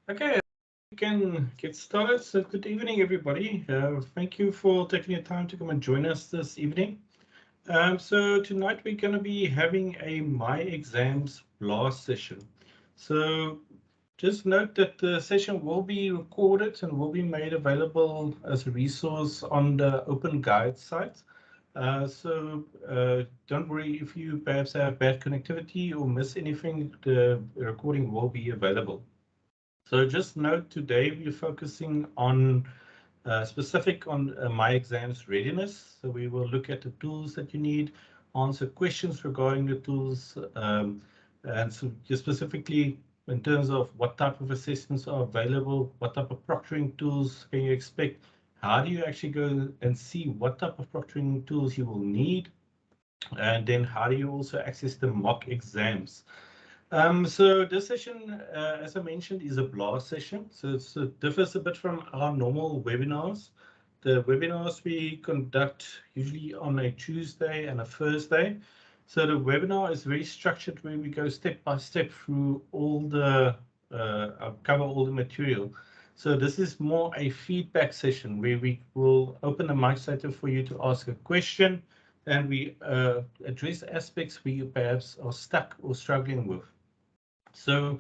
Okay, we can get started. So good evening, everybody. Thank you for taking the time to come and join us this evening. So tonight we're going to be having a My Exams blast session. So just note that the session will be recorded and will be made available as a resource on the Open Guide site. So don't worry if you perhaps have bad connectivity or miss anything, the recording will be available. So just note today we're focusing on specific on my exams readiness. So we will look at the tools that you need, answer questions regarding the tools, and so just specifically in terms of what type of assessments are available, what type of proctoring tools can you expect, how do you actually go and see what type of proctoring tools you will need, and then how do you also access the mock exams. So this session, as I mentioned, is a blast session. So it differs a bit from our normal webinars. The webinars we conduct usually on a Tuesday and a Thursday. So the webinar is very structured where we go step by step through all the, cover all the material. So this is more a feedback session where we will open a mic later for you to ask a question and we address aspects where you perhaps are stuck or struggling with. So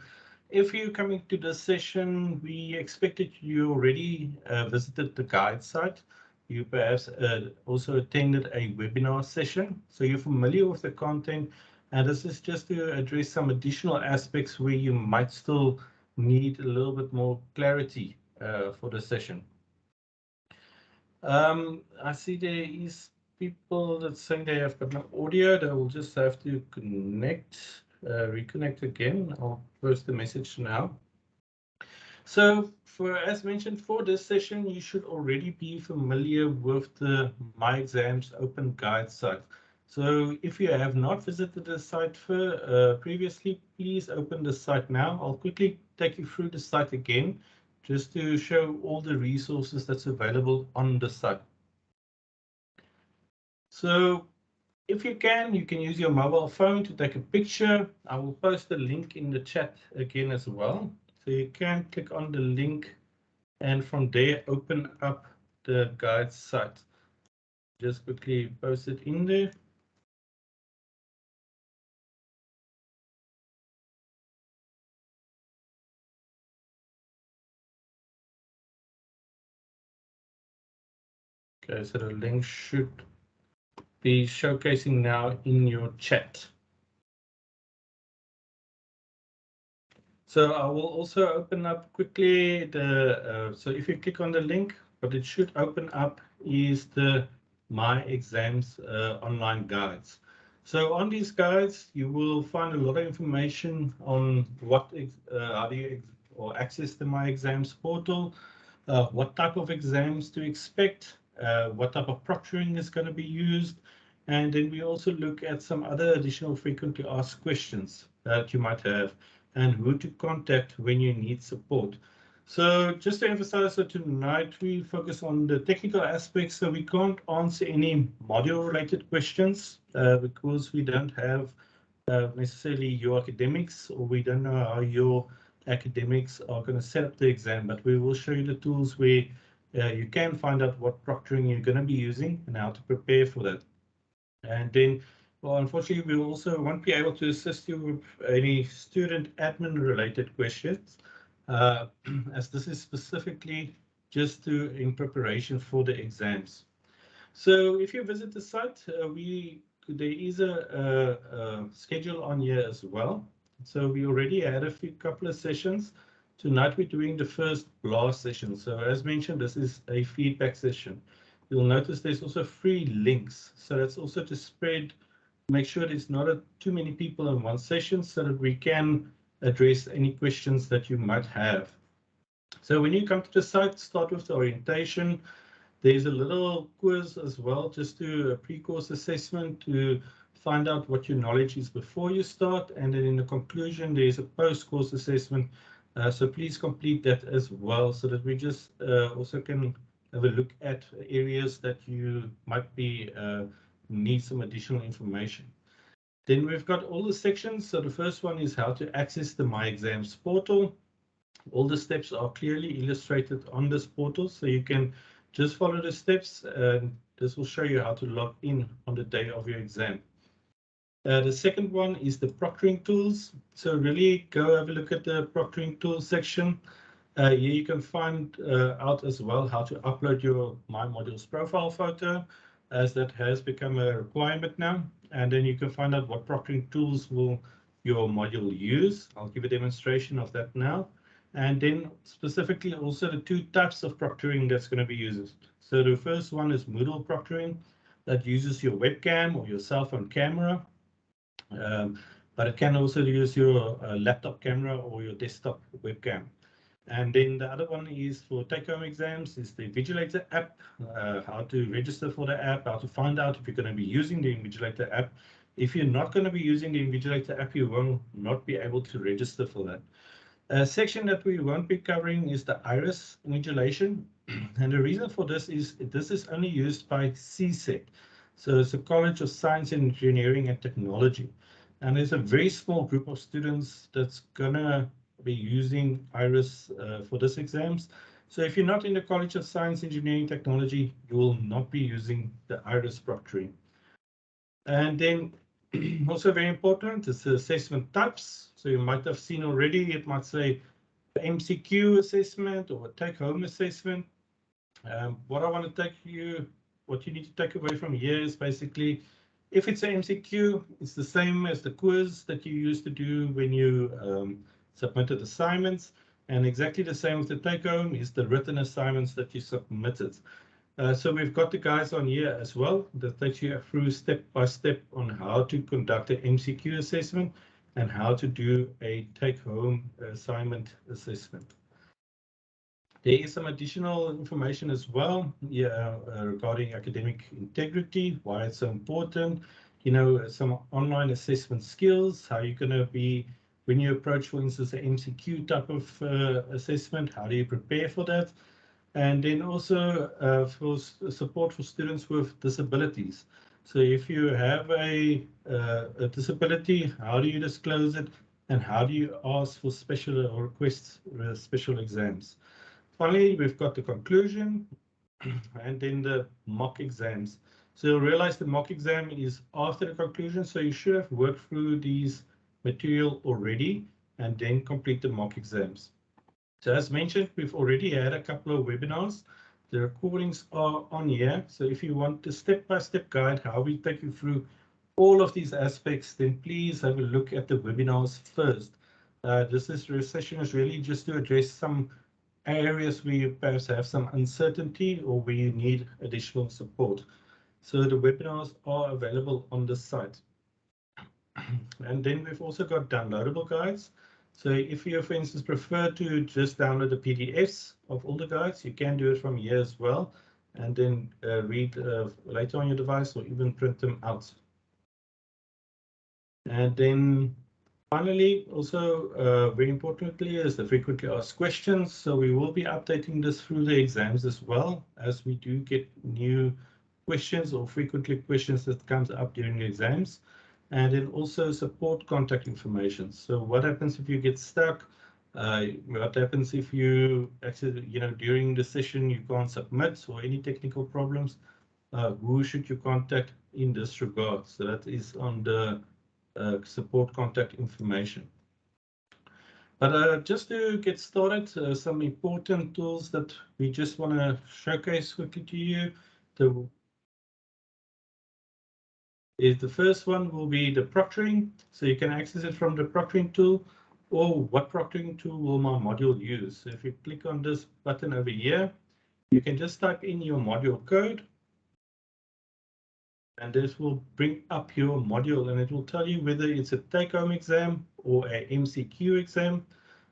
if you're coming to this session, we expect that you already visited the guide site. You perhaps also attended a webinar session, so you're familiar with the content. And this is just to address some additional aspects where you might still need a little bit more clarity for the session. I see there is people that saying they have got no audio. They will just have to reconnect again. I'll post the message now. So as mentioned, for this session, you should already be familiar with the My Exams Open Guide site. So if you have not visited the site previously, please open the site now. I'll quickly take you through the site again, just to show all the resources that's available on the site. So if you can use your mobile phone to take a picture. I will post the link in the chat again as well. So you can click on the link and from there open up the guide site. Just quickly post it in there. Okay, so the link should be showcasing now in your chat. So I will also open up quickly the, so if you click on the link, what it should open up is the My Exams online guides. So on these guides, you will find a lot of information on how do you access the My Exams portal, what type of exams to expect, what type of proctoring is going to be used, and then we also look at some other additional frequently asked questions that you might have and who to contact when you need support. So just to emphasize that tonight we focus on the technical aspects, so we can't answer any module related questions because we don't have necessarily your academics, or we don't know how your academics are going to set up the exam, but we will show you the tools where you can find out what proctoring you're going to be using and how to prepare for that. And then, well, unfortunately, we also won't be able to assist you with any student admin related questions, as this is specifically just in preparation for the exams. So if you visit the site, there is a schedule on here as well. So we already had a couple of sessions. Tonight we're doing the first blast session. So as mentioned, this is a feedback session. You'll notice there's also 3 links. So that's also to make sure there's not too many people in one session so that we can address any questions that you might have. So when you come to the site, start with the orientation. There's a little quiz as well, just to a pre-course assessment to find out what your knowledge is before you start. And then in the conclusion, there's a post-course assessment. So please complete that as well so that we just also can have a look at areas that you might be need some additional information. Then we've got all the sections. So the first one is how to access the My Exams portal. All the steps are clearly illustrated on this portal, so you can just follow the steps, and this will show you how to log in on the day of your exam. The second one is the proctoring tools. So really go have a look at the proctoring tools section. Here you can find out as well how to upload your My Modules profile photo, as that has become a requirement now. And then you can find out what proctoring tools will your module use. I'll give a demonstration of that now. And then specifically also the two types of proctoring that's going to be used. So the first one is Moodle proctoring that uses your webcam or your cell phone camera. But it can also use your laptop camera or your desktop webcam. And then the other one is for take-home exams, is the Invigilator app, how to register for the app, how to find out if you're going to be using the Invigilator app. If you're not going to be using the Invigilator app, you will not be able to register for that. A section that we won't be covering is the iris invigilation. And the reason for this is only used by CSET. So it's a College of Science, Engineering and Technology. And there's a very small group of students that's gonna be using iris for this exams. So if you're not in the College of Science, Engineering, Technology, you will not be using the iris proctoring. And then also very important is the assessment types. So you might have seen already, it might say MCQ assessment or a take-home assessment. What I want to what you need to take away from here is basically, if it's an MCQ, it's the same as the quiz that you used to do when you submitted assignments, and exactly the same with the take-home is the written assignments that you submitted. So we've got the guys on here as well that takes you through step by step on how to conduct an MCQ assessment and how to do a take-home assignment assessment. There is some additional information as well regarding academic integrity, why it's so important, some online assessment skills, how you're going to be, when you approach, for instance, an MCQ type of assessment, how do you prepare for that? And then also for support for students with disabilities. So if you have a disability, how do you disclose it? And how do you ask for special or request special exams? Finally, we've got the conclusion and then the mock exams. So you'll realize the mock exam is after the conclusion. So you should have worked through these material already and then complete the mock exams. So as mentioned, we've already had a couple of webinars. The recordings are on here. So if you want a step-by-step guide, how we take you through all of these aspects, then please have a look at the webinars first. This session is really just to address some areas where you perhaps have some uncertainty or where you need additional support. So the webinars are available on the site. And then we've also got downloadable guides. So if you, for instance, prefer to just download the PDFs of all the guides, you can do it from here as well, and then read later on your device or even print them out. And then finally, also very importantly, is the frequently asked questions. So we will be updating this through the exams as well, as we do get new questions or frequently questions that comes up during the exams. And then also support contact information. So what happens if you get stuck? What happens if you actually, during the session you can't submit or any technical problems? Who should you contact in this regard? So that is on the support contact information. But just to get started, some important tools that we just want to showcase quickly to you. The first one will be the proctoring. So you can access it from the proctoring tool, or what proctoring tool will my module use. So if you click on this button over here, you can just type in your module code, and this will bring up your module, and it will tell you whether it's a take-home exam or a MCQ exam.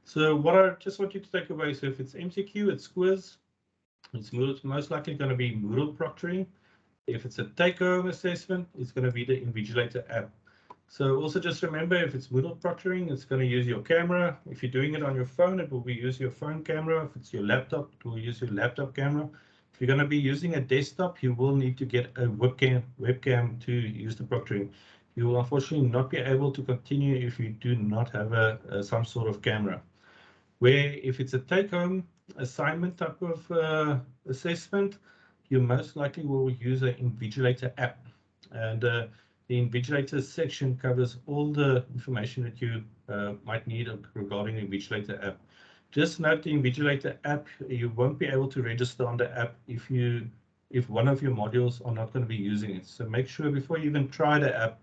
So what I just want you to take away, so if it's MCQ, it's quiz. It's most likely going to be Moodle proctoring. If it's a take-home assessment, it's going to be the Invigilator app. So also just remember, if it's Moodle proctoring, it's going to use your camera. If you're doing it on your phone, it will be use your phone camera. If it's your laptop, it will use your laptop camera. If you're going to be using a desktop, you will need to get a webcam to use the proctoring. You will unfortunately not be able to continue if you do not have some sort of camera. where if it's a take-home assignment type of assessment, you most likely will use an Invigilator app. And the Invigilator section covers all the information that you might need regarding the Invigilator app. Just note the Invigilator app, you won't be able to register on the app if one of your modules are not going to be using it. So make sure before you even try the app,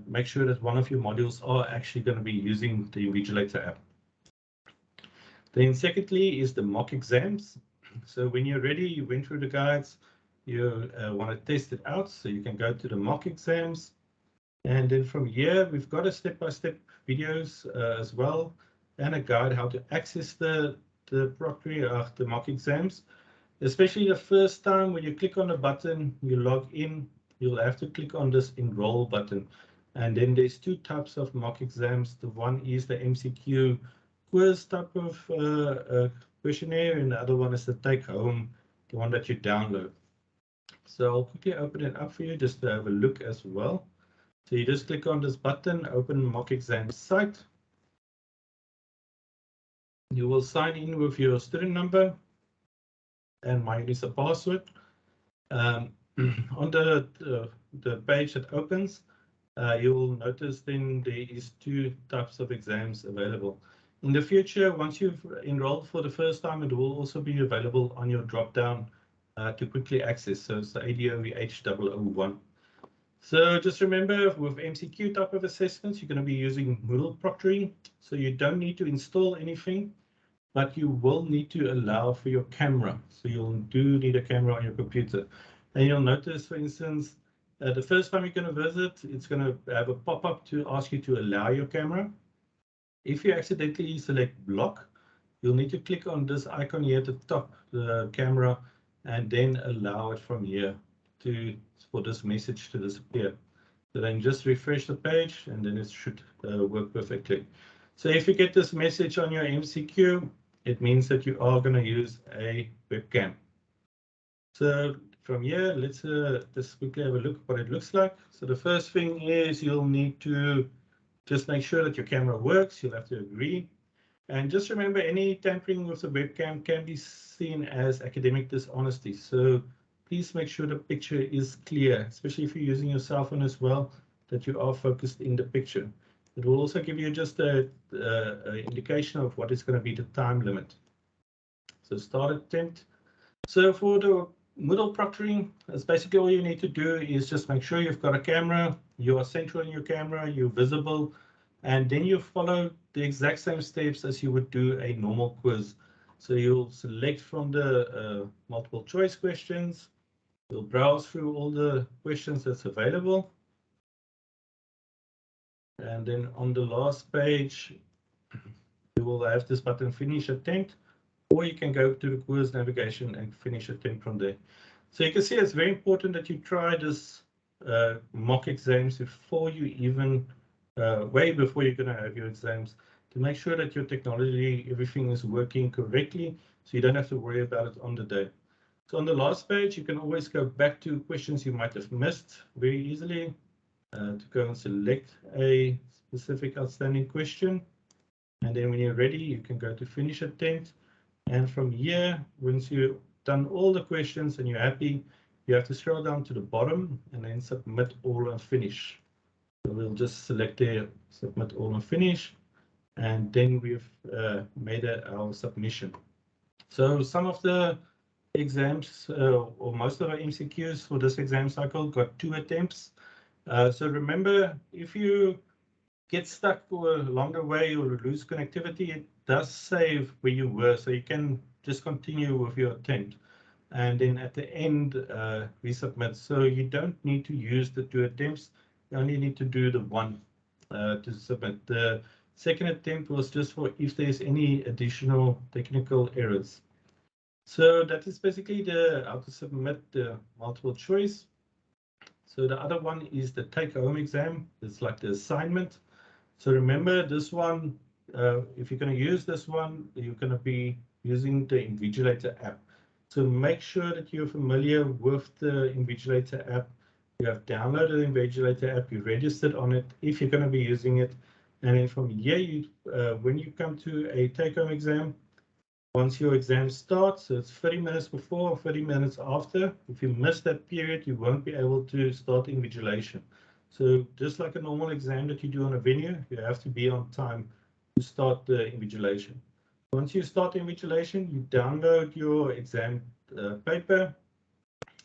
make sure that one of your modules are actually going to be using the Invigilator app. Then secondly is the mock exams. So when you're ready, you went through the guides, you want to test it out, so you can go to the mock exams. And then from here, we've got a step-by-step videos as well, and a guide how to access the mock exams. Especially the first time when you click on the button, you log in, you'll have to click on this enroll button. And then there's two types of mock exams. The one is the MCQ quiz type of questionnaire, and the other one is the take home, the one that you download. So I'll quickly open it up for you just to have a look as well. So you just click on this button, open mock exam site. You will sign in with your student number and myExams password. On the page that opens, you will notice then there is two types of exams available. In the future, once you've enrolled for the first time, it will also be available on your drop-down to quickly access. So it's the ADOVH001. So just remember, with MCQ type of assessments, you're going to be using Moodle proctoring. So you don't need to install anything, but you will need to allow for your camera. So you'll need a camera on your computer. And you'll notice, for instance, the first time you're going to visit, it's going to have a pop-up to ask you to allow your camera. If you accidentally select block, you'll need to click on this icon here at the top, the camera, and then allow it from here for this message to disappear. So then just refresh the page and then it should work perfectly. So if you get this message on your MCQ, it means that you are going to use a webcam. So from here, let's just quickly have a look at what it looks like. So the first thing is you'll need to just make sure that your camera works. You'll have to agree. And just remember, any tampering with the webcam can be seen as academic dishonesty. So please make sure the picture is clear, especially if you're using your cell phone as well, that you are focused in the picture. It will also give you just an indication of what is going to be the time limit. So start attempt. So for the Moodle proctoring, that's basically all you need to do is just make sure you've got a camera, you are central in your camera, you're visible, and then you follow the exact same steps as you would do a normal quiz. So you'll select from the multiple choice questions, you'll browse through all the questions that's available. And then on the last page, you will have this button finish attempt, or you can go to the quiz navigation and finish attempt from there. So you can see it's very important that you try this mock exams before you even, way before you're going to have your exams, to make sure that your technology, everything is working correctly, so you don't have to worry about it on the day. So on the last page, you can always go back to questions you might have missed very easily to go and select a specific outstanding question. And then when you're ready, you can go to finish attempt. And from here, once you've done all the questions and you're happy, you have to scroll down to the bottom and then submit all and finish. So we'll just select there, submit all and finish. And then we've made our submission. So some of the exams, or most of our MCQs for this exam cycle got 2 attempts. So remember, if you get stuck for a longer way or lose connectivity, it does save where you were, so you can just continue with your attempt. And then at the end, resubmit. So you don't need to use the 2 attempts. You only need to do the 1 to submit. The second attempt was just for if there's any additional technical errors. So that is basically how to submit the multiple choice. So the other one is the take-home exam. It's like the assignment. So remember this one, if you're going to use this one, you're going to be using the Invigilator app. So make sure that you're familiar with the Invigilator app. You have downloaded the Invigilator app, you registered on it if you're going to be using it, And then from here, when you come to a take-home exam, once your exam starts, so it's 30 minutes before or 30 minutes after. If you miss that period, you won't be able to start invigilation. So just like a normal exam that you do on a venue, you have to be on time to start the invigilation. Once you start invigilation, you download your exam paper.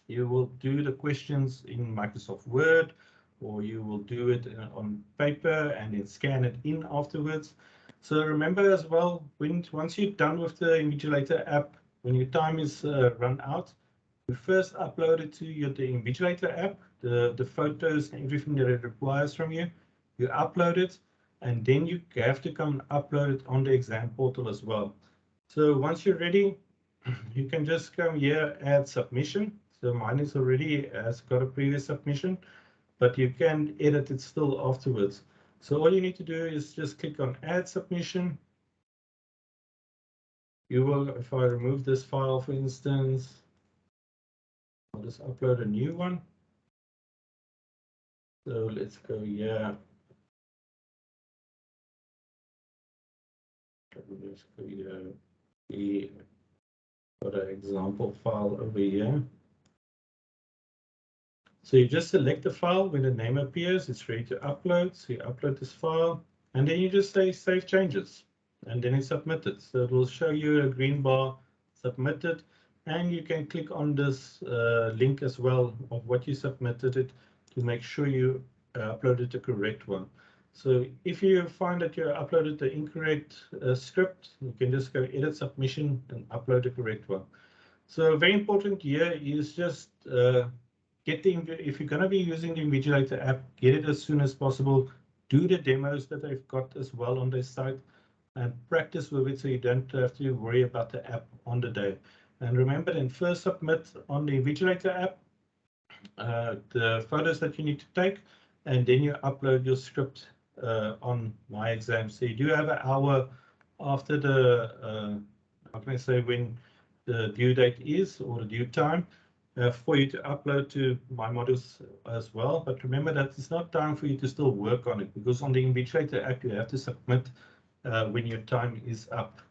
You will do the questions in Microsoft Word, or you will do it on paper and then scan it in afterwards. So remember as well, once you're done with the Invigilator app, when your time is run out, you first upload it to the Invigilator app, the photos and everything that it requires from you. You upload it, and then you have to come and upload it on the exam portal as well. So once you're ready, you can just come here, add submission. So mine is already has got a previous submission, but you can edit it still afterwards. So all you need to do is just click on add submission. You will, if I remove this file, for instance, I'll just upload a new one. So let's go here. Let's go here. We got an example file over here. So you just select the file. When the name appears, it's ready to upload. So you upload this file, and then you just say save changes, and then it's submitted. So it will show you a green bar submitted, and you can click on this link as well of what you submitted it to make sure you uploaded the correct one. So if you find that you uploaded the incorrect script, you can just go edit submission and upload the correct one. So very important here is just if you're going to be using the Invigilator app, get it as soon as possible. Do the demos that they've got as well on their site and practice with it so you don't have to worry about the app on the day. And remember, then first submit on the Invigilator app the photos that you need to take, and then you upload your script on myExams. So you do have an hour after the, how can I say, when the due date is or the due time for you to upload to my modules as well. But remember that it's not time for you to still work on it, because on the Invigilator app you have to submit when your time is up.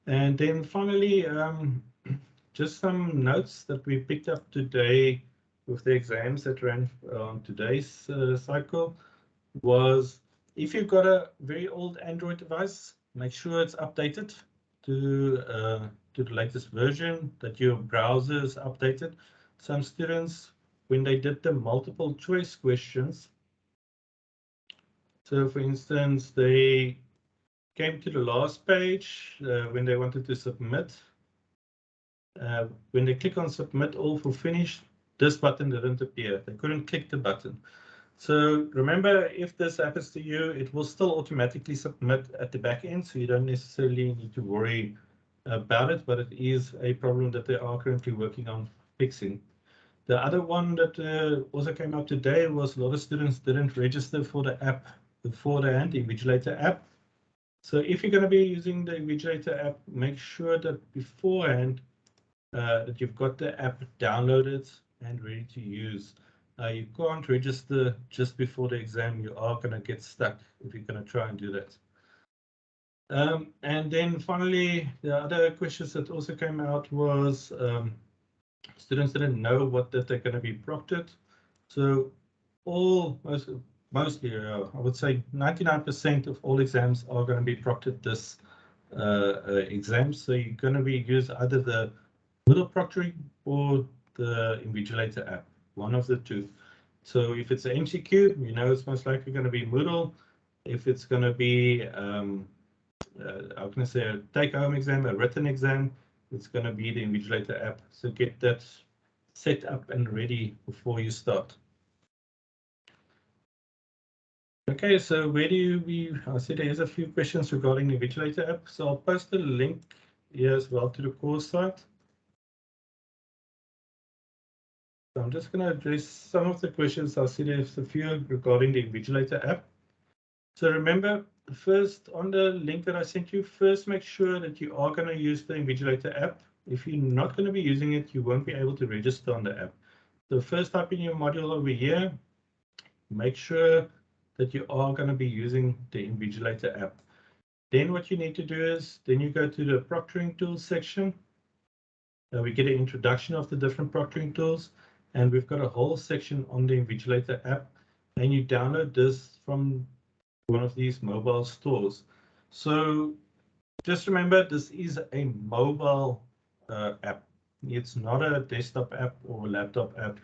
And then finally, just some notes that we picked up today with the exams that ran on today's cycle was, if you've got a very old Android device, make sure it's updated to the latest version, that your browser is updated. Some students, when they did the multiple choice questions, so for instance, they came to the last page when they wanted to submit. When they click on submit all for finish, this button didn't appear. They couldn't click the button. So remember, if this happens to you, it will still automatically submit at the back end, so you don't necessarily need to worry about it, but it is a problem that they are currently working on fixing. The other one that also came up today was a lot of students didn't register for the app beforehand, the Invigilator app. So if you're going to be using the Invigilator app, make sure that beforehand that you've got the app downloaded and ready to use. You can't register just before the exam. You are going to get stuck if you're going to try and do that. And then finally, the other questions that also came out was students didn't know what that they're going to be proctored. So mostly, I would say 99% of all exams are going to be proctored this exam. So you're going to be use either the Moodle proctoring or the Invigilator app, one of the two. So if it's an MCQ, you know it's most likely going to be Moodle. If it's going to be, how can I say, a take-home exam, a written exam, it's going to be the Invigilator app. So get that set up and ready before you start. Okay, so where do I see there's a few questions regarding the Invigilator app. So I'll post a link here as well to the course site. So I'm just going to address some of the questions. I see there's a few regarding the Invigilator app. So remember, first on the link that I sent you, first make sure that you are going to use the Invigilator app. If you're not going to be using it, you won't be able to register on the app. So first type in your module over here. Make sure that you are going to be using the Invigilator app. Then what you need to do is, then you go to the proctoring tools section. We get an introduction of the different proctoring tools, and we've got a whole section on the Invigilator app, and you download this from one of these mobile stores. So just remember, this is a mobile app. It's not a desktop app or a laptop app.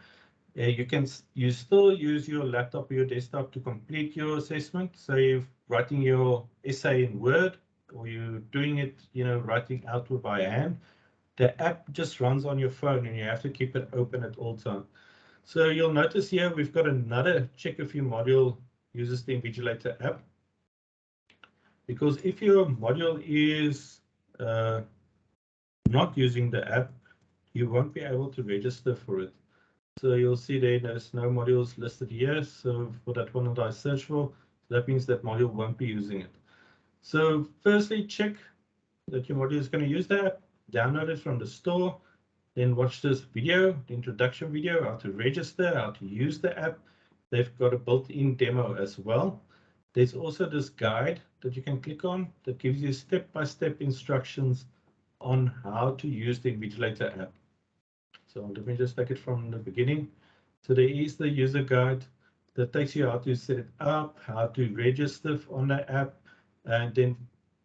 You still use your laptop or your desktop to complete your assessment. So you're writing your essay in Word, or you're doing it, writing out by hand. The app just runs on your phone, and you have to keep it open at all times. So you'll notice here we've got another check if your module uses the Invigilator app. Because if your module is not using the app, you won't be able to register for it. So you'll see there's no modules listed here. So for that one that I search for, that means that module won't be using it. So firstly, check that your module is going to use the app, download it from the store, then watch this video, the introduction video, how to register, how to use the app. They've got a built-in demo as well. There's also this guide that you can click on that gives you step-by-step instructions on how to use the Invigilator app. So let me just take it from the beginning. So there is the user guide that takes you how to set it up, how to register on the app, and then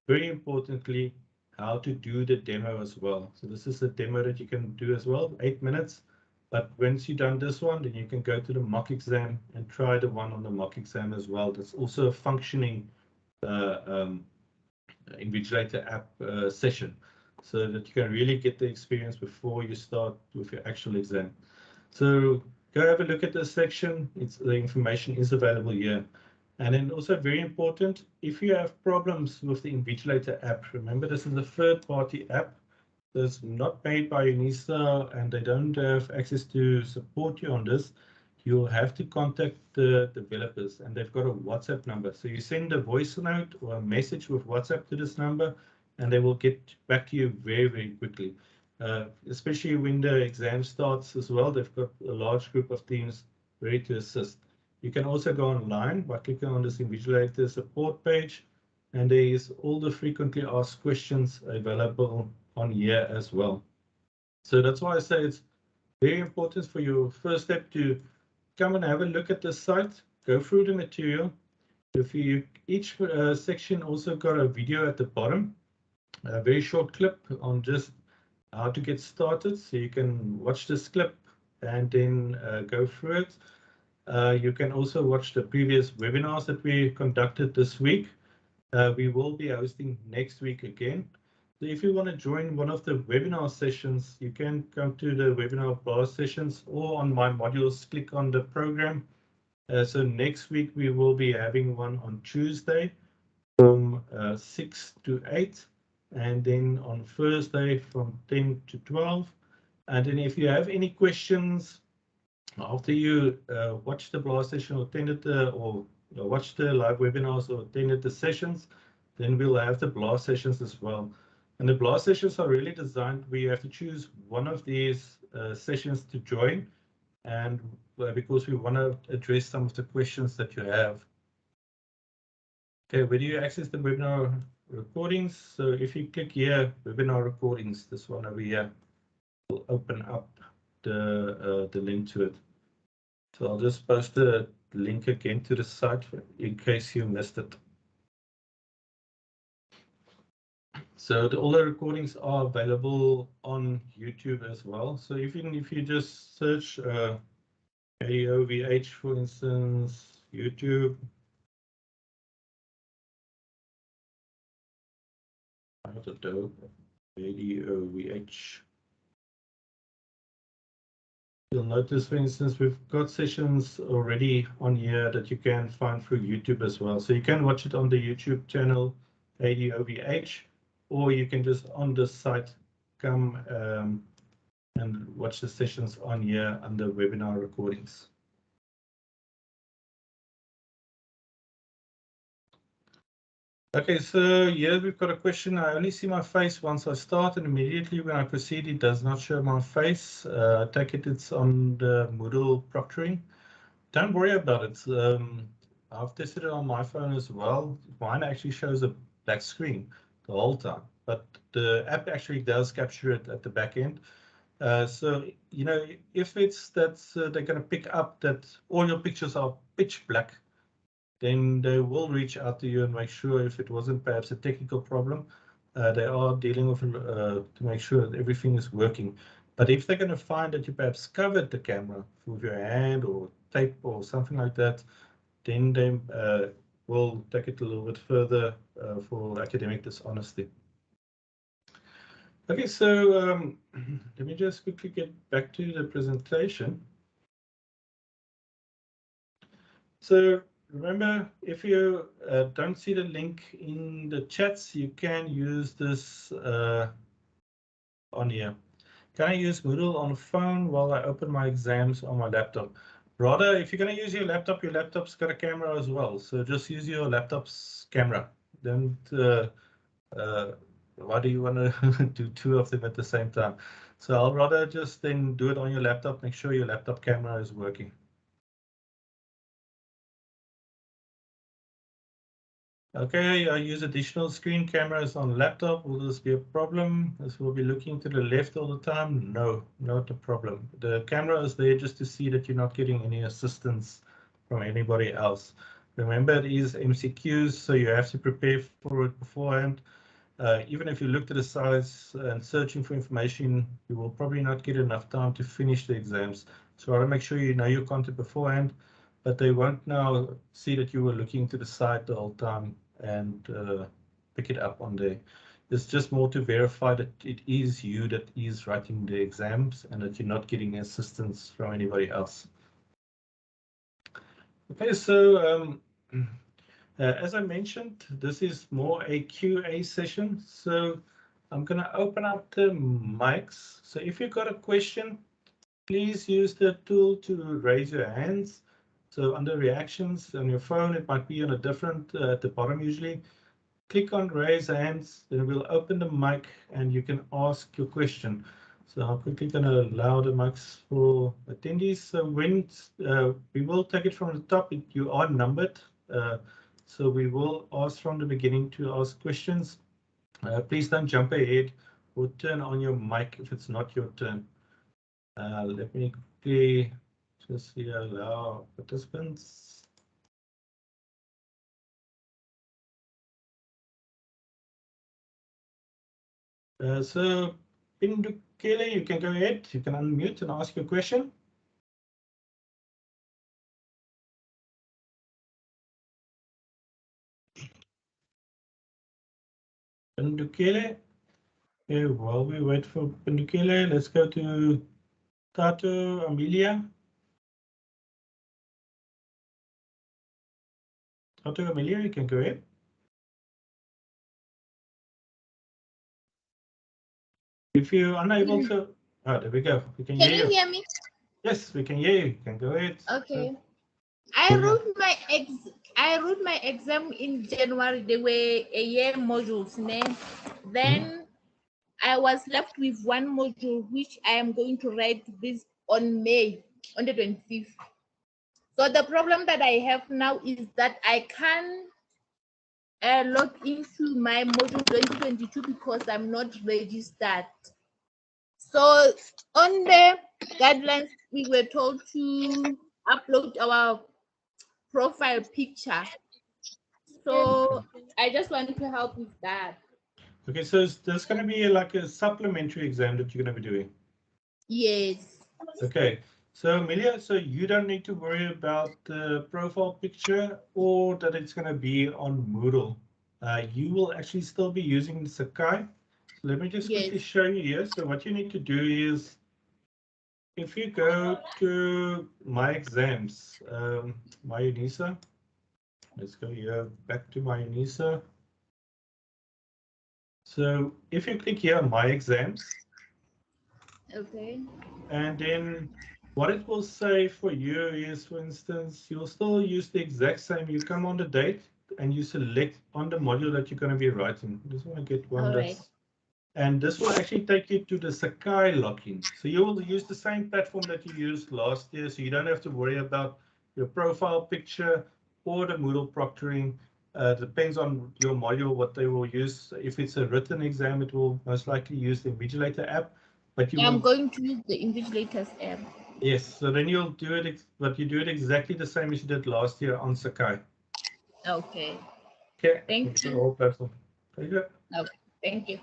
very importantly, how to do the demo as well. So this is a demo that you can do as well, 8 minutes. But once you've done this one, then you can go to the mock exam and try the one on the mock exam as well. That's also a functioning Invigilator app session, so that you can really get the experience before you start with your actual exam. So go have a look at this section. The information is available here. And then also very important, if you have problems with the Invigilator app, remember this is a third-party app that's not made by UNISA, and they don't have access to support you on this. You'll have to contact the developers, and they've got a WhatsApp number. So you send a voice note or a message with WhatsApp to this number, and they will get back to you very, very quickly. Especially when the exam starts as well, they've got a large group of teams ready to assist. You can also go online by clicking on this Invigilator support page, and there is all the frequently asked questions available on here as well. So that's why I say it's very important for your first step to come and have a look at the site, go through the material. Each section also got a video at the bottom, a very short clip on just how to get started. So you can watch this clip and then go through it. You can also watch the previous webinars that we conducted this week. We will be hosting next week again. So if you want to join one of the webinar sessions, you can come to the webinar blast sessions, or on my modules, click on the program. So next week we will be having one on Tuesday from 6 to 8, and then on Thursday from 10 to 12. And then if you have any questions after you watch the blast session or attended or watch the live webinars or attended the sessions, then we'll have the blast sessions as well. And the blast sessions are really designed where you have to choose one of these sessions to join, and because we want to address some of the questions that you have. Okay, where do you access the webinar recordings? So if you click here, webinar recordings, this one over here will open up the link to it. So I'll just post the link again to the site in case you missed it. So all the recordings are available on YouTube as well. So even if you just search ADOVH, for instance, YouTube. ADOVH. You'll notice, for instance, we've got sessions already on here that you can find through YouTube as well. So you can watch it on the YouTube channel ADOVH, or you can just on the site come and watch the sessions on here under webinar recordings. Okay, so here we've got a question. I only see my face once I start, and immediately when I proceed, it does not show my face. I take it it's on the Moodle proctoring. Don't worry about it. I've tested it on my phone as well. Mine actually shows a black screen the whole time, but the app actually does capture it at the back end. So, you know, if it's that they're going to pick up that all your pictures are pitch black, then they will reach out to you and make sure if it wasn't perhaps a technical problem, they are dealing with to make sure that everything is working. But if they're going to find that you perhaps covered the camera with your hand or tape or something like that, then they will take it a little bit further for academic dishonesty. Okay, so let me just quickly get back to the presentation. So remember, if you don't see the link in the chats, you can use this on here. Can I use Moodle on a phone while I open my exams on my laptop? Rather, if you're going to use your laptop's got a camera as well. So just use your laptop's camera. Don't, why do you want to do two of them at the same time? So I'll rather just then do it on your laptop, make sure your laptop camera is working. Okay, I use additional screen cameras on laptop. Will this be a problem? As we'll be looking to the left all the time? No, not a problem. The camera is there just to see that you're not getting any assistance from anybody else. Remember, it is MCQs, so you have to prepare for it beforehand. Even if you look to the sides and searching for information, you will probably not get enough time to finish the exams. So I want to make sure you know your content beforehand, but they won't now see that you were looking to the side the whole time and pick it up on there. It's just more to verify that it is you that is writing the exams and that you're not getting assistance from anybody else. Okay, so as I mentioned, this is more a QA session. So I'm going to open up the mics. So if you've got a question, please use the tool to raise your hands. So under reactions on your phone, it might be on a different at the bottom usually. Click on raise hands, then we'll open the mic and you can ask your question. So I'm quickly going to allow the mics for attendees. So when we will take it from the top, you are numbered. So we will ask from the beginning to ask questions. Please don't jump ahead or turn on your mic if it's not your turn. Let me quickly just here allow participants. So Pindukele, you can go ahead. You can unmute and ask your question. Pindukele. Okay, while we wait for Pindukele, let's go to Tato Amelia. Tato Amelia, you can go ahead. If you're unable to, oh, there we go. We can hear you. Can you hear me? Yes, we can hear you. You can go ahead. Okay. I wrote my exam in January. They were a year modules. Then I was left with one module which I am going to write this on May, on the 25th. So the problem that I have now is that I can't log into my module 2022 because I'm not registered. So on the guidelines, we were told to upload our profile picture. So I just wanted to help with that. Okay, so there's going to be like a supplementary exam that you're going to be doing. Yes. Okay, so Amelia, so you don't need to worry about the profile picture or that it's going to be on Moodle. You will actually still be using Sakai. So let me just quickly show you here. So what you need to do is, if you go to myExams, myUnisa, let's go here back to myUnisa. So if you click here on myExams, okay, and then what it will say for you is, for instance, you'll still use the exact same. You come on the date and you select on the module that you're going to be writing. I just want to get one that's, and this will actually take you to the Sakai login. So you will use the same platform that you used last year. So you don't have to worry about your profile picture. or the Moodle proctoring. Depends on your module, what they will use. If it's a written exam, it will most likely use the Invigilator app. But you I'm will, going to use the Invigilators app. yes, so then you'll do it, but you do it exactly the same as you did last year on Sakai. Okay. Okay. Thank So you. all platform. Very good. Okay. Thank you.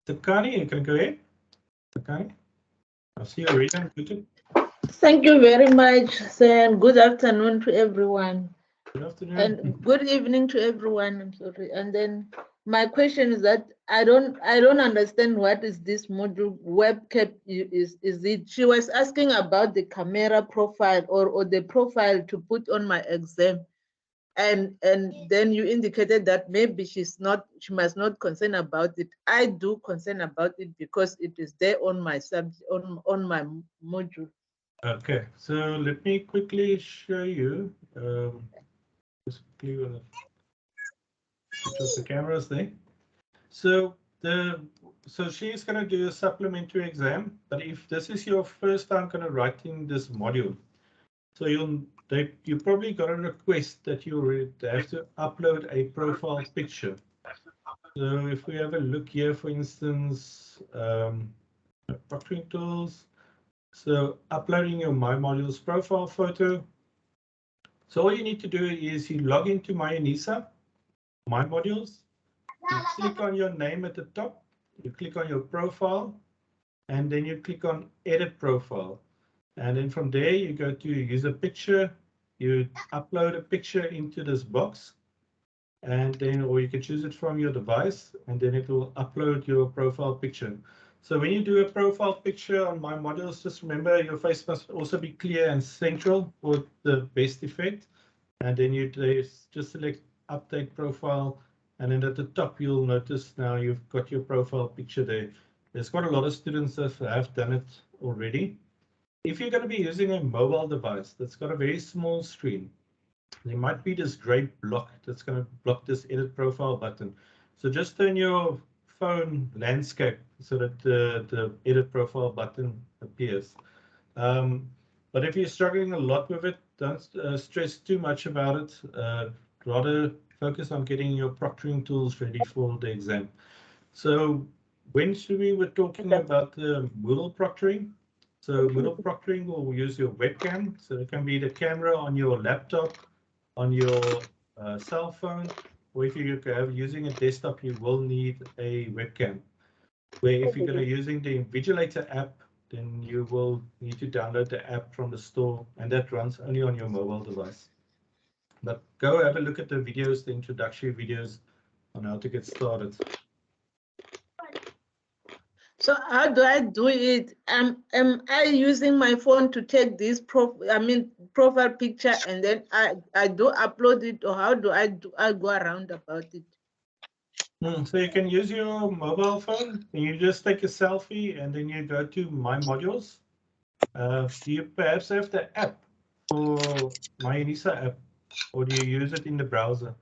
Takani, you can go ahead. Takani, I see you already on YouTube. Thank you very much, sir, and good afternoon to everyone. Good afternoon. And good evening to everyone. I'm sorry. And then my question is that I don't understand what is this module webcam is it? She was asking about the camera profile or the profile to put on my exam. And then you indicated that maybe she must not concern about it. I do concern about it because it is there on my subject on my module. Okay, so let me quickly show you. Just quickly want to switch off the cameras there. So she's going to do a supplementary exam, but if this is your first time kind of writing this module, so you probably got a request that you have to upload a profile picture. So if we have a look here, for instance, proctoring tools. So uploading your My Modules profile photo. So all you need to do is you log into myEnisa, My Modules. You click on your name at the top. You click on your profile, and then you click on Edit Profile. And then from there, you go to Use a Picture. You upload a picture into this box, and then, or you can choose it from your device, and then it will upload your profile picture. So when you do a profile picture on My Modules, just remember your face must also be clear and central for the best effect. And then you just select Update Profile, and then at the top you'll notice now you've got your profile picture there. There's quite a lot of students that have done it already. If you're going to be using a mobile device that's got a very small screen, there might be this gray block that's going to block this edit profile button. So just turn your phone landscape so that the edit profile button appears. But if you're struggling a lot with it, don't stress too much about it. Rather focus on getting your proctoring tools ready for the exam. So when we were talking about the Moodle proctoring, so Moodle proctoring will use your webcam. So it can be the camera on your laptop, on your cell phone, or if you're using a desktop, you will need a webcam. Where if you're going to using the Invigilator app, then you will need to download the app from the store, and that runs only on your mobile device. But go have a look at the videos, the introductory videos on how to get started. So how do I do it? Am I using my phone to take this profile picture and then I do upload it, or how do I go around about it? So you can use your mobile phone and you just take a selfie and then you go to My Modules. Do you perhaps have the app for myEnisa app, or do you use it in the browser?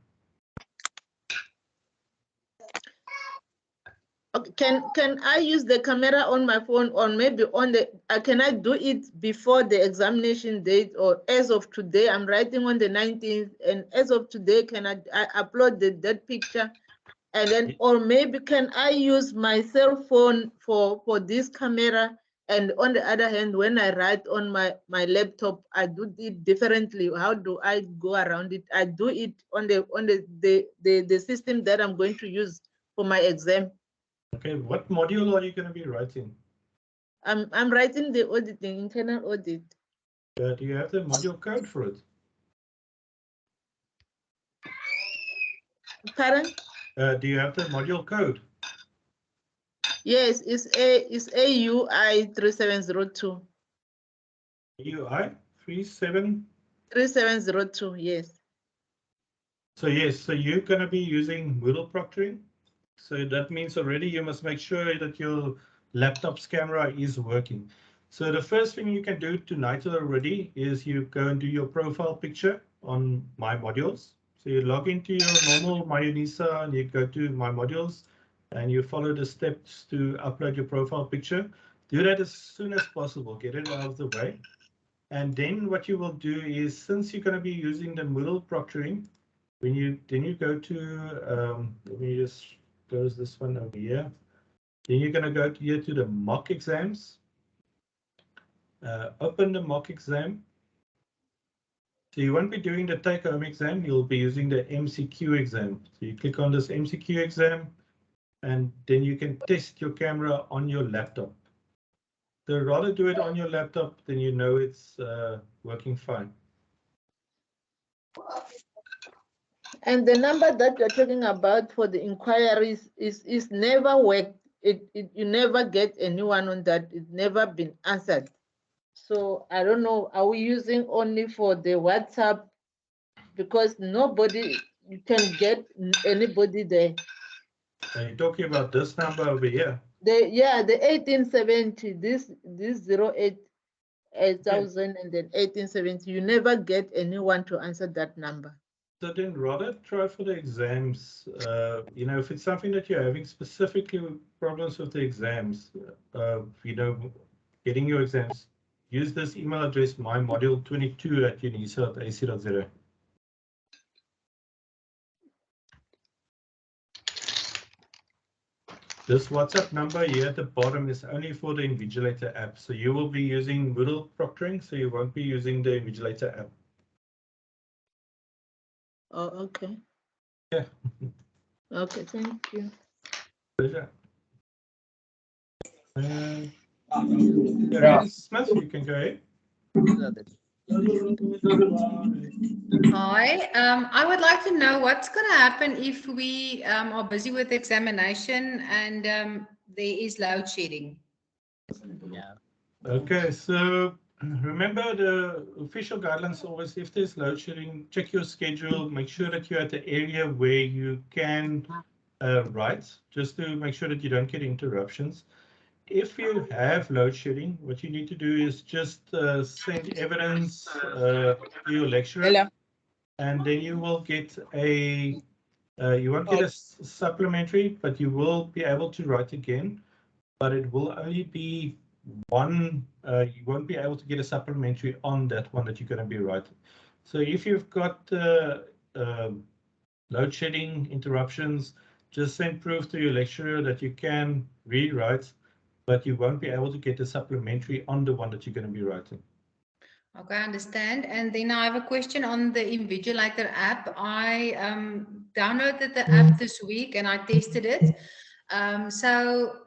Okay, can I use the camera on my phone, or maybe on the can I do it before the examination date, or as of today? I'm writing on the 19th, and as of today, can I upload that picture? And then, or maybe can I use my cell phone for this camera? And on the other hand, when I write on my laptop, I do it differently. How do I go around it? I do it on the system that I'm going to use for my exam. Okay, what module are you going to be writing? I'm writing the auditing, internal audit. Do you have the module code for it? Pardon? Do you have the module code? Yes, it's AUI 3702. AUI 37? 3702, yes. So yes, so you're going to be using Moodle proctoring. So that means already you must make sure that your laptop's camera is working. So the first thing you can do tonight already is you go and do your profile picture on My Modules. So you log into your normal myEnisa and you go to My Modules and you follow the steps to upload your profile picture. Do that as soon as possible. Get it out of the way. And then what you will do is, since you're going to be using the Moodle proctoring, then you go to, let me just close this one over here. Then you're going to go here to the mock exams. Open the mock exam. So you won't be doing the take-home exam, you'll be using the MCQ exam. So you click on this MCQ exam, and then you can test your camera on your laptop. So rather do it on your laptop, then you know it's working fine. And the number that you're talking about for the inquiries is never worked. You never get anyone on that. It's never been answered. So I don't know, are we using only for the WhatsApp? Because nobody, you can get anybody there. Are you talking about this number over here? The 1870, this 08,000 and then 1870, you never get anyone to answer that number. So then rather try for the exams. You know, if it's something that you're having specifically problems with the exams, you know, getting your exams, use this email address, mymodule22@unisa.ac.za. This WhatsApp number here at the bottom is only for the Invigilator app. So you will be using Moodle proctoring, so you won't be using the Invigilator app. Oh, okay. Yeah. Okay, thank you. Pleasure. Yeah, Smith, you can go ahead. Hi, I would like to know what's going to happen if we are busy with examination and there is load shedding. Okay, so remember the official guidelines always, if there's load shedding, check your schedule, make sure that you're at the area where you can write, just to make sure that you don't get interruptions. If you have load shedding, what you need to do is just send evidence to your lecturer. Hello. And then you will get a, you won't get a supplementary, but you will be able to write again, but it will only be one, you won't be able to get a supplementary on that one that you're going to be writing. So if you've got load shedding interruptions, just send proof to your lecturer that you can rewrite, but you won't be able to get a supplementary on the one that you're going to be writing. Okay, I understand. And then I have a question on the Invigilator app. I downloaded the app this week and I tested it. So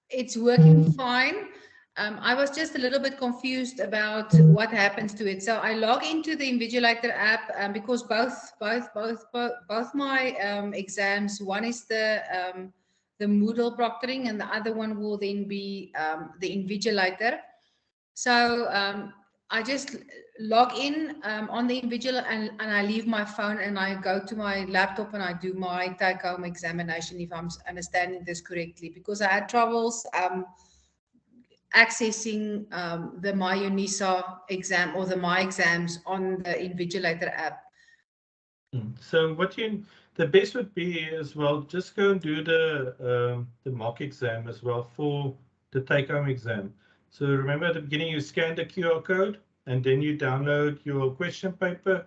it's working fine. I was just a little bit confused about what happens to it. So I log into the Invigilator app because both my exams, one is the Moodle proctoring and the other one will then be the Invigilator. So I just log in on the Invigilator and I leave my phone and I go to my laptop and I do my take-home examination, if I'm understanding this correctly, because I had troubles accessing the myUnisa exam or the myExams on the Invigilator app. So the best would be as well, just go and do the mock exam as well for the take-home exam. So remember at the beginning, you scan the QR code and then you download your question paper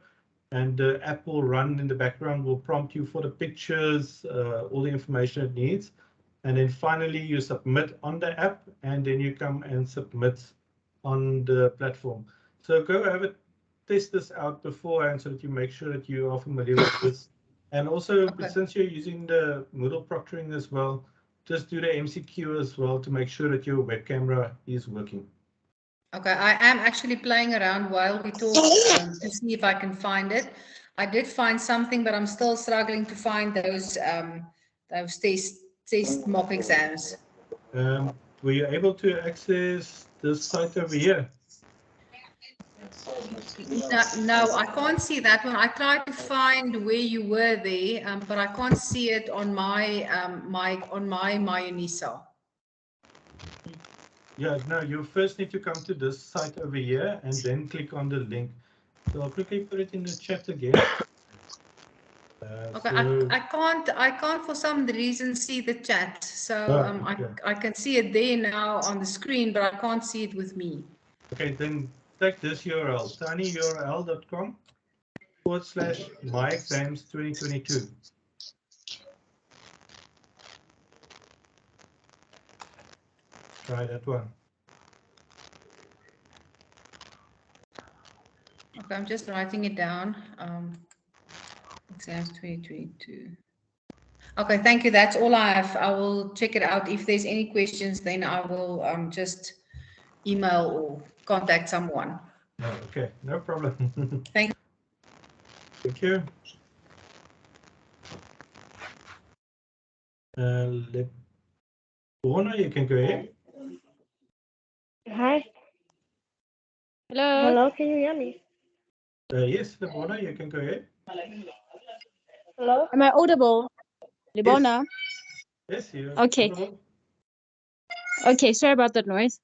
and the app will run in the background, will prompt you for the pictures, all the information it needs. And then finally you submit on the app and then you come and submit on the platform. So go have it, test this out beforehand so that you make sure that you are familiar with this. And also, okay, since you're using the Moodle proctoring as well, just do the MCQ as well to make sure that your web camera is working. Okay, I am actually playing around while we talk to see if I can find it. I did find something, but I'm still struggling to find those test mock exams. Were you able to access this site over here? No, I can't see that one. I tried to find where you were there, but I can't see it on my myUnisa. Yeah, no, you first need to come to this site over here and then click on the link. So I'll quickly put it in the chat again. Okay, so, I can't for some reason see the chat. So okay. I can see it there now on the screen, but I can't see it with me. Okay, then take this URL, tinyurl.com/myexams2022. Try that one. Okay, I'm just writing it down. Exams 2022. Okay, thank you. That's all I have. I will check it out. If there's any questions, then I will just email or contact someone. Oh, okay, no problem. Thank you. Thank you. Lorna, you can go ahead. Hi. Hello. Hello, can you hear me? Yes, Lorna, you can go ahead. Hello? Am I audible? Libona? Yes, you. Okay. Audible. Okay, sorry about that noise.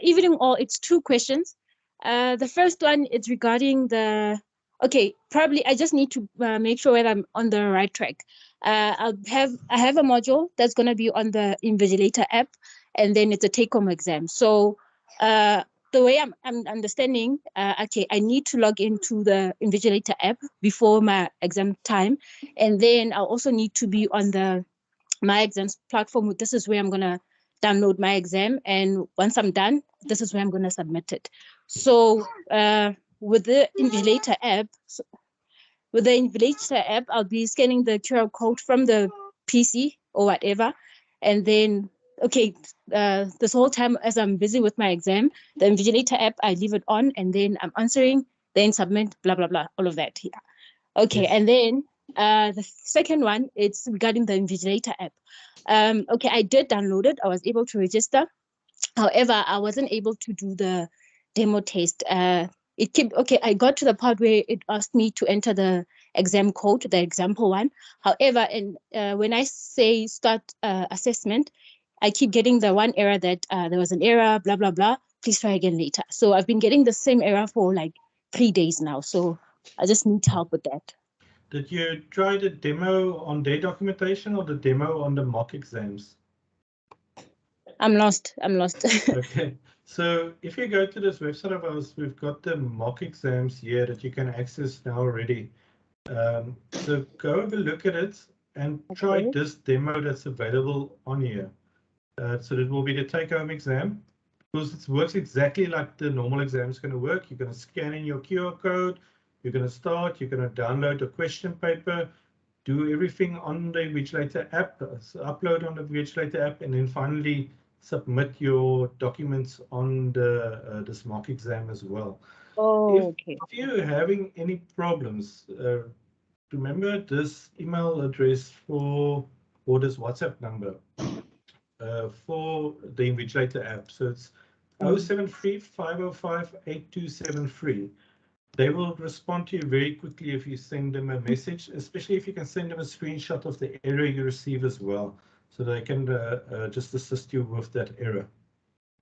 Evening all, it's two questions. The first one is regarding the, okay, probably I just need to make sure that I'm on the right track. I have a module that's going to be on the Invigilator app, and then it's a take-home exam. So the way I'm understanding, okay, I need to log into the Invigilator app before my exam time, and then I'll also need to be on the myExams platform. This is where I'm going to download my exam, and once I'm done, this is where I'm going to submit it. So with the Invigilator app, I'll be scanning the QR code from the PC or whatever, and then okay, this whole time as I'm busy with my exam, the Invigilator app, I leave it on, and then I'm answering, then submit, blah blah blah, all of that here. Okay, Yes. and then the second one, it's regarding the Invigilator app. Okay, I did download it. I was able to register. However, I wasn't able to do the demo test. Okay, I got to the part where it asked me to enter the exam code, the example one. However, when I say start assessment, I keep getting the one error that there was an error, blah, blah, blah. Please try again later. So I've been getting the same error for like 3 days now. So I just need help with that. Did you try the demo on their documentation or the demo on the mock exams? I'm lost. Okay, so if you go to this website of ours, we've got the mock exams here that you can access now already. So go have a look at it and try Okay. this demo that's available on here. So it will be the take-home exam, because it works exactly like the normal exam is going to work. You're going to scan in your QR code, you're going to start, you're going to download a question paper, do everything on the Invigilator app, upload on the Invigilator app, and then finally submit your documents on the this mock exam as well. Oh, okay. If you're having any problems, remember this email address or this WhatsApp number for the Invigilator app. So it's 073 505 8273. They will respond to you very quickly if you send them a message, especially if you can send them a screenshot of the error you receive as well, so they can just assist you with that error.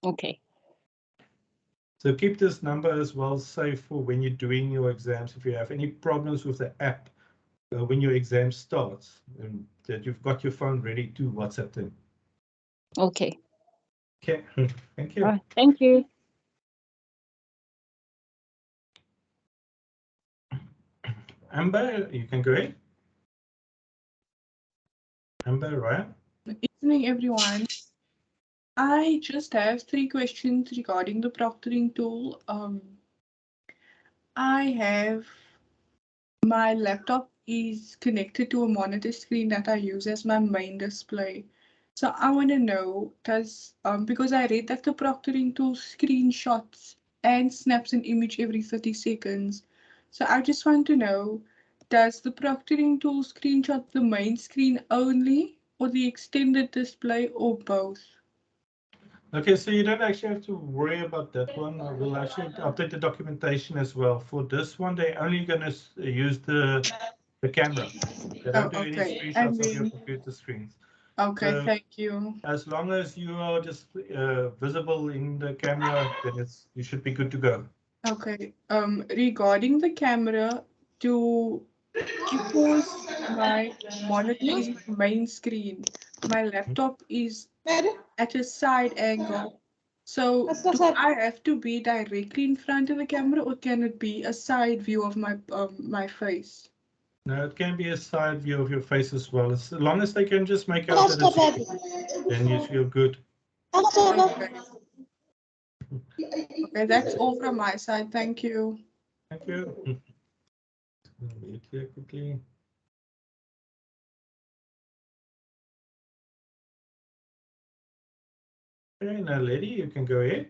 Okay. So keep this number as well safe for when you're doing your exams. If you have any problems with the app when your exam starts, and that you've got your phone ready to WhatsApp them. Okay. Okay, thank you. Thank you. Amber, you can go ahead. Amber, Ryan. Good evening, everyone. I just have 3 questions regarding the proctoring tool. I have my laptop is connected to a monitor screen that I use as my main display. So I want to know, does because I read that the proctoring tool screenshots and snaps an image every 30 seconds. So I just want to know, does the proctoring tool screenshot the main screen only, or the extended display, or both? Okay, so you don't actually have to worry about that one. I will actually update the documentation as well. For this one, they're only going to use the camera. They don't do any Okay. screenshots of your computer screens. Okay, So thank you. as long as you are just visible in the camera, then you should be good to go. Okay. Regarding the camera, because my monitor is the main screen, my laptop is at a side angle. So do I have to be directly in front of the camera, or can it be a side view of my face? No, it can be a side view of your face as well. As long as they can just make out that it's you, then you're good. Okay. Okay, that's all from my side. Thank you. Thank you. Wait here quickly. Okay, now, lady, you can go ahead.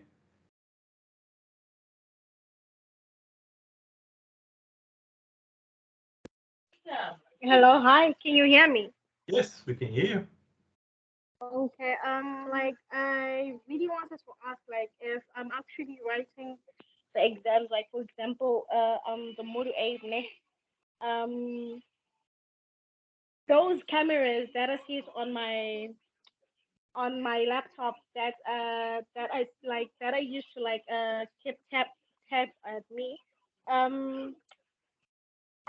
Hello, hi. Can you hear me? Yes, we can hear you. Okay. Like I really wanted to ask, like, if I'm actually writing the exams, like for example, the Module 8, ne? Those cameras that I see on my laptop that I used to like keep tap at me. Um,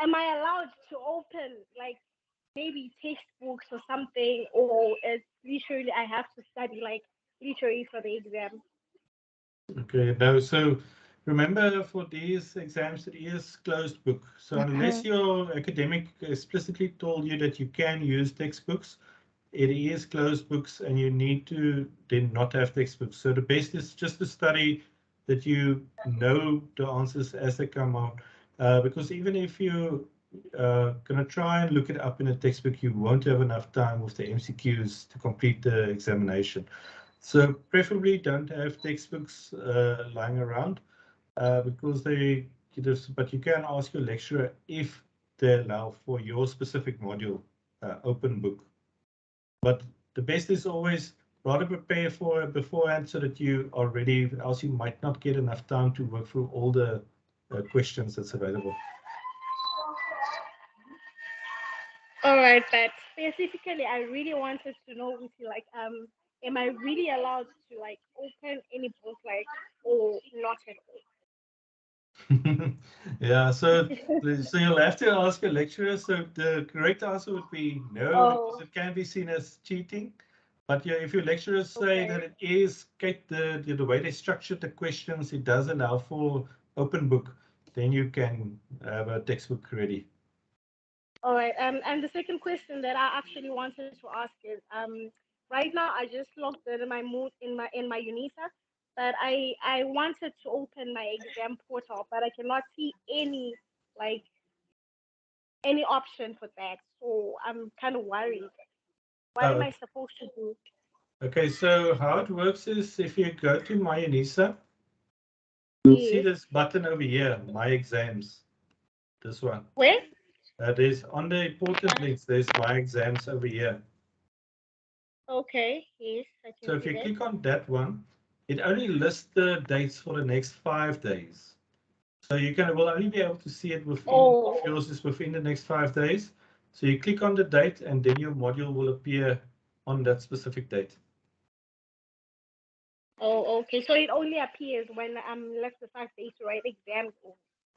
am I allowed to open like maybe textbooks or something, or it's literally I have to study like literally for the exam? Okay, now, so remember for these exams, it is closed book. So unless your academic explicitly told you that you can use textbooks, it is closed books and you need to then not have textbooks. So the best is just to study that you know the answers as they come out. Because even if you going to try and look it up in a textbook, you won't have enough time with the MCQs to complete the examination. So preferably don't have textbooks lying around because but you can ask your lecturer if they allow for your specific module open book. But the best is always rather prepare for it beforehand so that you are ready, else you might not get enough time to work through all the questions that's available. All right, but specifically, I really wanted to know with you, like, am I really allowed to like open any book, like, or not at Yeah, so you'll have to ask your lecturer. So the correct answer would be no, because all? it can be seen as cheating. But yeah, if your lecturers say that Okay. it is the way they structured the questions, it does allow for open book, then you can have a textbook ready. All right. And the second question that I actually wanted to ask is, right now I just logged in my mood in my UNISA, but I wanted to open my exam portal, but I cannot see like any option for that. So I'm kind of worried. What am Uh, I supposed to do? okay, so how it works is if you go to myUNISA, you'll see Yes. this button over here, My Exams. This one. Where? There's on the important links, there's My Exams over here. Okay. Yes, I can So if see you that. click on that one, it only lists the dates for the next 5 days. So will only be able to see it within, Oh. yours is within the next 5 days. So you click on the date and then your module will appear on that specific date. Oh, okay. So it only appears when I'm left with 5 days to write exams.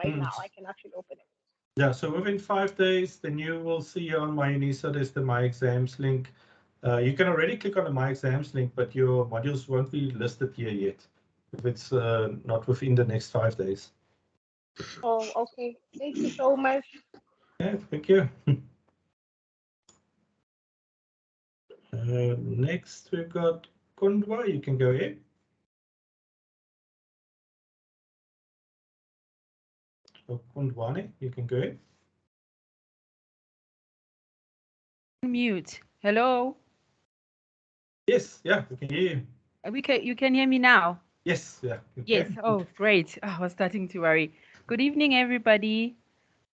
Right now, I can actually open it. Yeah, so within 5 days, then you will see on myUNISA, there's the My Exams link. You can already click on the My Exams link, but your modules won't be listed here yet if it's not within the next 5 days. Oh, okay. Thank you so much. Yeah, thank you. Next, we've got Kundwa. You can go ahead. So Kundwane, you can go ahead. Mute. Hello. Yes, yeah, we can hear you. You can hear me now. Yes, yeah. Yes. Oh, great. I was starting to worry. Good evening, everybody.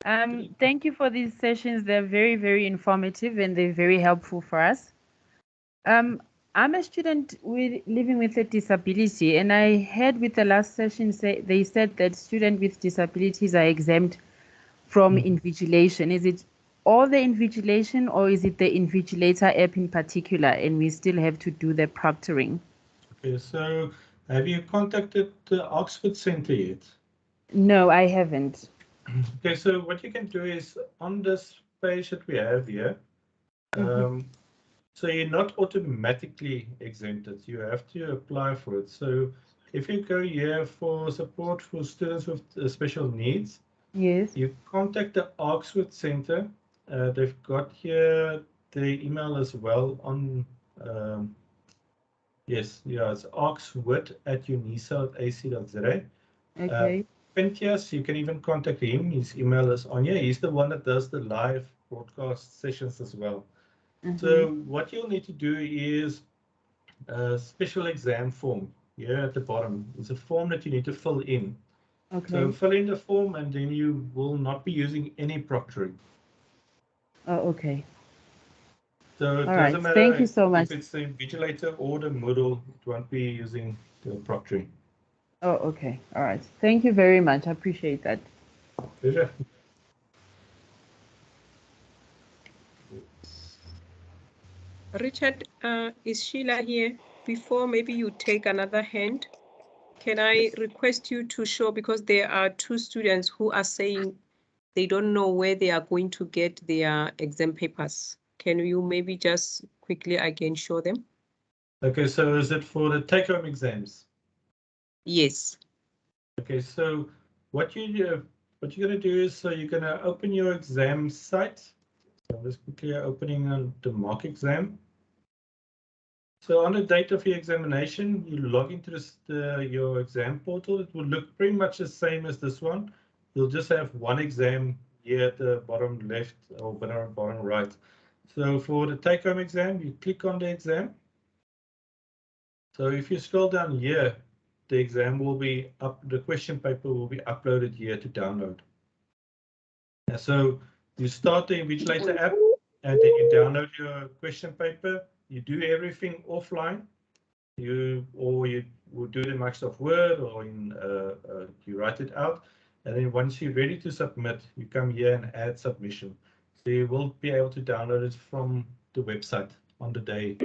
Thank you for these sessions. They're very, very informative and they're very helpful for us. I'm a student living with a disability, and I heard with the last session they said that students with disabilities are exempt from invigilation. Is it all the invigilation, or is it the invigilator app in particular, and we still have to do the proctoring? Okay, so have you contacted the Oxford Centre yet? No, I haven't. Okay, so what you can do is on this page that we have here, So you're not automatically exempted. You have to apply for it. So if you go here for support for students with special needs, Yes. you contact the Oxford Center. They've got here the email as well on, yes, yeah, it's oxwood@unisa.ac.za. Okay. Pentias, you can even contact him. His email is on here. He's the one that does the live broadcast sessions as well. So what you'll need to do is a special exam form here at the bottom. It's a form that you need to fill in. So Okay. fill in the form and then you will not be using any proctoring. Oh, okay. So it All doesn't right. Thank matter you so much. if it's the invigilator or the Moodle, it won't be using the proctoring. Oh, okay. All right. Thank you very much. I appreciate that. Pleasure. Richard, is Sheila here? Before maybe you take another hand, can I request you to show, because there are 2 students who are saying they don't know where they are going to get their exam papers. Can you maybe just quickly again show them? Okay, so is it for the take-home exams? Yes. Okay, so what you're gonna do is, so you're gonna open your exam site. So I'm just quickly opening on the mock exam. So on the date of your examination, you log into your exam portal. It will look pretty much the same as this one. You'll just have one exam here at the bottom left or bottom right. So for the take-home exam, you click on the exam. So if you scroll down here, the exam will be up, the question paper will be uploaded here to download. And so you start the Invigilator app and then you download your question paper. You do everything offline. You will do it in Microsoft Word or in you write it out. And then once you're ready to submit, you come here and add submission. So you will be able to download it from the website on the day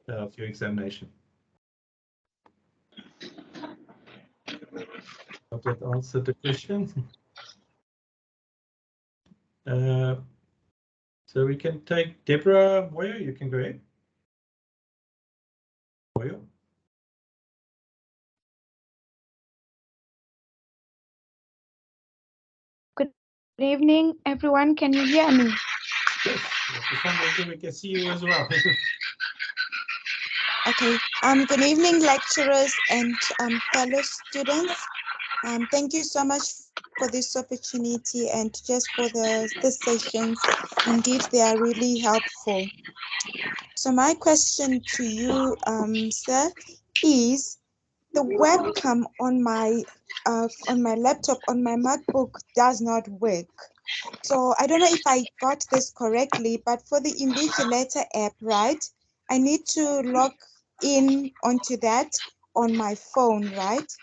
of your examination. Hope that answered the question. So we can take Deborah Moyo. You can go ahead. Moyo. Good evening, everyone. Can you hear me? Yes, for some reason we can see you as well. Okay. Good evening, lecturers and fellow students. Thank you so much for this opportunity and just for the sessions. Indeed, they are really helpful. So my question to you, sir, is the webcam on my laptop, on my MacBook does not work. So I don't know if I got this correctly, but for the Invigilator app, right, I need to log in onto that on my phone, right?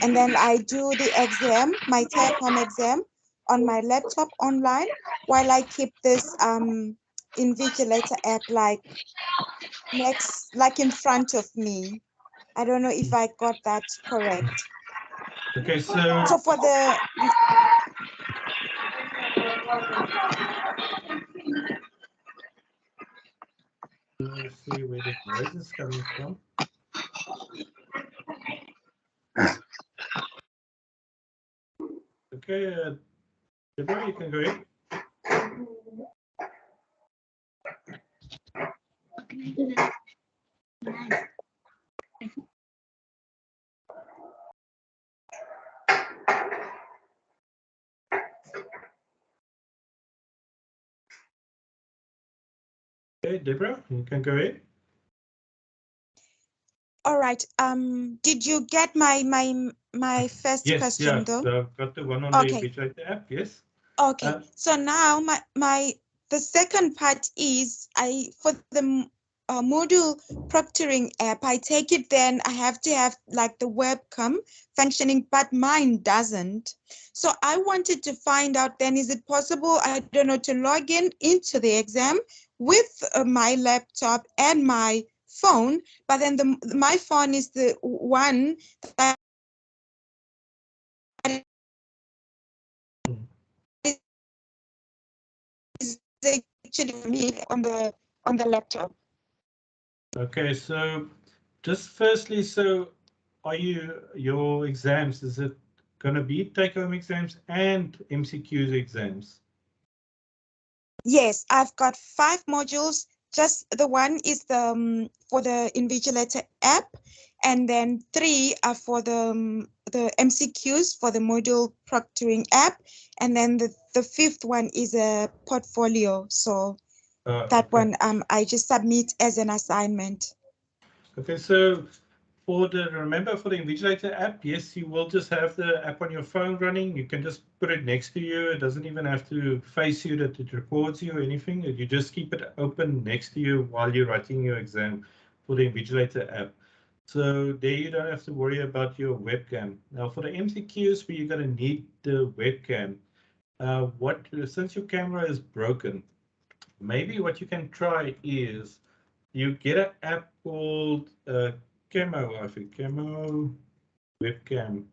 And then I do the exam, my take-home exam on my laptop online while I keep this Invigilator app like in front of me. I don't know if I got that correct. Okay, so for the let's see where the noise is coming from. Okay, Deborah, you can go ahead. Okay, Deborah, you can go ahead. All right. Did you get my first question though? Yes, I've got the one on Okay. the Invigilator app. Yes. Okay. So now the second part is for the module proctoring app, I take it then I have to have like the webcam functioning, but mine doesn't. So I wanted to find out then, is it possible, I don't know, to log in into the exam with my laptop and my phone, but then my phone is the one that is actually me on the laptop. Okay, so just firstly, so are your exams, is it going to be take-home exams and MCQs exams? Yes, I've got 5 modules. Just the one is for the Invigilator app, and then 3 are for the MCQs for the module proctoring app, and then the 5th one is a portfolio. So that Okay. one I just submit as an assignment. Okay, so remember for the Invigilator app, yes, you will just have the app on your phone running. You can just put it next to you. It doesn't even have to face you that it records you or anything. You just keep it open next to you while you're writing your exam for the Invigilator app. So there you don't have to worry about your webcam. Now for the MCQs where you're going to need the webcam, since your camera is broken, maybe what you can try is you get an app called Camo, I think, Camo webcam.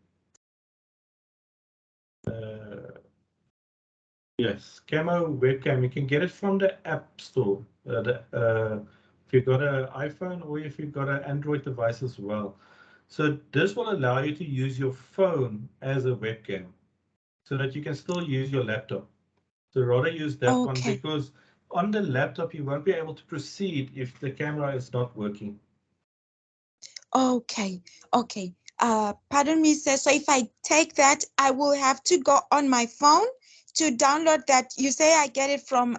Yes, Camo webcam. You can get it from the App Store. If you've got an iPhone or if you've got an Android device as well. So this will allow you to use your phone as a webcam so that you can still use your laptop. So rather use that one Okay. because on the laptop you won't be able to proceed if the camera is not working. Okay. Okay. Pardon me, sir. So if I take that, I will have to go on my phone to download that. You say I get it from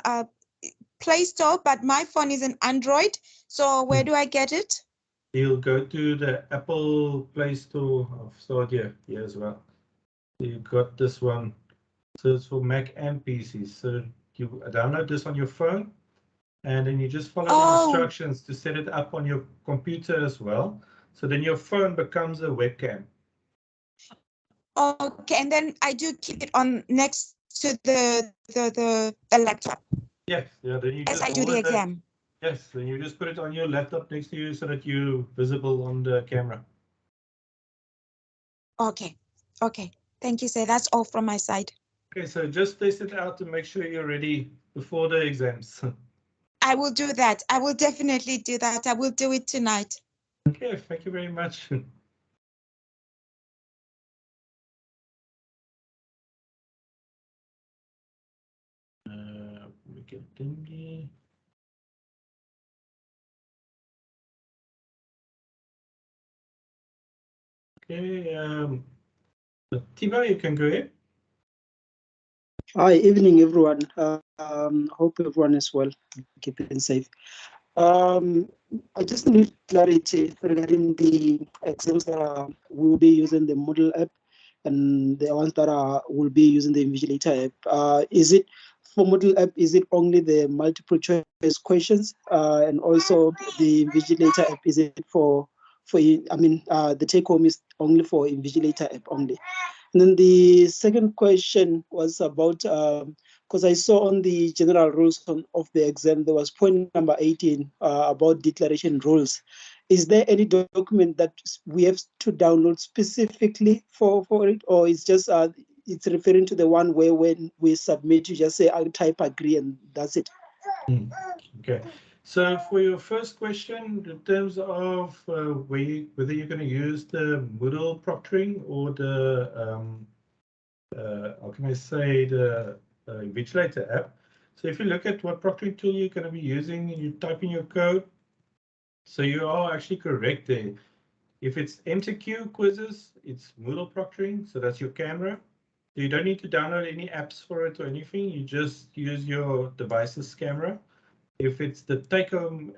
Play Store, but my phone is an Android. So where do I get it? You'll go to the Apple Play Store. I've started here as well. So you got this one. So it's for Mac and PC. So you download this on your phone, and then you just follow the instructions to set it up on your computer as well. So then your phone becomes a webcam. Okay, and then I do keep it on next to the laptop. Yes, yeah. Then you as just I do the hold it. exam. Yes, then you just put it on your laptop next to you so that you're visible on the camera. Okay, okay. Thank you, sir. That's all from my side. Okay, so just test it out to make sure you're ready before the exams. I will do that. I will definitely do that. I will do it tonight. Okay, thank you very much. We can continue. Okay, Timo, you can go ahead. Hi, evening, everyone. Hope everyone is well, keeping safe. I just need clarity regarding the exams that will be using the Moodle app and the ones that will be using the Invigilator app. Is it for Moodle app? Is it only the multiple choice questions, and also the Invigilator app? Is it for the take home is only for Invigilator app only? And then the second question was about, because I saw on the general rules of the exam, there was point number 18 about declaration rules. Is there any document that we have to download specifically for it, or it's just it's referring to the one where when we submit, you just say, I type agree and that's it? Okay, so for your first question, in terms of whether you're going to use the Moodle proctoring or the, how can I say, the Invigilator app. So if you look at what proctoring tool you're going to be using and you type in your code, so you are actually correct there. If it's MCQ quizzes, it's Moodle proctoring, so that's your camera. You don't need to download any apps for it or anything. You just use your device's camera. If it's the take-home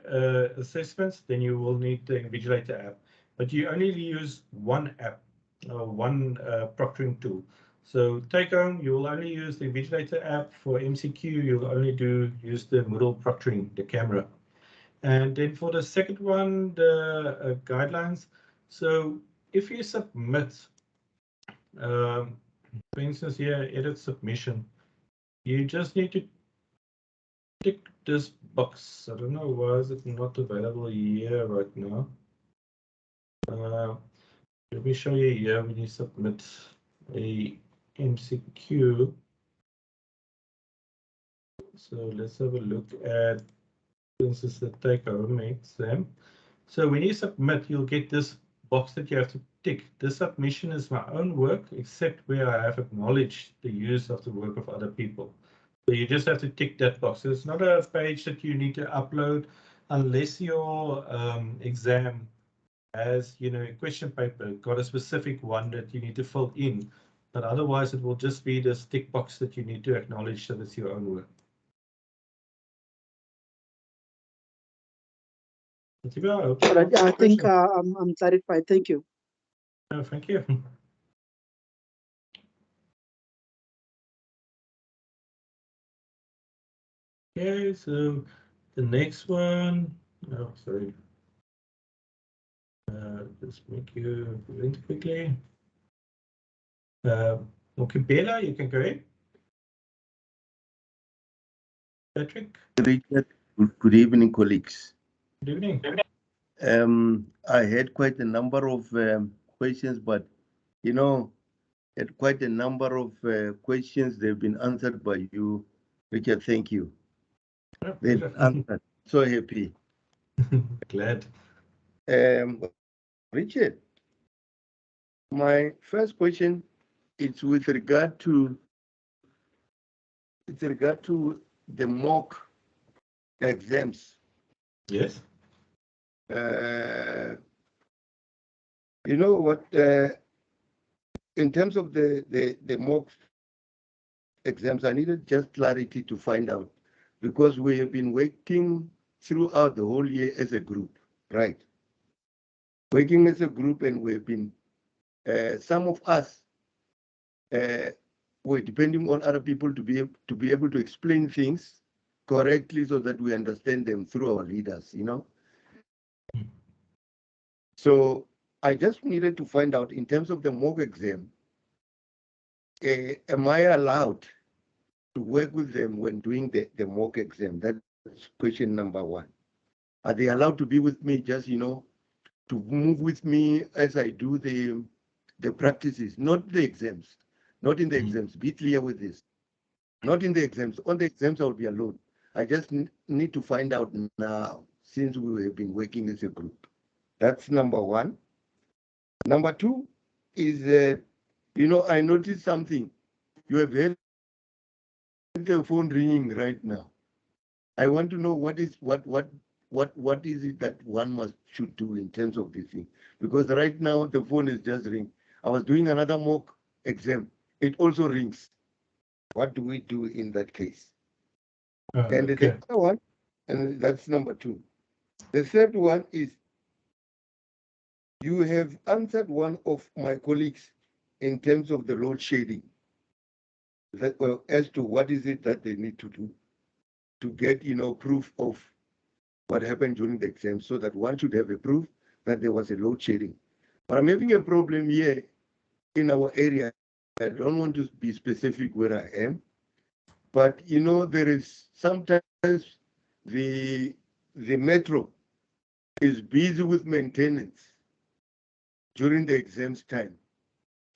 assessments, then you will need the Invigilator app. But you only use one app or one proctoring tool. So take-home, you will only use the Invigilator app. For MCQ, you'll only use the Moodle proctoring, the camera. And then for the second one, the guidelines. So if you submit, for instance here, edit submission, you just need to tick this box. I don't know why is it not available here right now. Let me show you here when you submit a MCQ. So let's have a look at This is the take-home exam. So when you submit, you'll get this box that you have to tick. This submission is my own work, except where I have acknowledged the use of the work of other people. So you just have to tick that box. So it's not a page that you need to upload unless your exam has, a question paper, got a specific one that you need to fill in. But otherwise, it will just be this tick box that you need to acknowledge that it's your own work. I think I'm clarified. Thank you. Oh, thank you. Okay, so the next one, oh, sorry. Just make you print quickly. Okay, Bella, you can go ahead. Patrick. Good evening, colleagues. Good evening. I had quite a number of questions, but at quite a number of questions, they've been answered by you. Richard, thank you. Oh, they've answered. So happy. Glad. Richard, my first question is with regard to the mock exams. Yes. You know what? In terms of the mock exams, I needed just clarity to find out, because we have been working throughout the whole year as a group, right? Working as a group, and we've been, some of us were depending on other people to be able to explain things correctly so that we understand them through our leaders, So I just needed to find out, in terms of the mock exam, am I allowed to work with them when doing the mock exam? That's question number one. Are they allowed to be with me, just, to move with me as I do the practices, not the exams, not in the exams? Be clear with this. Not in the exams. On the exams, I'll be alone. I just need to find out now, since we have been working as a group. That's number one. Number two is, I noticed something. You have had the phone ringing right now. I want to know what is it that one should do in terms of this thing, because right now the phone is just ringing. I was doing another mock exam. It also rings. What do we do in that case? And okay. the other one, and that's number two. The third one is, you have answered one of my colleagues in terms of the load shedding, as to what is it that they need to do to get, proof of what happened during the exam, so that one should have a proof that there was a load shedding. But I'm having a problem here in our area. I don't want to be specific where I am, but there is sometimes the metro is busy with maintenance during the exams time,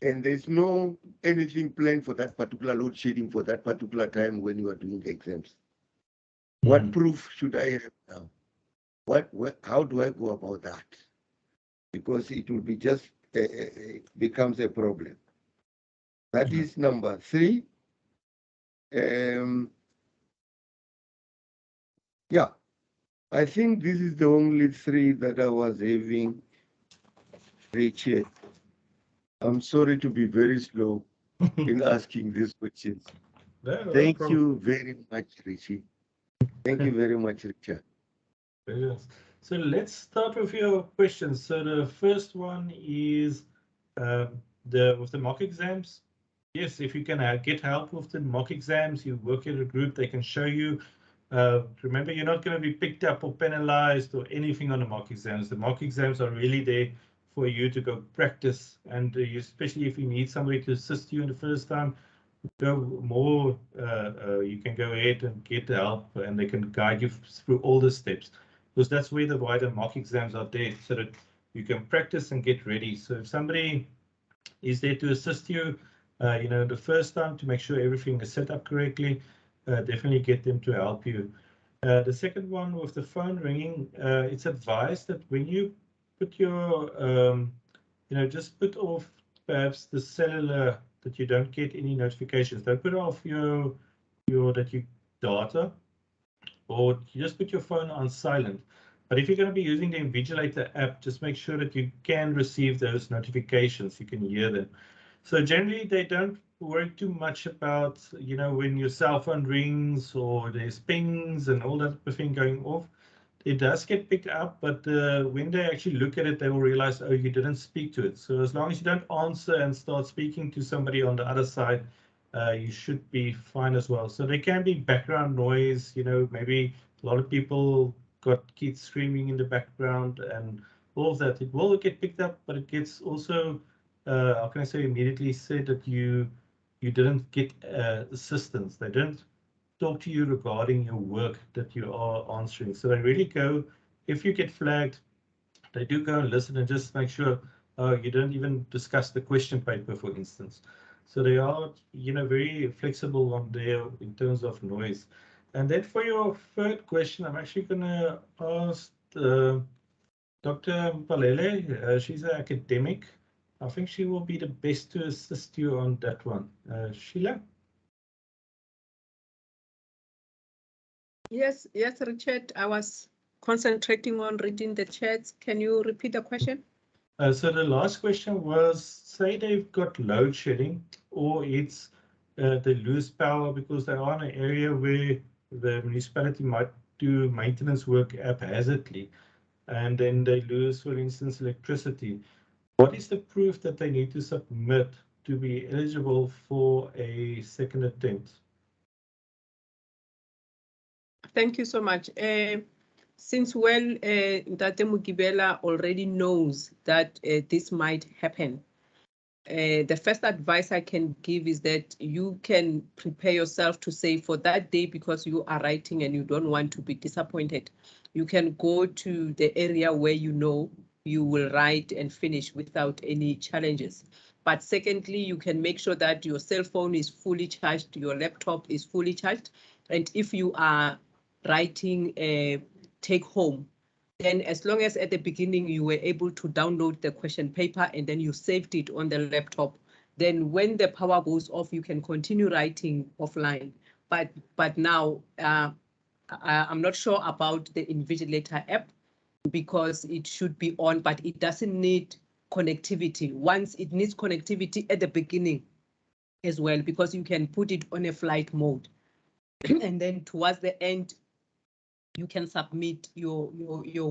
and there's no anything planned for that particular load shedding for that particular time when you are doing the exams. What proof should I have now? How do I go about that? Because it will be just becomes a problem. That is number three. Yeah, I think this is the only three that I was having, Richard. I'm sorry to be very slow in asking these questions. No Thank problem. you very much, Richie. Thank you very much, Richard. Yes. So let's start with your questions. So the first one is with the mock exams. Yes, if you can get help with the mock exams, you work in a group, they can show you. Remember, you're not going to be picked up or penalized or anything on the mock exams. The mock exams are really there for you to go practice, and especially if you need somebody to assist you in the first time, you can go ahead and get the help, and they can guide you through all the steps, because that's why the mock exams are there, so that you can practice and get ready. So if somebody is there to assist you, the first time, to make sure everything is set up correctly, definitely get them to help you. The second one with the phone ringing, it's advised that when you put your, just put off perhaps the cellular that you don't get any notifications. Don't put off your data, or you just put your phone on silent. But if you're going to be using the Invigilator app, just make sure that you can receive those notifications. You can hear them. So generally, they don't worry too much about, when your cell phone rings or there's pings and all that thing going off. It does get picked up, but when they actually look at it, they will realize, oh, you didn't speak to it. So as long as you don't answer and start speaking to somebody on the other side, you should be fine as well. So there can be background noise, maybe a lot of people got kids screaming in the background and all of that. It will get picked up, but it gets also, how can I say, immediately said that you didn't get assistance. They didn't talk to you regarding your work that you are answering. So they really go, if you get flagged, they do go and listen and just make sure you don't even discuss the question paper, for instance. So they are, very flexible on there in terms of noise. And then for your third question, I'm actually going to ask Dr. Mpalele. She's an academic. I think she will be the best to assist you on that one. Sheila? Yes, Richard, I was concentrating on reading the chats. Can you repeat the question? So the last question was, say they've got load shedding, or it's they lose power because they are in an area where the municipality might do maintenance work haphazardly, and then they lose, for instance, electricity. What is the proof that they need to submit to be eligible for a second attempt? Thank you so much. Since Ntate Mugibela already knows that this might happen, the first advice I can give is that you can prepare yourself to say for that day, because you are writing and you don't want to be disappointed, you can go to the area where you know you will write and finish without any challenges. But secondly, you can make sure that your cell phone is fully charged, your laptop is fully charged. And if you are writing a take home, then as long as at the beginning you were able to download the question paper and then you saved it on the laptop, then when the power goes off, you can continue writing offline. But now I'm not sure about the Invigilator app, because it should be on, but it doesn't need connectivity. Once it needs connectivity at the beginning as well, because you can put it on a flight mode. And then towards the end, you can submit your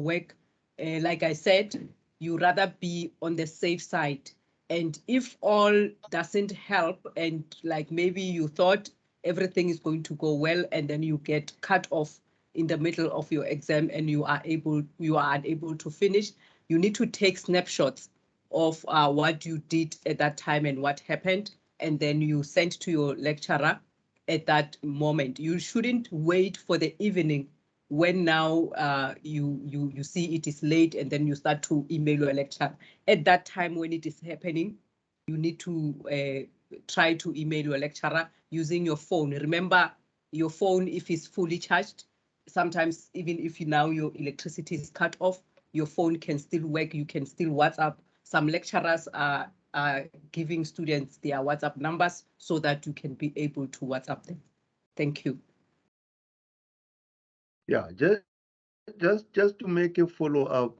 work. Like I said, you rather be on the safe side. And if all doesn't help, and like maybe you thought everything is going to go well, and then you get cut off in the middle of your exam and you are unable to finish, you need to take snapshots of what you did at that time and what happened, and then you send to your lecturer at that moment. You shouldn't wait for the evening when now you see it is late and then you start to email your lecturer. At that time when it is happening, you need to try to email your lecturer using your phone. Remember, your phone, if it's fully charged, sometimes even if now your electricity is cut off, your phone can still work. You can still WhatsApp. Some lecturers are giving students their WhatsApp numbers so that you can be able to WhatsApp them. Thank you. Yeah, just to make a follow-up,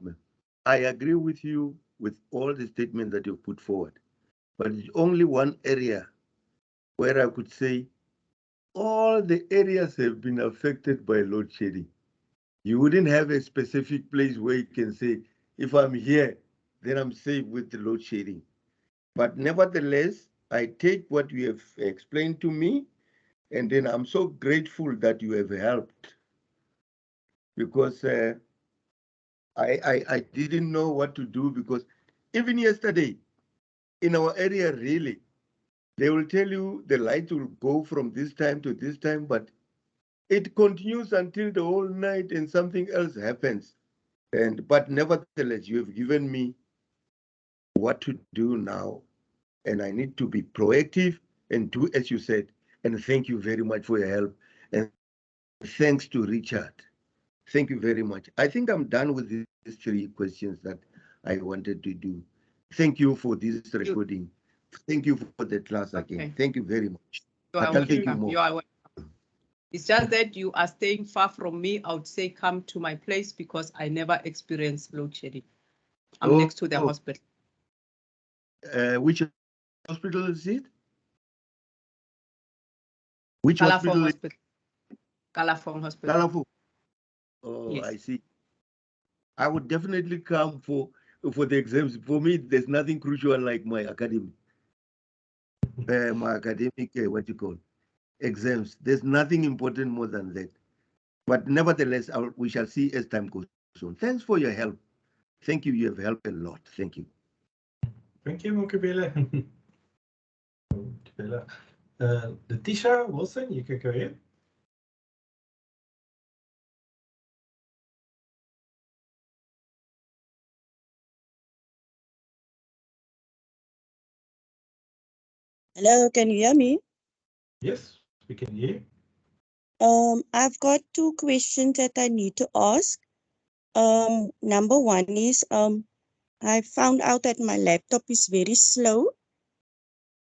I agree with you with all the statements that you've put forward, but it's only one area where I could say all the areas have been affected by load shedding. You wouldn't have a specific place where you can say, if I'm here, then I'm safe with the load shedding. But nevertheless, I take what you have explained to me, and then I'm so grateful that you have helped, because I didn't know what to do, because even yesterday in our area, really, they will tell you the light will go from this time to this time, but it continues until the whole night and something else happens. But nevertheless, you have given me what to do now, and I need to be proactive and do as you said. And thank you very much for your help. And Thanks to Richard. Thank you very much. I think I'm done with these 3 questions that I wanted to do. Thank you for this recording. Thank you for the class again. Okay. Thank you very much. You I are can't thank you welcome. more. You are welcome. It's just that you are staying far from me. I would say come to my place because I never experienced load shedding. I'm next to the hospital. Which hospital is it? Which hospital? Kalafong Hospital. Kalafong. Oh, Yes. I see. I would definitely come for the exams. For me, there's nothing crucial like my academic, what you call exams. There's nothing important more than that. But nevertheless, we shall see as time goes on. Thanks for your help. Thank you. You have helped a lot. Thank you. Thank you, Mokibela. Letitia Wilson, you can go ahead. Hello, can you hear me? Yes, we can hear. I've got 2 questions that I need to ask. Number 1 is I found out that my laptop is very slow.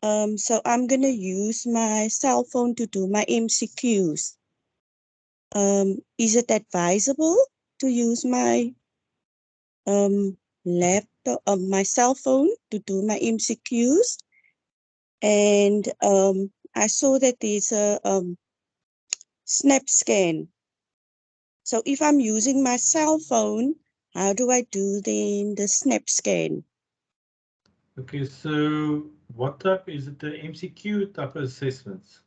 So I'm gonna use my cell phone to do my MCQs. Is it advisable to use my laptop, my cell phone to do my MCQs? And I saw that there's a snap scan. So if I'm using my cell phone, how do I do then the snap scan? Okay, so what type is it? The MCQ type of assessments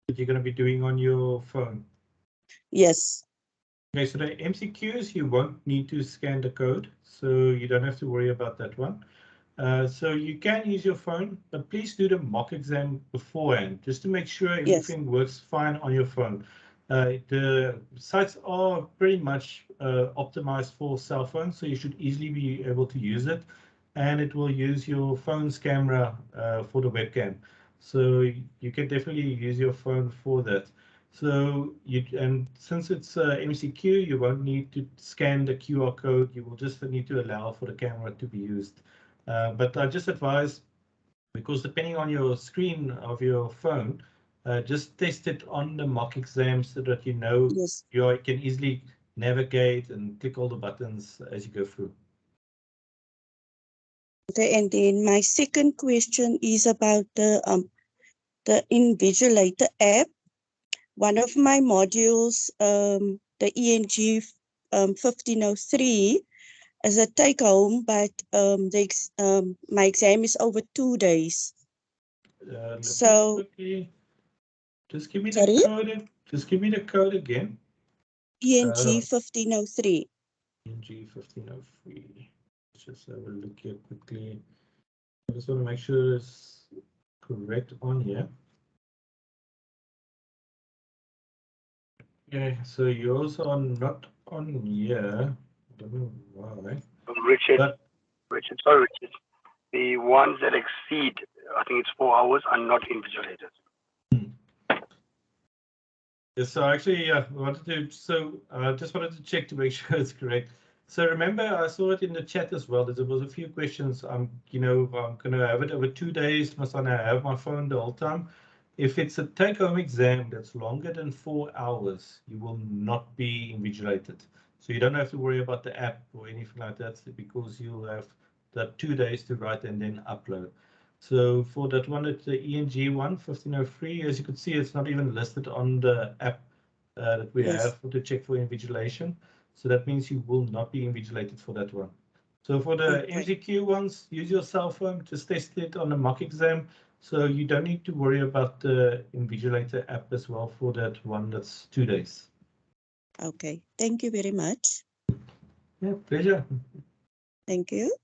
that you're going to be doing on your phone? Yes. Okay, so the MCQs, you won't need to scan the code, so you don't have to worry about that one. So you can use your phone, but please do the mock exam beforehand, just to make sure everything works fine on your phone. The sites are pretty much optimized for cell phones, so you should easily be able to use it. And it will use your phone's camera for the webcam. So you can definitely use your phone for that. So since it's MCQ, you won't need to scan the QR code. You will just need to allow for the camera to be used. But I just advise, because depending on your screen of your phone, just test it on the mock exam so that you know you can easily navigate and click all the buttons as you go through. Okay, and then my second question is about the Invigilator app. One of my modules, the ENG 1503, is a take home, but my exam is over 2 days. So just give me the code. Just give me the code again. ENG 1503. ENG 1503. Let's just have a look here quickly. I just want to make sure it's correct on here. Okay, so yours are not on here. I don't know why. Richard, sorry, Richard. The ones that exceed, I think it's 4 hours, are not invigilated. Yes, so actually, I wanted to. So I just wanted to check to make sure it's correct. So remember, I saw it in the chat as well. There was a few questions. I'm going to have it over 2 days. Must I have my phone the whole time? If it's a take-home exam that's longer than 4 hours, you will not be invigilated. So you don't have to worry about the app or anything like that, because you'll have that 2 days to write and then upload. So for that one, it's the ENG 1503. As you can see, it's not even listed on the app that we have to check for invigilation. So that means you will not be invigilated for that one. So for the MCQ ones, use your cell phone, just test it on the mock exam. So you don't need to worry about the Invigilator app as well for that one that's 2 days. Okay, thank you very much. Yeah, pleasure. Thank you.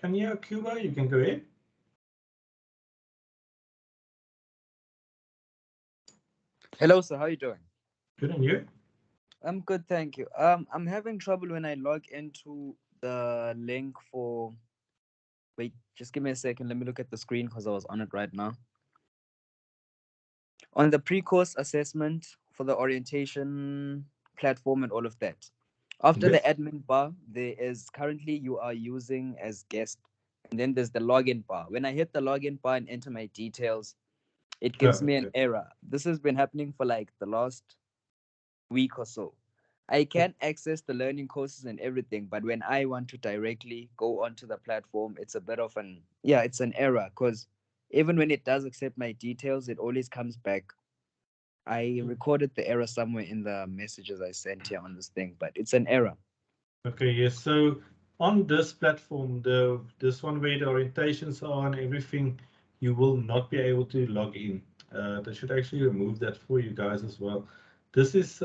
Kanya Cuba, you can go ahead. Hello, sir. How are you doing? Good, and you? I'm good, thank you. I'm having trouble when I log into the link for. Wait, just give me a second. Let me look at the screen because I was on it right now. On the pre-course assessment for the orientation platform and all of that. After the admin bar, there is currently you are using as guest, and then there's the login bar. When I hit the login bar and enter my details, it gives me an error. This has been happening for like the last week or so. I can access the learning courses and everything, but when I want to directly go onto the platform, it's a bit of it's an error because even when it does accept my details, it always comes back. I recorded the error somewhere in the messages I sent here on this thing, but it's an error. Okay, yes. So on this platform, this one where the orientations are and everything, you will not be able to log in. They should actually remove that for you guys as well. This is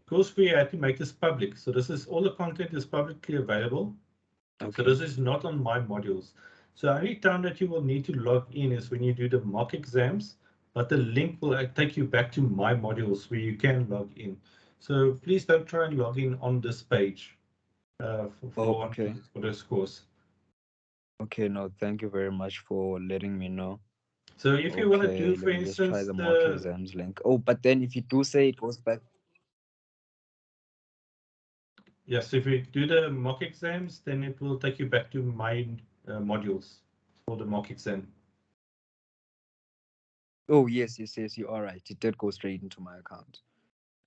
because we had to make this public. So this is all the content is publicly available. Okay. So this is not on my modules. So only time that you will need to log in is when you do the mock exams, but the link will take you back to my modules where you can log in. So please don't try and log in on this page for this course. Okay, no, thank you very much for letting me know. So if you want to do, for instance, just try the mock exams link. Oh, but then if you do say it goes back. Yes, if you do the mock exams, then it will take you back to my modules for the mock exam. Oh, yes, you are right. It did go straight into my account.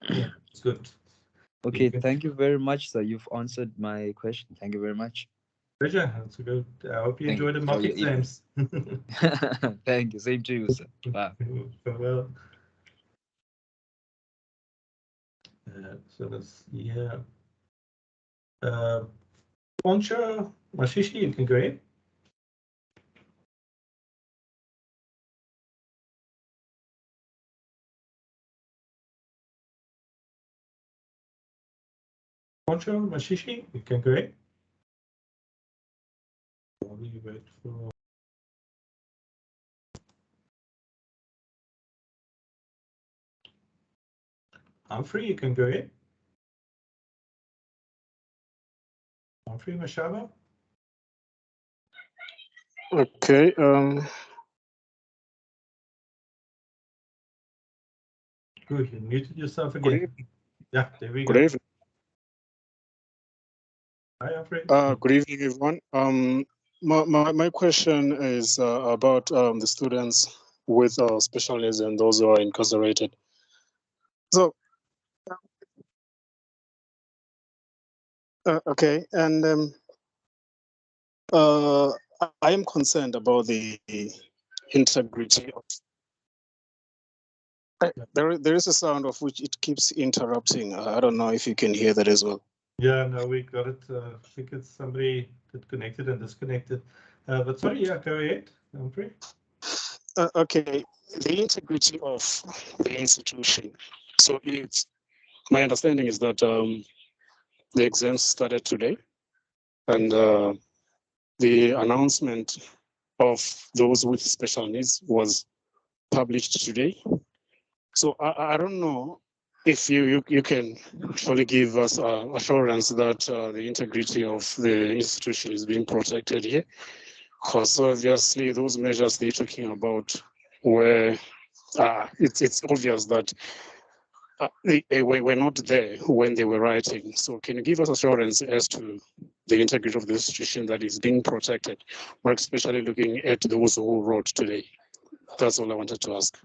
Yeah, it's good. Okay, thank you very much, sir. You've answered my question. Thank you very much. Pleasure. That's good. I hope you enjoy the mock exams. Thank you. Same to you, sir. Bye. Well, so let's see here. Poncho, Mashishi, you can go ahead. Poncho, Mashishi, you can go ahead. While we wait for. Humphrey, you can go ahead. Humphrey Mashaba. Okay. Good. You muted yourself Good again. evening. Yeah, there we go. Good evening. Hi, Humphrey. Good evening, everyone. My question is about the students with special needs and those who are incarcerated. So, okay, and I am concerned about the integrity of. There is a sound of which it keeps interrupting. I don't know if you can hear that as well. Yeah, no, we got it. I think it's somebody that connected and disconnected. But sorry, yeah, go ahead, Humphrey. Okay, the integrity of the institution. So my understanding is that the exams started today, and the announcement of those with special needs was published today. So I don't know if you can actually give us assurance that the integrity of the institution is being protected here, because obviously those measures they're talking about were it's obvious that they were not there when they were writing. So can you give us assurance as to the integrity of the institution that is being protected, or especially looking at those who wrote today? That's all I wanted to ask.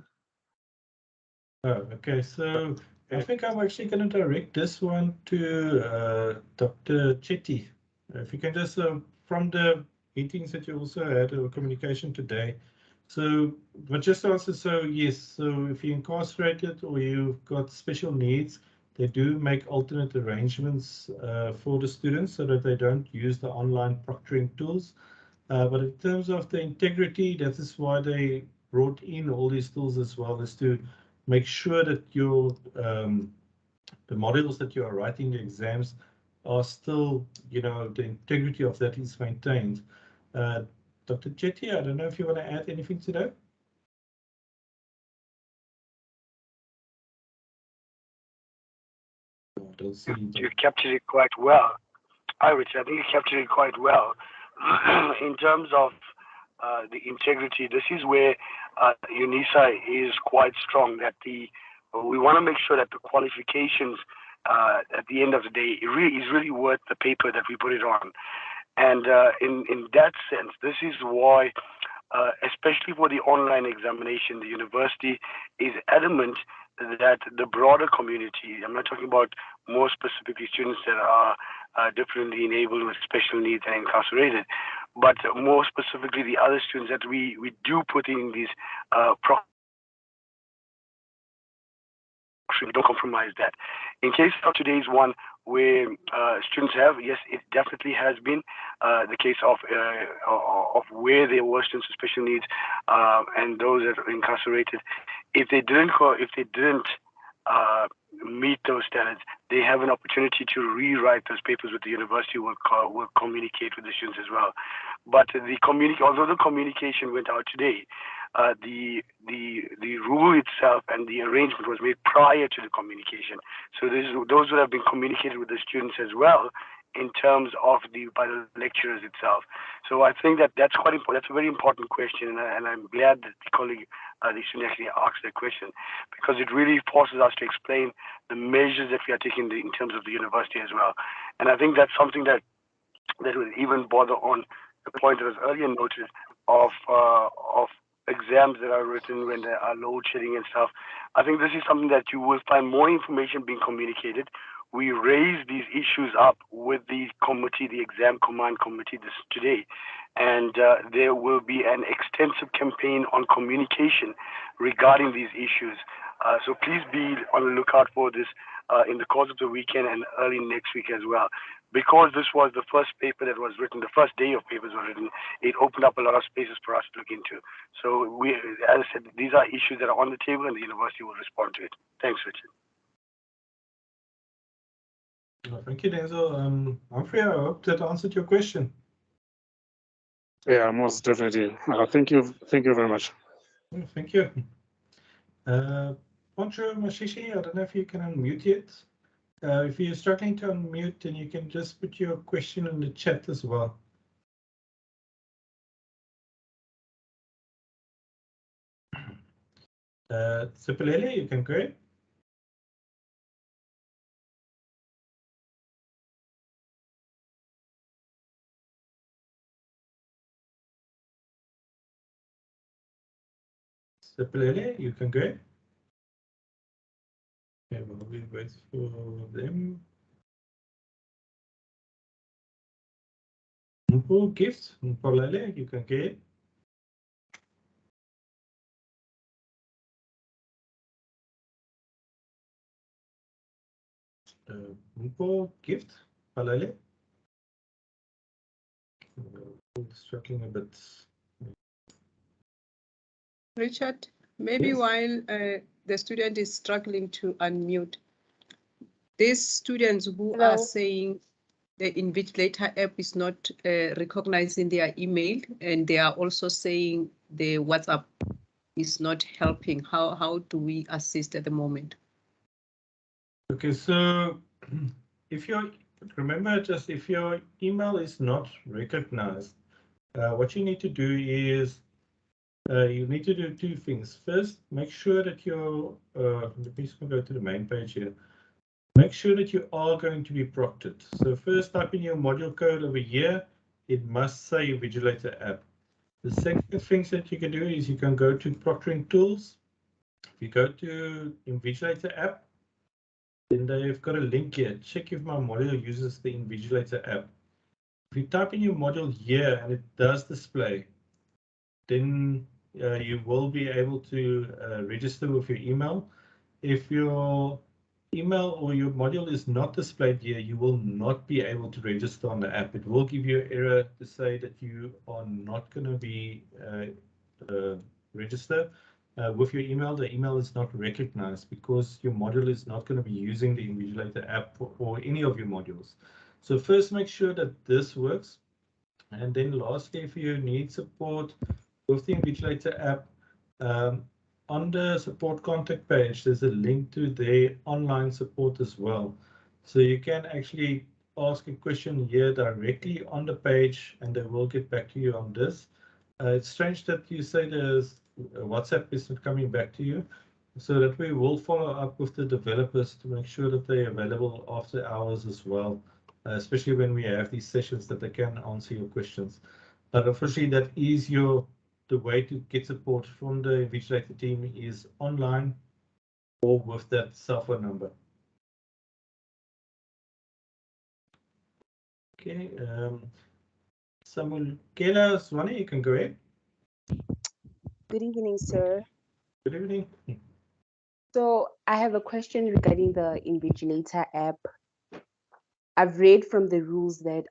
Oh, okay. So I think I'm actually going to direct this one to Dr. Chetty. If you can just, from the meetings that you also had, or communication today. So, but just to answer, so yes, so if you're incarcerated or you've got special needs, they do make alternate arrangements for the students so that they don't use the online proctoring tools. But in terms of the integrity, that is why they brought in all these tools as well, is to make sure that your the modules that you are writing the exams are still, the integrity of that is maintained. Dr. Chetty, I don't know if you want to add anything to that. You captured it quite well. Hi, Richard. I think you captured it quite well. In terms of the integrity, this is where UNISA is quite strong. That we want to make sure that the qualifications at the end of the day is really worth the paper that we put it on. And in that sense, this is why, especially for the online examination, the university is adamant that the broader community, I'm not talking about more specifically students that are differently enabled with special needs and incarcerated, but more specifically the other students that we do put in these we don't compromise that. In case of today's one, where students have, yes, it definitely has been the case of where there were students with special needs and those that are incarcerated. If they didn't meet those standards, they have an opportunity to rewrite those papers with the university. Will communicate with the students as well. But although the communication went out today, the rule itself and the arrangement was made prior to the communication. So those would have been communicated with the students as well in terms of by the lecturers itself. So I think that's quite important. That's a very important question, and I'm glad that the colleague, the student actually asked that question, because it really forces us to explain the measures that we are taking in terms of the university as well. And I think that's something that will even bother on the point that was earlier noted of exams that are written when there are load shedding and stuff. I think this is something that you will find more information being communicated. We raise these issues up with the committee, the exam command committee today, and there will be an extensive campaign on communication regarding these issues. So please be on the lookout for this in the course of the weekend and early next week as well. Because this was the first paper that was written, the first day of papers were written, it opened up a lot of spaces for us to look into. So as I said, these are issues that are on the table and the university will respond to it. Thanks, Richard. Thank you, Denzel. Humphrey, I hope that answered your question. Yeah, most definitely. Thank you very much. Thank you. Poncho Mashishi, I don't know if you can unmute yet. If you're struggling to unmute, then you can just put your question in the chat as well. Sipilele, you can go ahead. Sipilele, you can go ahead. Okay, while we wait for them. Mpo Gift, Mpolele, you can go ahead. Mpo Gift, Palale. Struggling a bit. Richard, maybe Yes. while the student is struggling to unmute, these students who are saying the invigilator app is not recognizing their email, and they are also saying the WhatsApp is not helping. How do we assist at the moment? Okay, so if your email is not recognized, what you need to do is you need to do two things. First, make sure that you're let me just go to the main page here. Make sure that you are going to be proctored. So first, type in your module code over here. It must say Invigilator app. The second thing that you can do is you can go to proctoring tools. If you go to Invigilator app, then they've got a link here. Check if my module uses the Invigilator app. If you type in your module here and it does display, then you will be able to register with your email. If your email or your module is not displayed here, you will not be able to register on the app. It will give you an error to say that you are not going to be registered with your email. The email is not recognized because your module is not going to be using the Invigilator app or any of your modules. So first, make sure that this works. And then lastly, if you need support with the Invigilator app, on the support contact page, there's a link to their online support as well. So you can actually ask a question here directly on the page and they will get back to you on this. It's strange that you say there's WhatsApp isn't coming back to you, so that we will follow up with the developers to make sure that they're available after hours as well, especially when we have these sessions that they can answer your questions. But unfortunately, that is the way to get support from the invigilator team is online or with that cell phone number. Okay, Samuel Kela Swane, you can go ahead. Good evening, sir. Good evening. So I have a question regarding the Invigilator app. I've read from the rules that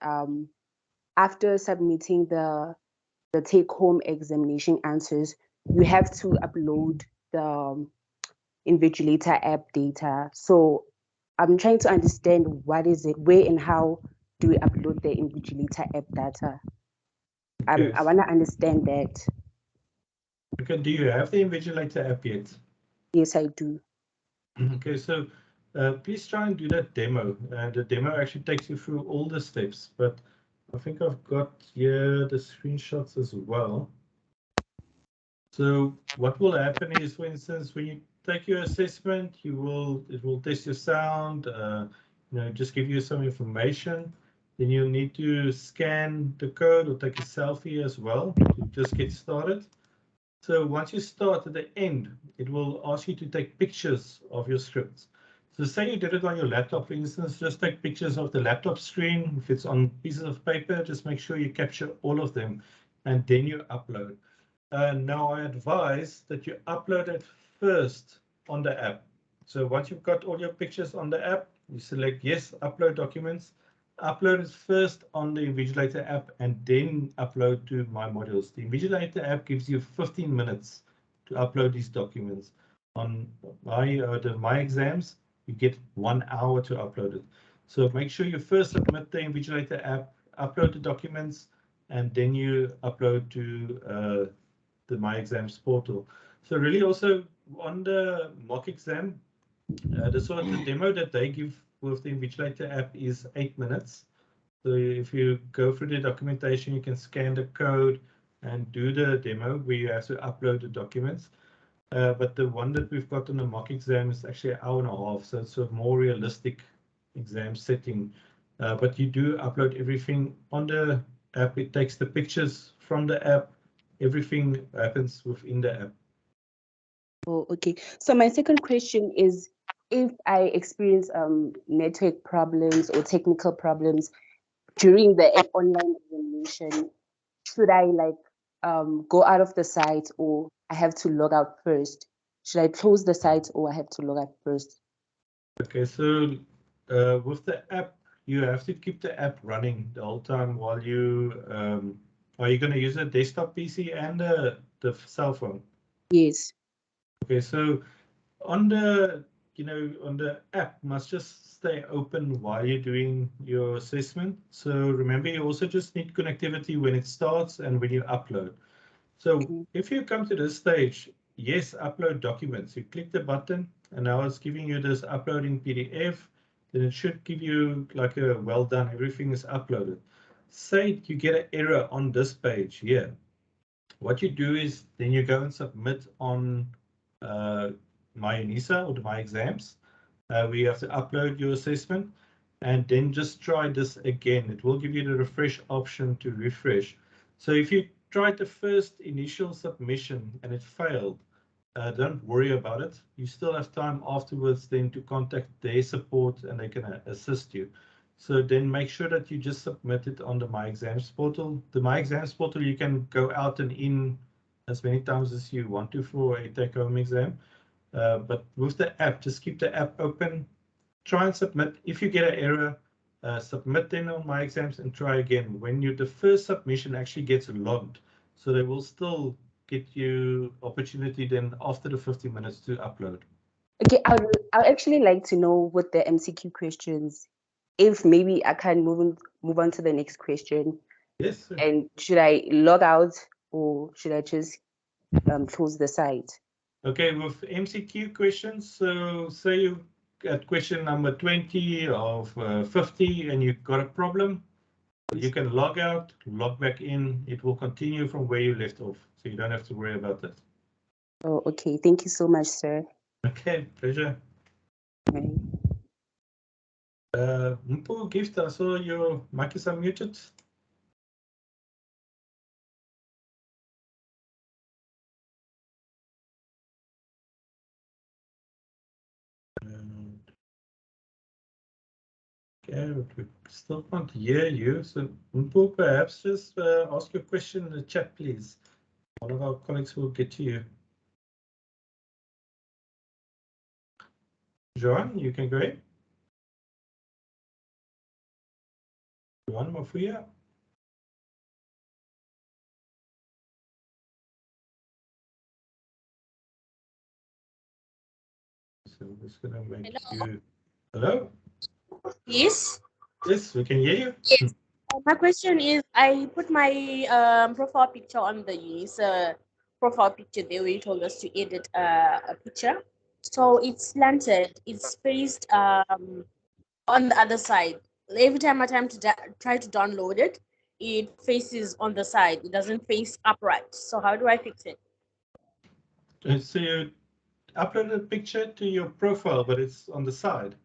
after submitting the take-home examination answers, you have to upload the Invigilator app data. So I'm trying to understand what is it, where and how do we upload the Invigilator app data? Okay. I want to understand that. Okay, do you have the Invigilator app yet? Yes, I do. Okay, so please try and do that demo. The demo actually takes you through all the steps, but I think I've got here the screenshots as well. So what will happen is, for instance, when you take your assessment, it will test your sound, just give you some information. Then you'll need to scan the code or take a selfie as well to just get started. So once you start at the end, it will ask you to take pictures of your scripts. So say you did it on your laptop, for instance, just take pictures of the laptop screen. If it's on pieces of paper, just make sure you capture all of them and then you upload. Now I advise that you upload it first on the app. So once you've got all your pictures on the app, you select yes, upload documents, upload it first on the Invigilator app and then upload to My Modules. The Invigilator app gives you 15 minutes to upload these documents. On my exams, you get 1 hour to upload it. So make sure you first submit the Invigilator app, upload the documents, and then you upload to the myExams portal. So really also on the mock exam, the demo that they give with the Invigilator app is 8 minutes. So if you go through the documentation, you can scan the code and do the demo where you have to upload the documents. But the one that we've got on the mock exam is actually an hour and a half, so it's a more realistic exam setting. But you do upload everything on the app. It takes the pictures from the app. Everything happens within the app. Oh, okay. So my second question is, if I experience network problems or technical problems during the online examination, should I go out of the site or I have to log out first? Should I close the site or I have to log out first? Okay, so with the app, you have to keep the app running the whole time while you are you going to use a desktop PC and the cell phone? Yes. Okay, so on the on the app must just stay open while you're doing your assessment. So remember, you also just need connectivity when it starts and when you upload. So if you come to this stage, yes, upload documents. You click the button and now it's giving you this uploading PDF. Then it should give you like a well done, everything is uploaded. Say you get an error on this page here. What you do is then you go and submit on myUnisa or myExams. We have to upload your assessment and then just try this again. It will give you the refresh option to refresh. So if you tried the first initial submission and it failed, don't worry about it. You still have time afterwards then to contact their support and they can assist you. So then make sure that you just submit it on the myExams portal. The myExams portal, you can go out and in as many times as you want to for a take-home exam. But with the app, just keep the app open. Try and submit. If you get an error, submit then on myExams and try again. When the first submission actually gets logged, so they will still get you opportunity then after the 15 minutes to upload. Okay, I'd actually like to know what the MCQ questions, if maybe I can move on to the next question. Yes. Sir. And should I log out or should I just close the site? Okay, with MCQ questions, so say you at question number 20 of 50 and you've got a problem, you can log out, log back in. It will continue from where you left off. So you don't have to worry about that. Oh, okay. Thank you so much, sir. Okay, pleasure. Mpo, Gift, I saw your mic is unmuted. Okay, we still can't hear you. So Mpo, perhaps just ask your question in the chat, please. One of our colleagues will get to you. Joan, you can go ahead. Joan Mafuya. So I'm just going to make you. Hello? Yes. Yes, we can hear you. Yes. My question is, I put my profile picture on the UNISA profile picture there where you told us to edit a picture. So it's slanted, it's faced on the other side. Every time I try to download it, it faces on the side. It doesn't face upright. So how do I fix it? So you uploaded a picture to your profile, but it's on the side.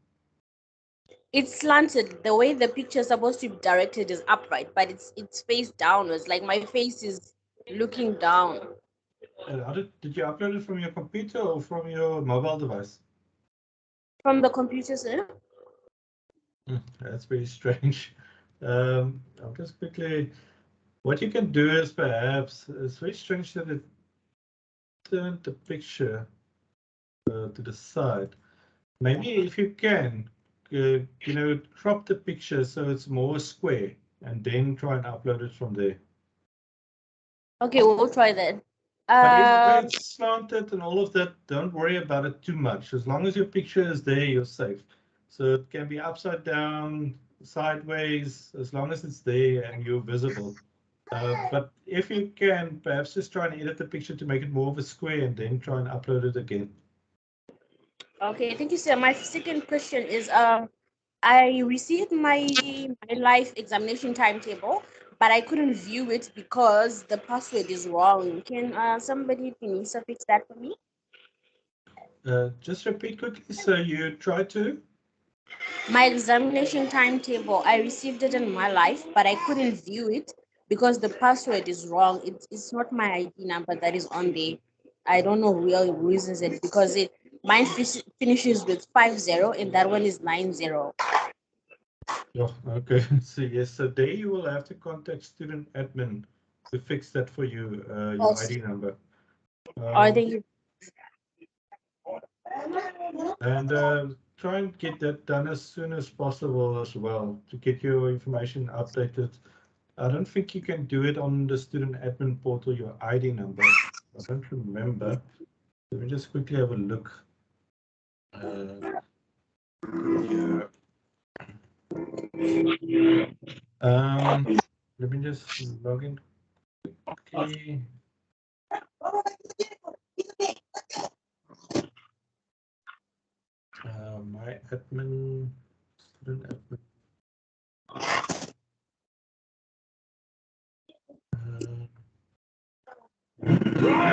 It's slanted. The way the picture is supposed to be directed is upright, but it's face downwards. Like my face is looking down. How did you upload it from your computer or from your mobile device? From the computer, sir. That's very strange. I'll just quickly. What you can do is perhaps it's very strange that it turned the picture to the side. Maybe if you can, crop the picture so it's more square, and then try and upload it from there. Okay, we'll try that. But either way, it's slanted and all of that. Don't worry about it too much. As long as your picture is there, you're safe. So it can be upside down, sideways, as long as it's there and you're visible. But if you can, perhaps just try and edit the picture to make it more of a square and then try and upload it again. Okay, thank you, sir. My second question is, I received my life examination timetable, but I couldn't view it because the password is wrong. Can somebody please fix that for me? Just repeat quickly. So you try to? My examination timetable, I received it in my life, but I couldn't view it because the password is wrong. It's not my ID number that is on there. I don't know who uses it because mine finishes with 50 and that one is 90. Oh, okay. So yes, so there you will have to contact student admin to fix that for you, your ID number. Thank you. And try and get that done as soon as possible as well to get your information updated. I don't think you can do it on the student admin portal, your ID number. I don't remember. Let me just quickly have a look. Let me just log in quickly. My admin, student admin.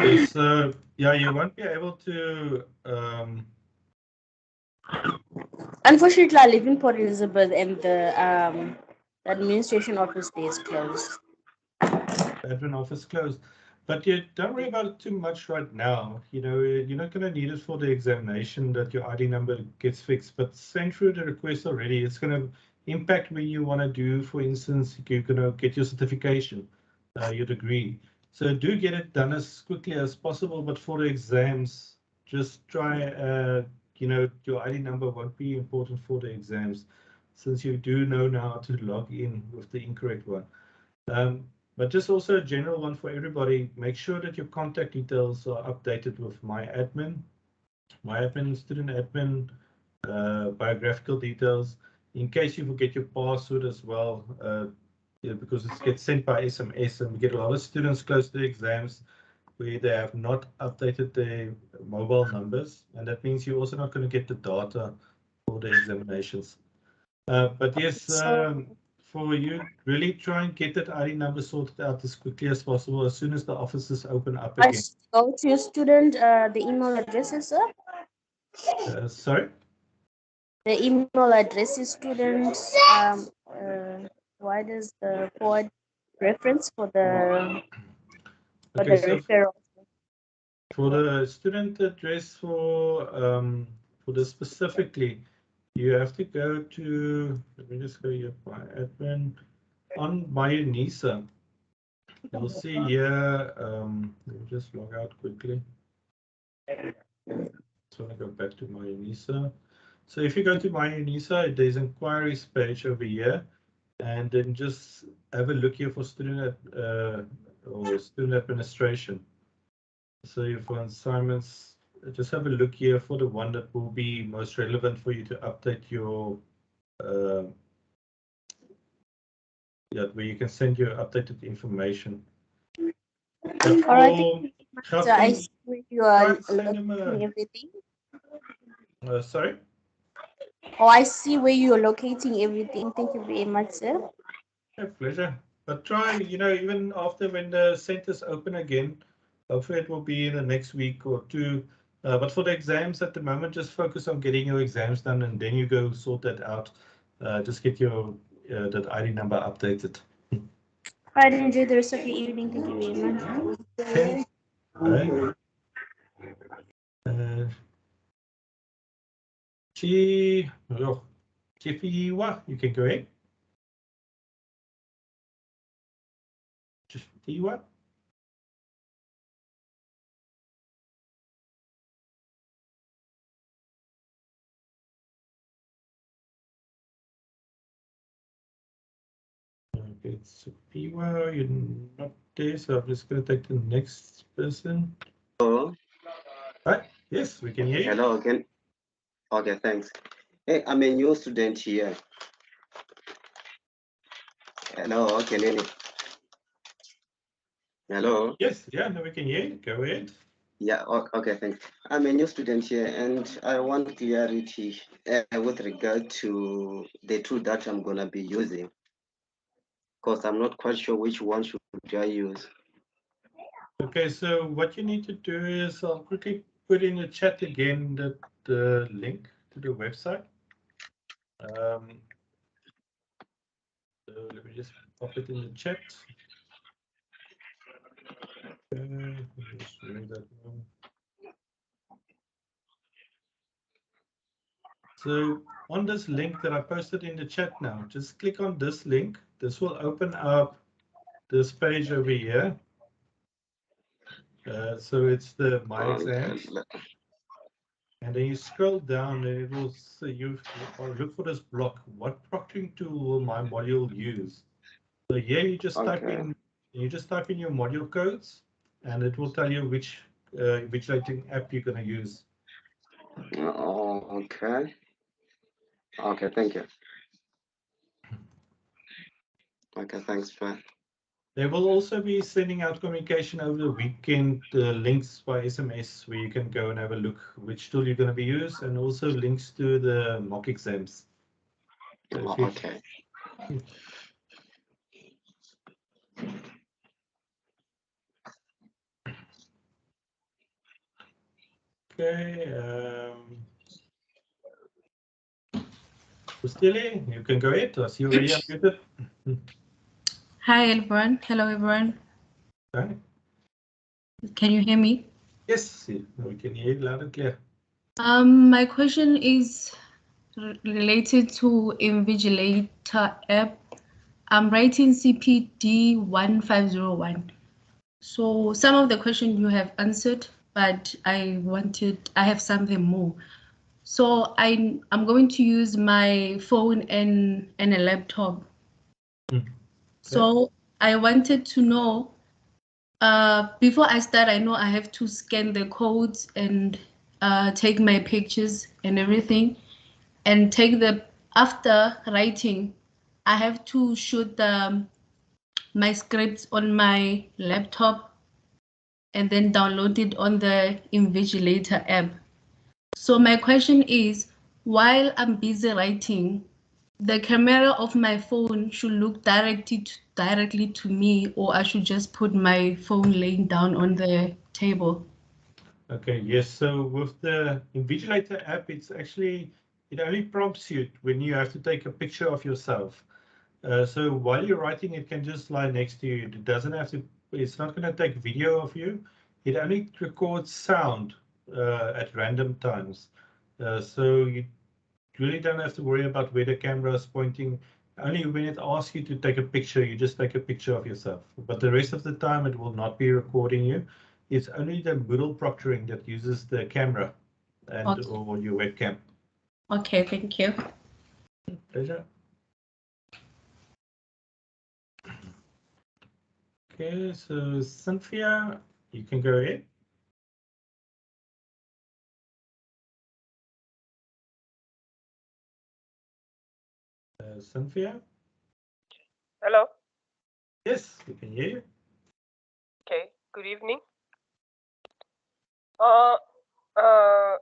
Yes, yeah, you won't be able to. Unfortunately, I live in Port Elizabeth and the administration office there is closed. Admin office closed, but you don't worry about it too much right now. You're not going to need it for the examination that your ID number gets fixed, but send through the request already. It's going to impact when you want to do, for instance, you're going to get your certification, your degree. So do get it done as quickly as possible, but for the exams, just try, your ID number won't be important for the exams, since you do know now to log in with the incorrect one. But just also a general one for everybody, make sure that your contact details are updated with myAdmin, student admin, biographical details, in case you forget your password as well, because it gets sent by SMS, and we get a lot of students close to the exams where they have not updated their mobile numbers, and that means you're also not going to get the data for the examinations. But yes, for you, really try and get that ID number sorted out as quickly as possible as soon as the offices open up I again. go to student, the email addresses, sir. Sorry? The email address is students. What is the forward reference for the Okay, so referral? for the student address for this specifically, you have to go to, let me just go here, my admin, on myUnisa. You'll see here, let me just log out quickly. Just want to go back to myUnisa. So if you go to myUnisa, there's inquiries page over here, and then just have a look here for student or student administration. So for assignments, just have a look here for the one that will be most relevant for you to update your where you can send your updated information. All right. So I see where you are locating everything. Sorry? Oh, I see where you're locating everything. Thank you very much, sir. Yeah, pleasure. But try, even after when the centers open again, hopefully it will be in the next week or two. But for the exams at the moment, just focus on getting your exams done, and then you go sort that out. Just get your that ID number updated. I enjoy the rest of your evening. Thank you very much. Okay. Right. Chifiwa, you can go ahead. Chifiwa. Okay, Chifiwa, you're not there, so I'm just going to take the next person. Hello. Right. Yes, we can hear you. Hello again. Okay, thanks. Hey, I'm a new student here. Hello, can you hear me? Hello. Yes, yeah, no, we can hear you. Go ahead. Yeah, okay, thanks. I'm a new student here, and I want clarity with regard to the tool that I'm gonna be using, because I'm not quite sure which one should I use. Okay, so what you need to do is I'll quickly put in the chat again the link to the website. So let me just pop it in the chat. Okay, just remove that one. So on this link that I posted in the chat now, just click on this link. This will open up this page over here. So it's the myExams. And then you scroll down and it will say you look for this block. What proctoring tool will my module use? So here you just type in your module codes, and it will tell you which vigilating app you're going to use. Oh, okay. Okay, thank you. Okay, thanks, bye. They will also be sending out communication over the weekend, links by SMS where you can go and have a look which tool you're going to be used, and also links to the mock exams. So okay. Okay. Stili, you can go ahead. I see you already unmuted. Hi, everyone. Hello, everyone. Hi. Can you hear me? Yes, we can hear you loud and clear. My question is related to Invigilator app. I'm writing CPD 1501. So some of the questions you have answered, but I have something more. So I'm going to use my phone and a laptop. So I wanted to know, before I start, I know I have to scan the codes and take my pictures and everything, and after writing, I have to shoot my scripts on my laptop and then download it on the Invigilator app. So my question is, while I'm busy writing, the camera of my phone should look directly to me, or I should just put my phone laying down on the table? Okay, yes. So with the Invigilator app, it's actually, it only prompts you when you have to take a picture of yourself. So while you're writing, it can just lie next to you. It doesn't have to, it's not going to take video of you. It only records sound at random times. So you really don't have to worry about where the camera is pointing. Only when it asks you to take a picture, you just take a picture of yourself. But the rest of the time, it will not be recording you. It's only the Moodle proctoring that uses the camera and or your webcam. Okay, thank you. Pleasure. Okay, so Cynthia, you can go ahead. Cynthia? Hello. Yes, we can hear you. Okay. Good evening. Uh, uh,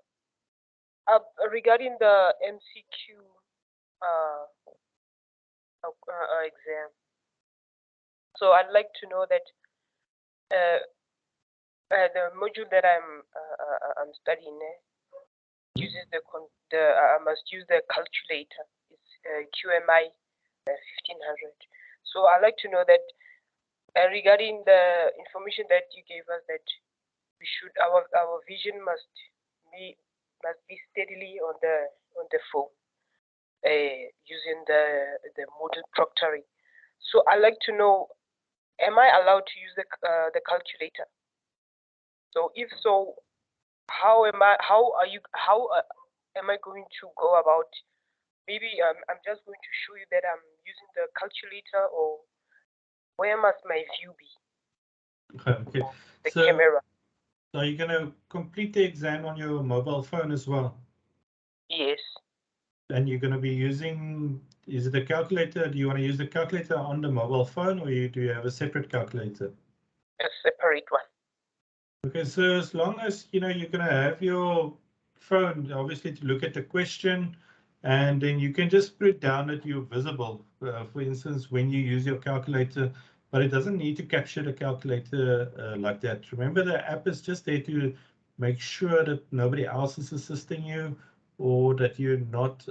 regarding the MCQ exam, so I'd like to know that the module that I'm studying uses I must use the calculator. It's QMI 1500. So I'd like to know that regarding the information that you gave us, that we should our vision must be steadily on the phone using the model proctoring. So I'd like to know, am I allowed to use the calculator? So if so, how am I going to go about? Maybe I'm just going to show you that I'm using the calculator, or where must my view be? Okay. The camera. So you're going to complete the exam on your mobile phone as well? Yes. And you're going to be using, is it a calculator? Do you want to use the calculator on the mobile phone, or do you have a separate calculator? A separate one. Okay, so as long as you're going to have your phone, obviously, to look at the question, and then you can just put it down that you're visible. For instance, when you use your calculator, but it doesn't need to capture the calculator like that. Remember, the app is just there to make sure that nobody else is assisting you, or that you're not,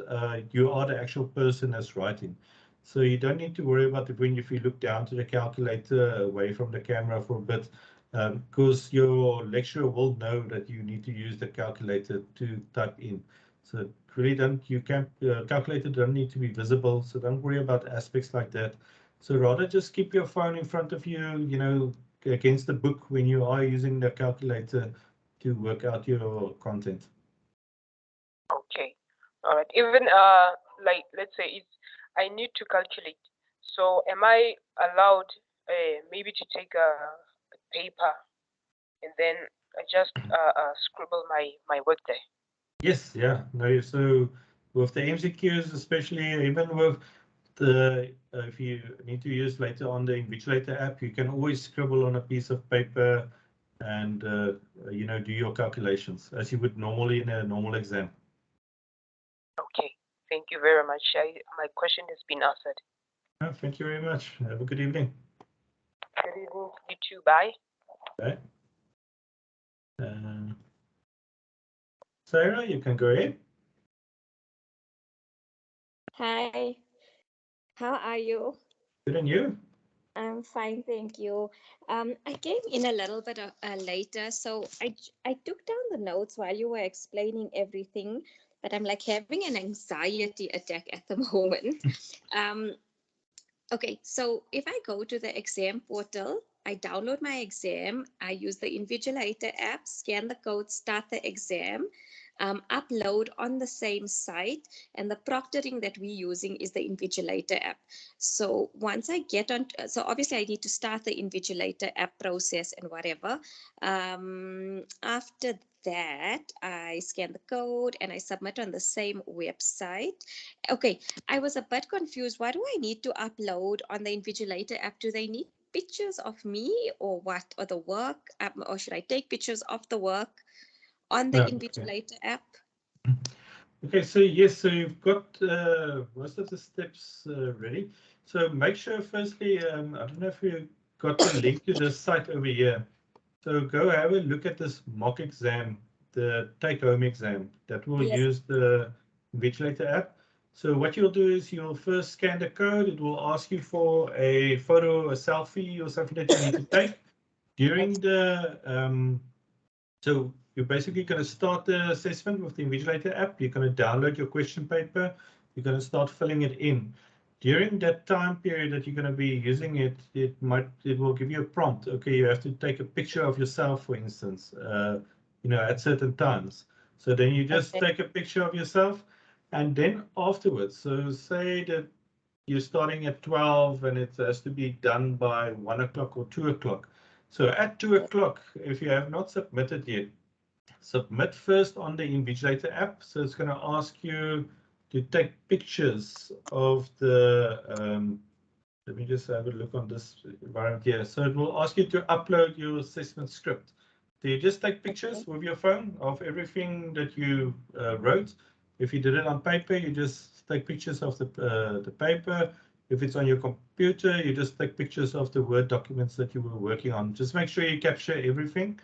you are the actual person that's writing. So you don't need to worry about it when if you look down to the calculator away from the camera for a bit, because your lecturer will know that you need to use the calculator to type in. So really calculator don't need to be visible, so don't worry about aspects like that. So rather just keep your phone in front of you, against the book when you are using the calculator to work out your content. Okay. All right. Even like, let's say I need to calculate. So am I allowed maybe to take a paper and then I just scribble my work there? Yes, yeah. No, so with the MCQs, especially, even with the if you need to use later on the Invigilator app, you can always scribble on a piece of paper and do your calculations as you would normally in a normal exam. Okay. Thank you very much. My question has been answered. Oh, thank you very much. Have a good evening. Good evening. You too. Bye. Bye. Sarah, you can go ahead. Hi, how are you? Good, and you? I'm fine, thank you. I came in a little bit later, so I took down the notes while you were explaining everything, but I'm like having an anxiety attack at the moment. Okay, so if I go to the exam portal, I download my exam, I use the Invigilator app, scan the code, start the exam, upload on the same site, and the proctoring that we're using is the Invigilator app. So once I get on, so obviously I need to start the Invigilator app process and whatever. After that, I scan the code and I submit on the same website. Okay, I was a bit confused. Why do I need to upload on the Invigilator app? Do they need pictures of me or what, or the work? Or should I take pictures of the work on the Invigilator app? Okay, so yes, so you've got most of the steps ready. So make sure firstly, I don't know if you got the link to the site over here. So go have a look at this mock exam, the take-home exam that will Yes. use the Invigilator app. So what you'll do is you'll first scan the code. It will ask you for a photo, a selfie, or something that you need to take during the so you're basically going to start the assessment with the Invigilator app. You're going to download your question paper. You're going to start filling it in. During that time period that you're going to be using it, it will give you a prompt. Okay, you have to take a picture of yourself, for instance, at certain times. So then you just take a picture of yourself, and then afterwards, so say that you're starting at 12 and it has to be done by 1 o'clock or 2 o'clock. So at 2 o'clock, if you have not submitted yet, submit first on the Invigilator app. So it's going to ask you to take pictures of the, let me just have a look on this environment here. So it will ask you to upload your assessment script. So you just take pictures with your phone of everything that you wrote. If you did it on paper, you just take pictures of the paper. If it's on your computer, you just take pictures of the Word documents that you were working on. Just make sure you capture everything,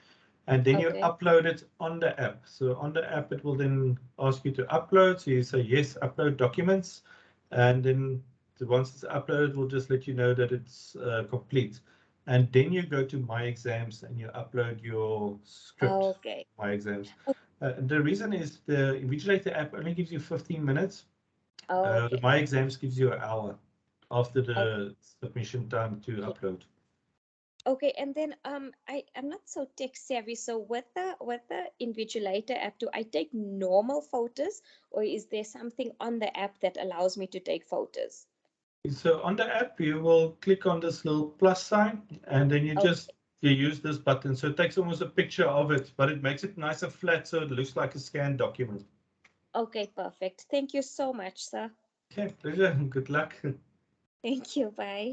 and then you upload it on the app. So on the app, it will then ask you to upload. So you say, yes, upload documents. And then once it's uploaded, we'll just let you know that it's complete. And then you go to myExams and you upload your script. Okay. myExams. The reason is the Invigilator app only gives you 15 minutes. Okay. The myExams gives you an hour after the submission time to upload. Okay, and then I'm not so tech savvy. So with the Invigilator app, do I take normal photos, or is there something on the app that allows me to take photos? So on the app, you will click on this little plus sign, and then you use this button. So it takes almost a picture of it, but it makes it nice and flat, so it looks like a scanned document. Okay, perfect. Thank you so much, sir. Okay, pleasure. Good luck. Thank you. Bye.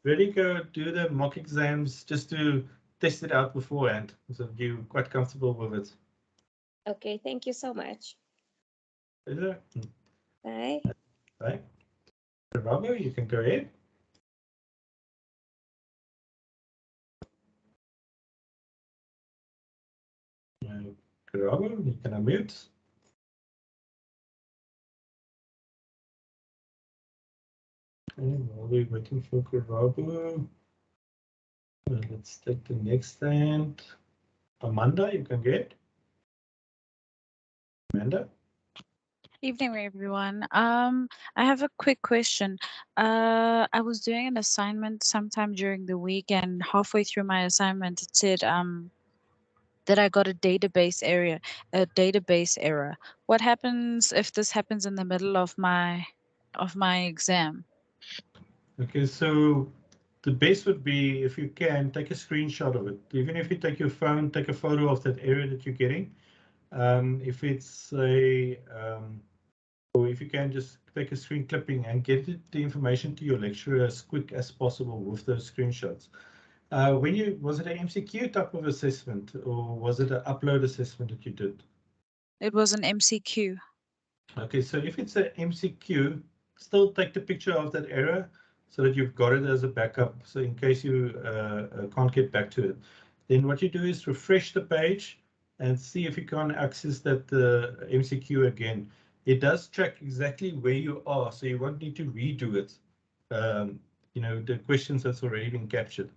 Really go do the mock exams just to test it out beforehand, so you're quite comfortable with it. Okay, thank you so much. Pleasure. Bye. Bye. Robert, you can go ahead. Robert, you can unmute. Okay, while we're waiting for Karabu, let's take the next hand. Amanda, you can get. Amanda? Evening, everyone. I have a quick question. I was doing an assignment sometime during the week, and halfway through my assignment, it said that I got a database error. What happens if this happens in the middle of my exam? Okay, so the best would be, if you can, take a screenshot of it. Even if you take your phone, take a photo of that area that you're getting. If it's or if you can, just take a screen clipping and get the information to your lecturer as quick as possible with those screenshots. Was it an MCQ type of assessment, or was it an upload assessment that you did? It was an MCQ. Okay, so if it's an MCQ, still take the picture of that error so that you've got it as a backup. So in case you can't get back to it, then what you do is refresh the page and see if you can access that MCQ again. It does track exactly where you are, so you won't need to redo it. The questions that's already been captured.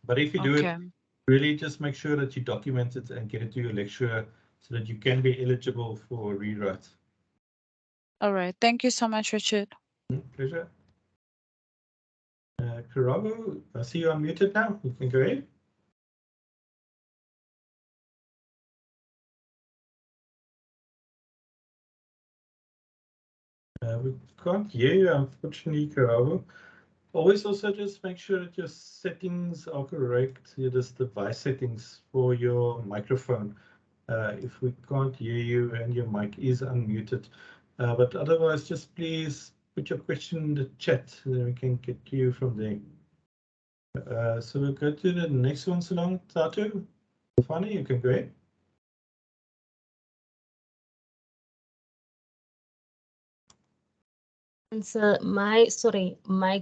But if you do it, really just make sure that you document it and get it to your lecturer so that you can be eligible for a rewrite. All right. Thank you so much, Richard. Pleasure. Karabu, I see you unmuted now. You can go ahead. We can't hear you, unfortunately, Karabu. Always also just make sure that your settings are correct. This device settings for your microphone. If we can't hear you and your mic is unmuted. But otherwise, just please put your question in the chat, and then we can get to you from there. So we'll go to the next one, Salon Tatu. Funny, you can go ahead. And so my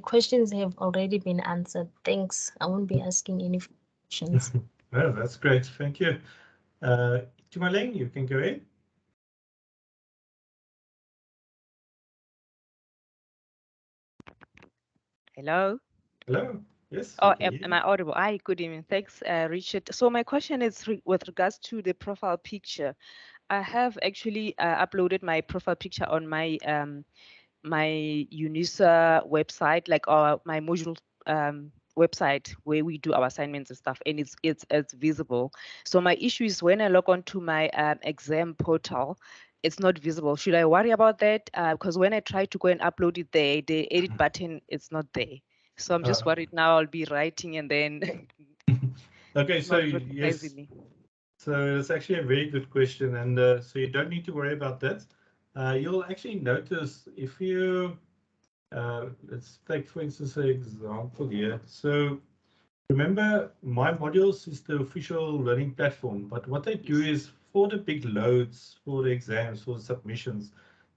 questions have already been answered. Thanks. I won't be asking any questions. Well, that's great. Thank you. Tumaleng, you can go ahead. Hello. Hello. Yes. Oh, am I audible? Hi, good evening. Thanks, Richard. So my question is with regards to the profile picture. I have actually uploaded my profile picture on my my UNISA website, like my module website where we do our assignments and stuff, and it's visible. So my issue is when I log on to my exam portal, it's not visible. Should I worry about that? Because when I try to go and upload it there, the edit button is not there. So I'm just worried now I'll be writing and then Okay, it's so not recognizing yes. me. So it's actually a very good question, and so you don't need to worry about that. You'll actually notice if you, let's take for instance an example here. So remember, My Modules is the official learning platform, but what they do is for the big loads, for the exams, for the submissions,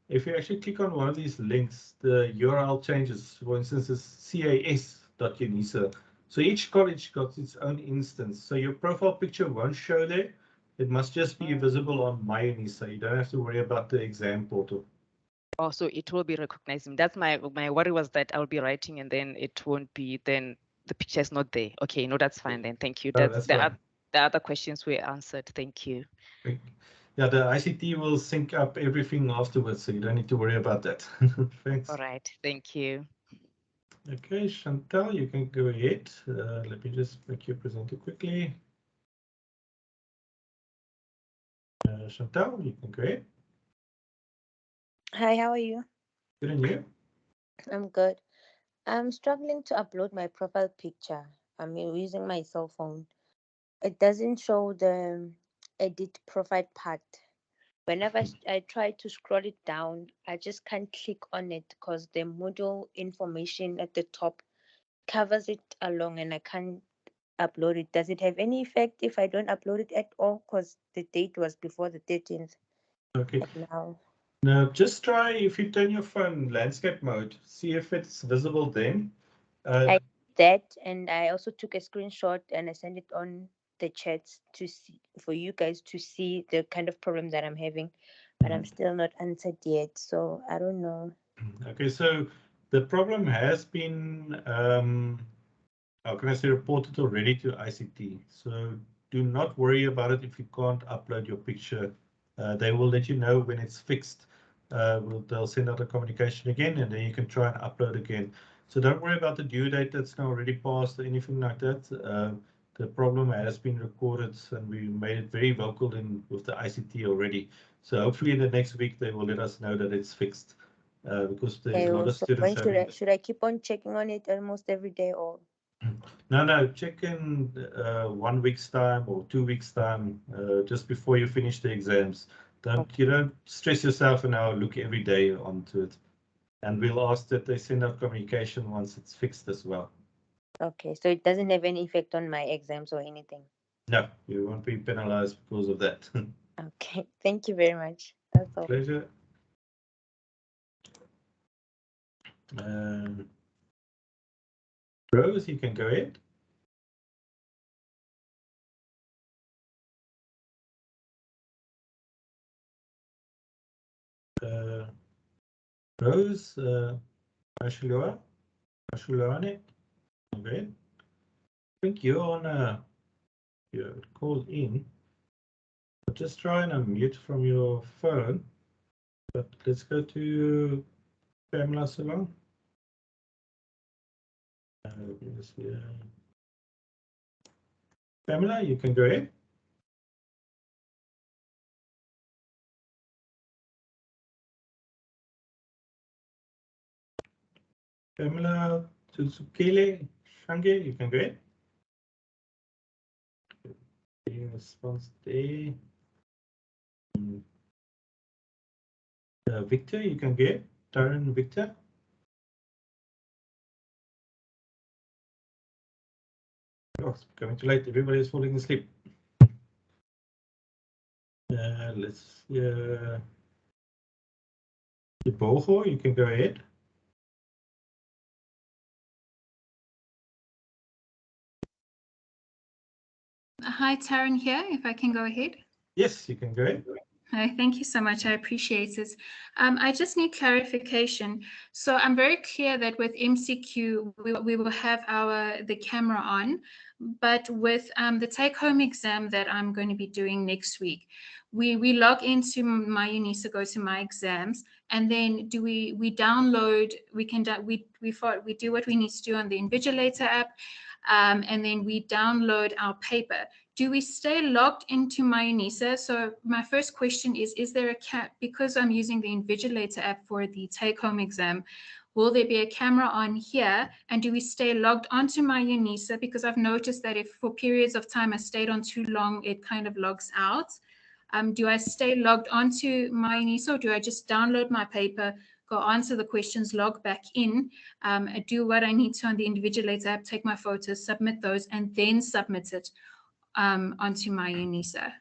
if you actually click on one of these links, the URL changes. For instance, it's cas.unisa. So each college got its own instance. So your profile picture won't show there. It must just be visible on myUnisa. You don't have to worry about the exam portal. Oh, so it will be recognizing. That's my worry was that I'll be writing and then it won't be, then the picture is not there. Okay, no, that's fine then. Thank you. Oh, That's that's the, fine. the other questions were answered. Thank you. Yeah, the ICT will sync up everything afterwards, so you don't need to worry about that. Thanks. All right, thank you. Okay, Chantal, you can go ahead. Let me just make you presenter quickly. Chantal, you can go ahead. Hi, how are you? Good, and you? I'm good. I'm struggling to upload my profile picture. I'm using my cell phone. It doesn't show the edit profile part. Whenever I try to scroll it down, I just can't click on it because the module information at the top covers it along and I can't upload it. Does it have any effect if I don't upload it at all? Because the date was before the 13th. Okay. And now. Now, just try if you turn your phone landscape mode, see if it's visible then. I did that, and I also took a screenshot and I sent it on the chats to see for you guys to see the kind of problem that I'm having, but I'm still not answered yet. So I don't know. Okay, so the problem has been, how can I say, reported already to ICT. So do not worry about it if you can't upload your picture. They will let you know when it's fixed. They'll send out a communication again, and then you can try and upload again. So don't worry about the due date that's now already passed or anything like that. The problem has been recorded, and we made it very vocal with the ICT already. So hopefully in the next week they will let us know that it's fixed, because there's a lot of So students when having. should I keep on checking on it almost every day or? No, check in 1 week's time or 2 weeks time, just before you finish the exams. You don't stress yourself and now look every day onto it. And we'll ask that they send out communication once it's fixed as well. Okay, so it doesn't have any effect on my exams or anything. No, you won't be penalized because of that. Okay, thank you very much. That's all. Pleasure. Rose, you can go ahead. Rose, Ashulane, go ahead. I think you're on you're called in. Just try and unmute from your phone. But let's go to Pamela Salon. Pamela, you can go ahead. Pamela Tsukele Shange, you can go ahead. Response day. Victor, you can go ahead. Darren Victor. Oh, it's coming too late. Everybody is falling asleep. Let's Boho, you can go ahead. Hi, Taryn here, if I can go ahead. Yes, you can go ahead. Hi, thank you so much. I appreciate it. I just need clarification. So I'm very clear that with MCQ, we will have the camera on, but with the take-home exam that I'm going to be doing next week, we log into myUnisa, go to myExams, and then we download, we do what we need to do on the Invigilator app, and then we download our paper. Do we stay logged into myUnisa? So my first question is there a cap, because I'm using the Invigilator app for the take-home exam, will there be a camera on here? And do we stay logged onto myUnisa? Because I've noticed that if for periods of time I stayed on too long, it kind of logs out. Do I stay logged onto myUnisa, or do I just download my paper, go answer the questions, log back in, do what I need to on the Invigilator app, take my photos, submit those, and then submit it onto myUnisa?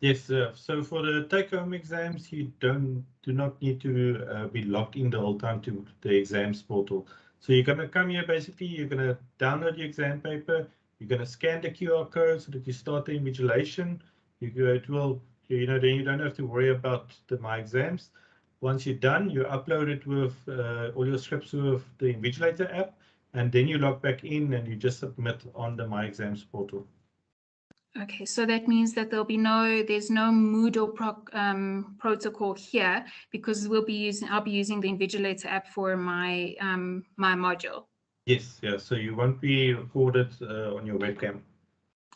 Yes, so for the take-home exams, you do not need to be logged in the whole time to the exams portal. So you're going to come here, basically, you're going to download your exam paper, you're going to scan the QR code so that you start the invigilation. It will, then you don't have to worry about the myExams. Once you're done, you upload it with all your scripts with the Invigilator app, and then you log back in and you just submit on the myExams portal. Okay, so that means that there's no Moodle protocol here, because I'll be using the Invigilator app for my my module. Yes, yeah. So you won't be recorded on your webcam.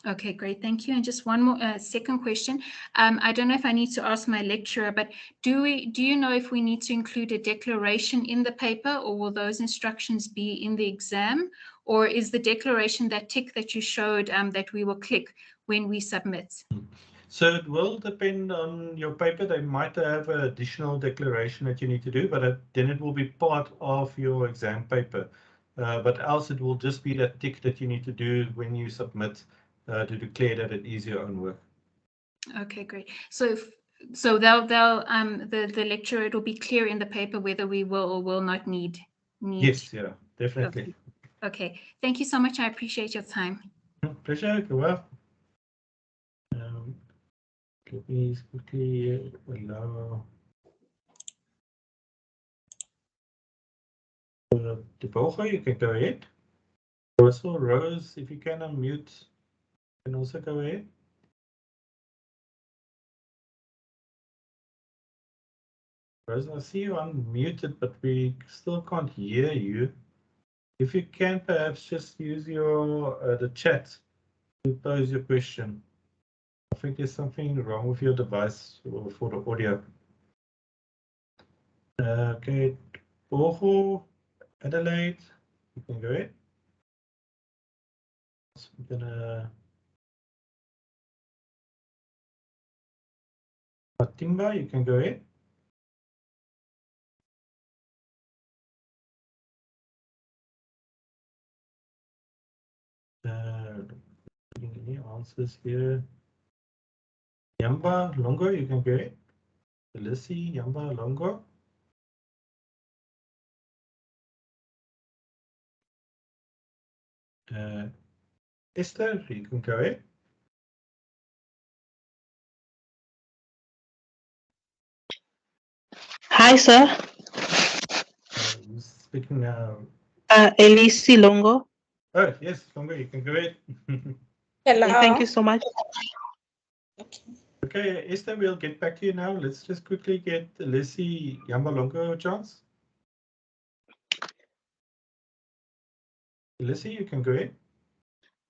Okay, great, thank you. And just one more second question. I don't know if I need to ask my lecturer, but do you know if we need to include a declaration in the paper, or will those instructions be in the exam? Or is the declaration that tick that you showed that we will click when we submit? So it will depend on your paper. They might have an additional declaration that you need to do, but then it will be part of your exam paper. But else it will just be that tick that you need to do when you submit to declare that it is your own work. Okay, great. So the lecturer, it will be clear in the paper whether we will or will not need. Yes, yeah, definitely. Okay, thank you so much. I appreciate your time. Pleasure. Go well. Let me quickly allow the Bogo, you can go ahead. Also, Rose, if you can unmute, you can also go ahead. Rose, I see you unmuted, but we still can't hear you. If you can, perhaps just use your the chat to pose your question. I think there's something wrong with your device for the audio. Okay, Bogo, Adelaide, you can go ahead. So we're gonna Fatima, you can go ahead. Any answers here? Yamba Longo, you can go ahead. Felicity, Yamba Longo. Esther, you can go ahead. Hi, sir. Who's speaking now? Elisi Longo. Oh, yes, Longo, you can go ahead. Hello. Thank you so much. Okay, Esther, we'll get back to you now. Let's just quickly get Lissy Yamba Longo a chance. Lissy, you can go ahead.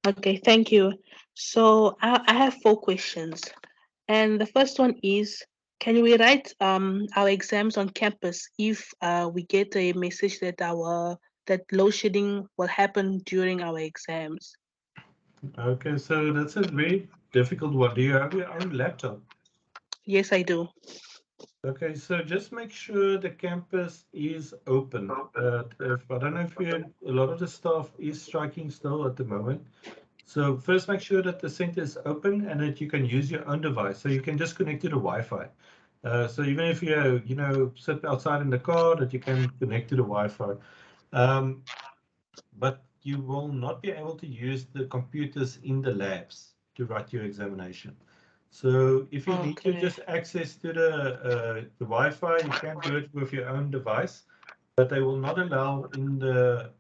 Okay, thank you. So I have 4 questions. And the first one is, can we write our exams on campus if we get a message that that load shedding will happen during our exams? Okay, so that's a very difficult one. Do you have your own laptop? Yes, I do. Okay, so just make sure the campus is open. I don't know if a lot of the staff is striking still at the moment. So first make sure that the center is open and that you can use your own device. So you can just connect to the Wi-Fi. So even if you sit outside in the car, that you can connect to the Wi-Fi. But you will not be able to use the computers in the labs to write your examination. So if you need to just access to the Wi-Fi, you can do it with your own device, but they will not allow in the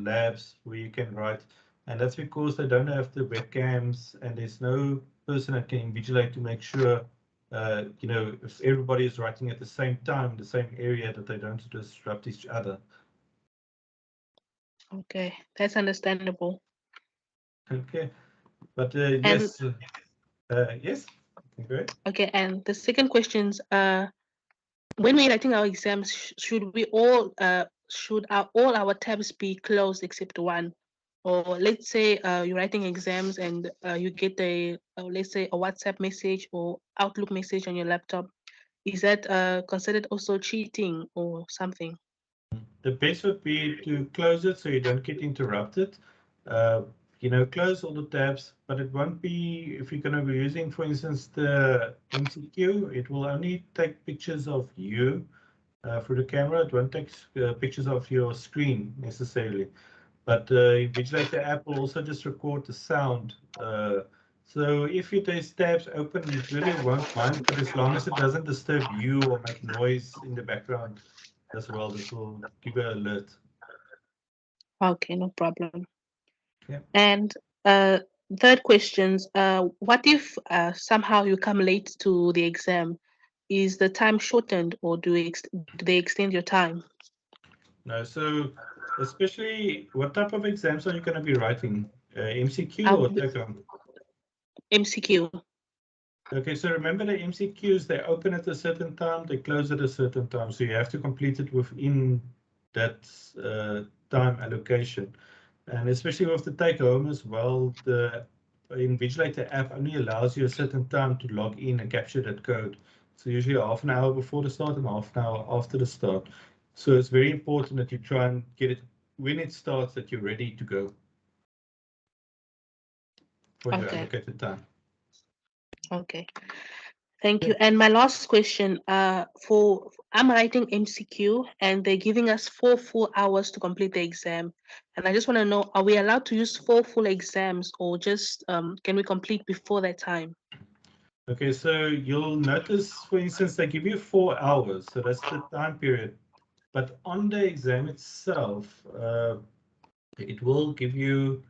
labs where you can write, and that's because they don't have the webcams and there's no person that can invigilate to make sure, if everybody is writing at the same time, the same area, that they don't disrupt each other. Okay, that's understandable. Okay, but yes, yes, okay. Okay, and the second questions, when we're writing our exams, should we all all our tabs be closed except one? Or let's say you're writing exams and you get let's say a WhatsApp message or Outlook message on your laptop. Is that considered also cheating or something? The best would be to close it so you don't get interrupted. Uh, close all the tabs, but it won't be, if you're going to be using, for instance, the MCQ, it will only take pictures of you through the camera. It won't take pictures of your screen necessarily. But Invigilator app will also just record the sound. So if there's tabs open, it really won't mind, but as long as it doesn't disturb you or make noise in the background as well, this will give you an alert. Okay, no problem. Yeah. And third questions, what if somehow you come late to the exam? Is the time shortened or do they extend your time? No, so especially what type of exams are you going to be writing? MCQ or take-home? MCQ. Okay, so remember the MCQs, they open at a certain time, they close at a certain time. So you have to complete it within that time allocation. And especially with the take home as well, the Invigilator app only allows you a certain time to log in and capture that code. So usually half an hour before the start and half an hour after the start. So it's very important that you try and get it when it starts, that you're ready to go for your allocated time. Okay. Thank you. And my last question, I'm writing MCQ and they're giving us 4 full hours to complete the exam. And I just want to know, are we allowed to use 4 full exams or just can we complete before that time? Okay, so you'll notice, for instance, they give you 4 hours. So that's the time period. But on the exam itself, it will give you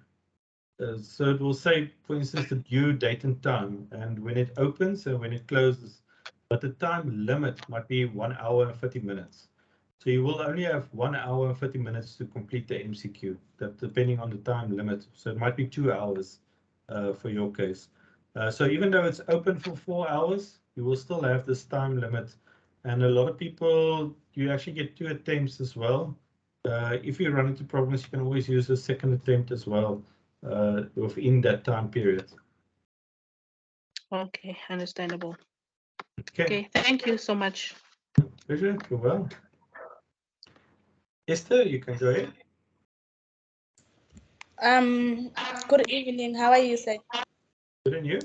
so it will say, for instance, the due date and time, and when it opens and when it closes. But the time limit might be 1 hour and 30 minutes. So you will only have 1 hour and 30 minutes to complete the MCQ, that depending on the time limit. So it might be 2 hours for your case. So even though it's open for 4 hours, you will still have this time limit. And a lot of people, you actually get 2 attempts as well. If you run into problems, you can always use a second attempt as well within that time period. Okay, understandable. Okay, thank you so much. Pleasure, you're well. Esther, you can go ahead. Good evening. How are you, sir? Good, and you?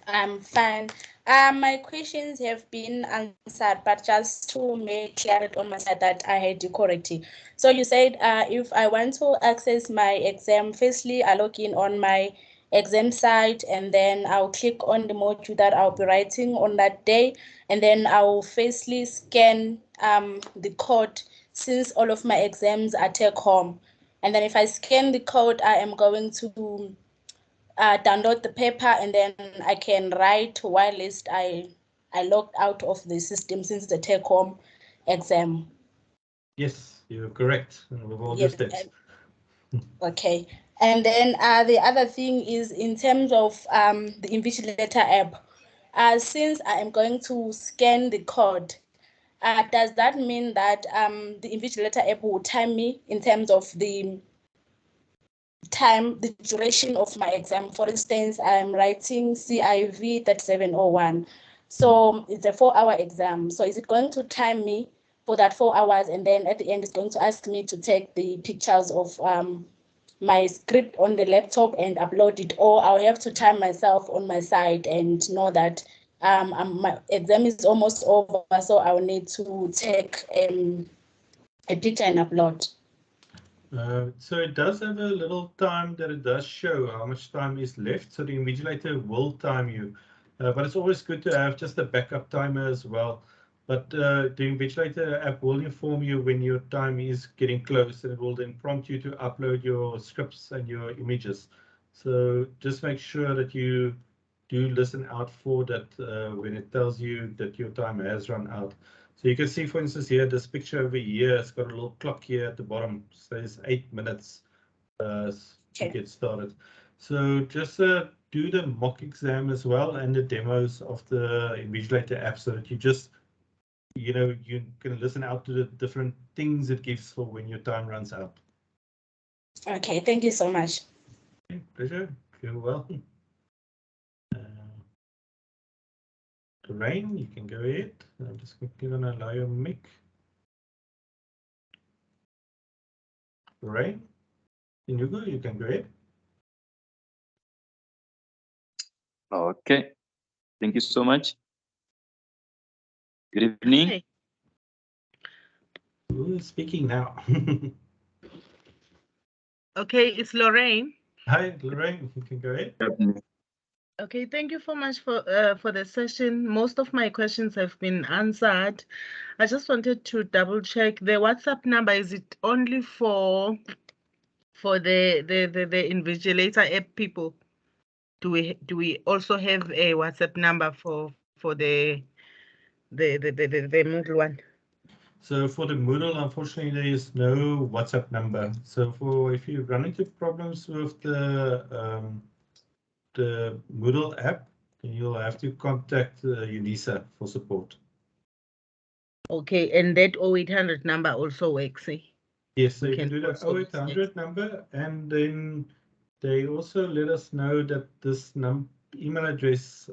I'm fine. My questions have been answered, but just to make clarity on my side that I had it correctly. So you said if I want to access my exam, firstly I log in on my exam site and then I'll click on the module that I'll be writing on that day, and then I'll firstly scan the code since all of my exams are take home. And then if I scan the code, I am going to download the paper and then I can write whilst I logged out of the system since the take home exam. Yes, you're correct with all the Yes, steps. Okay. And then the other thing is in terms of the Invigilator app, since I am going to scan the code, does that mean that the Invigilator app will time me in terms of the duration of my exam? For instance, I'm writing CIV 3701. So it's a 4-hour exam. So is it going to time me for that 4 hours? And then at the end, it's going to ask me to take the pictures of my script on the laptop and upload it, or I'll have to time myself on my side and know that my exam is almost over, so I'll need to take a picture and upload. So it does have a little time that it does show how much time is left. So the invigilator will time you, but it's always good to have just a backup timer as well. But the invigilator app will inform you when your time is getting close, and it will then prompt you to upload your scripts and your images. So just make sure that you do listen out for that when it tells you that your time has run out. So you can see, for instance, here, this picture over here, it's got a little clock here at the bottom. Says 8 minutes to get started. So just do the mock exam as well and the demos of the Invigilator app so that you just, you can listen out to the different things it gives for when your time runs out. Okay, thank you so much. Okay, pleasure. You're welcome. Lorraine, you can go ahead. I'm just quickly going to allow your mic. Lorraine, can you go? You can go ahead. Okay, thank you so much. Good evening. Hi. Who is speaking now? Okay, it's Lorraine. Hi, Lorraine, you can go ahead. Okay, thank you so much for the session. Most of my questions have been answered. I just wanted to double check the WhatsApp number. Is it only for the Invigilator app people? Do we also have a WhatsApp number for the Moodle one? So for the Moodle, unfortunately, there is no WhatsApp number. So if you run into problems with the Moodle app, then you'll have to contact UNISA for support. Okay, and that 0800 number also works, eh? Yes, so you can do the 0800 number, and then they also let us know that this email address,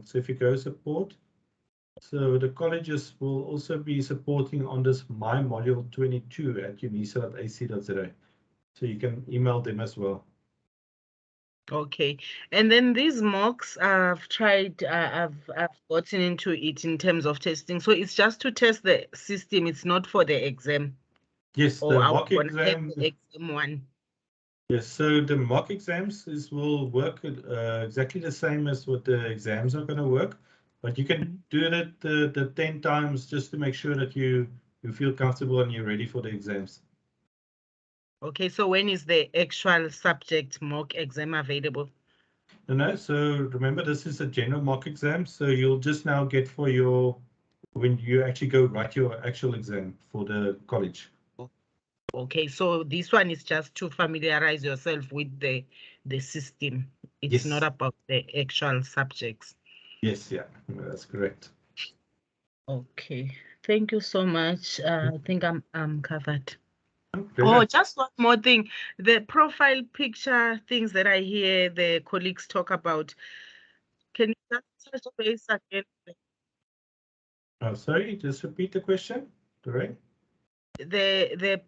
so if you go support, so the colleges will also be supporting on this mymodule22@unisa.ac.za. So you can email them as well. Okay, and then these mocks I've tried, I've gotten into it in terms of testing. So it's just to test the system. It's not for the exam. Yes, or the I mock would exam. the exam one. Yes, so the mock exams will work exactly the same as what the exams are going to work, but you can do it the 10 times just to make sure that you feel comfortable and you're ready for the exams. Okay, so when is the actual subject mock exam available? No, so remember this is a general mock exam, so you'll just now get for when you actually go write your actual exam for the college. Okay, so this one is just to familiarize yourself with the system. It's not about the actual subjects. Yes, yeah, that's correct. Okay, thank you so much. I think I'm covered. Okay. Oh, just one more thing. The profile picture things that I hear the colleagues talk about. Can you just touch base again? Oh, sorry, just repeat the question, right? The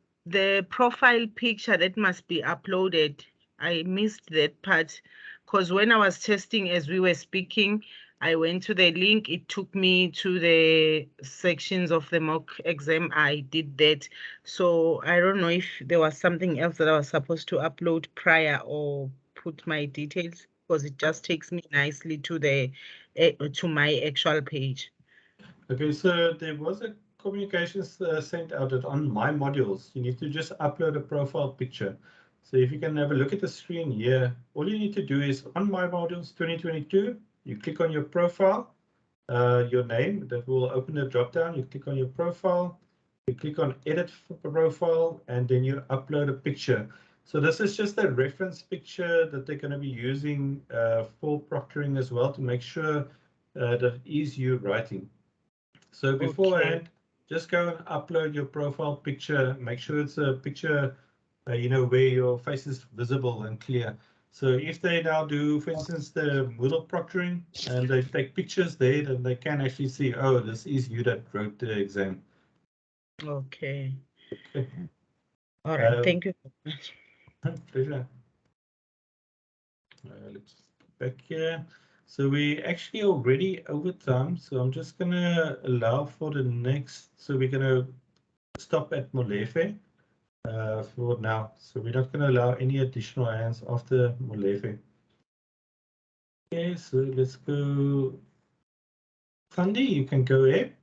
profile picture that must be uploaded. I missed that part because when I was testing as we were speaking, I went to the link. It took me to the sections of the mock exam. I did that. So I don't know if there was something else that I was supposed to upload prior or put my details, because it just takes me nicely to to my actual page. Okay, so there was a communications sent out that on my modules, you need to just upload a profile picture. So if you can have a look at the screen here, all you need to do is on my modules 2022, you click on your profile, your name, that will open the drop down. You click on your profile, you click on edit profile, and then you upload a picture. So this is just a reference picture that they're going to be using for proctoring as well to make sure that it is you writing. So beforehand, just go and upload your profile picture. Make sure it's a picture, where your face is visible and clear. So if they now do, for instance, the Moodle proctoring, and they take pictures there, then they can actually see, oh, this is you that wrote the exam. Okay. Okay. All right. Thank you so much. Pleasure. Let's back here. So we actually already over time, so I'm just going to allow for the next. So we're going to stop at Molefe. for now. So we're not going to allow any additional hands after Molefe. Okay, so let's go. Thandi, you can go ahead.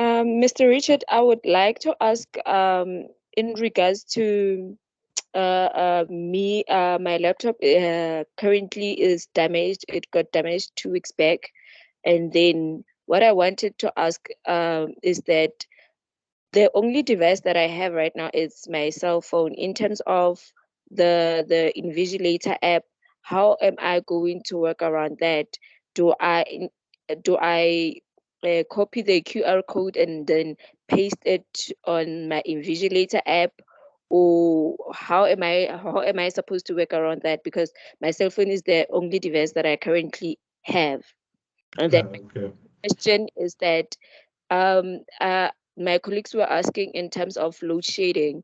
Mr. Richard, I would like to ask in regards to me, my laptop currently is damaged. It got damaged 2 weeks back. And then what I wanted to ask is that the only device that I have right now is my cell phone. In terms of the Invigilator app, how am I going to work around that? Do I copy the QR code and then paste it on my Invigilator app, or how am I supposed to work around that? Because my cell phone is the only device that I currently have. And then Okay. question is that um, uh, my colleagues were asking in terms of load shedding.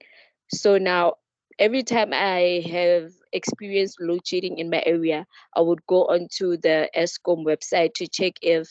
So now, every time I have experienced load shedding in my area, I would go onto the ESCOM website to check if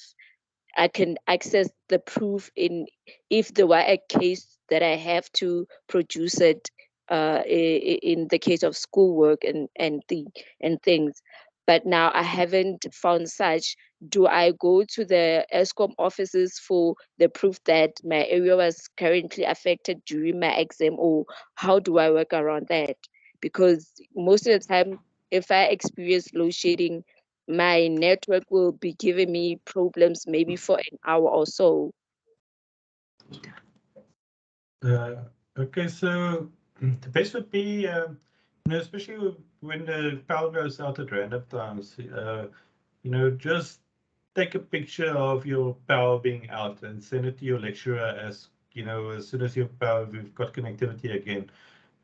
I can access the proof in if there were a case that I have to produce it in the case of schoolwork and things. But now I haven't found such. Do I go to the ESCOM offices for the proof that my area was currently affected during my exam, or how do I work around that? Because most of the time, if I experience load shedding, my network will be giving me problems maybe for an hour or so. Okay, so the best would be, especially when the power goes out at random times, just take a picture of your power being out and send it to your lecturer as soon as we've got connectivity again.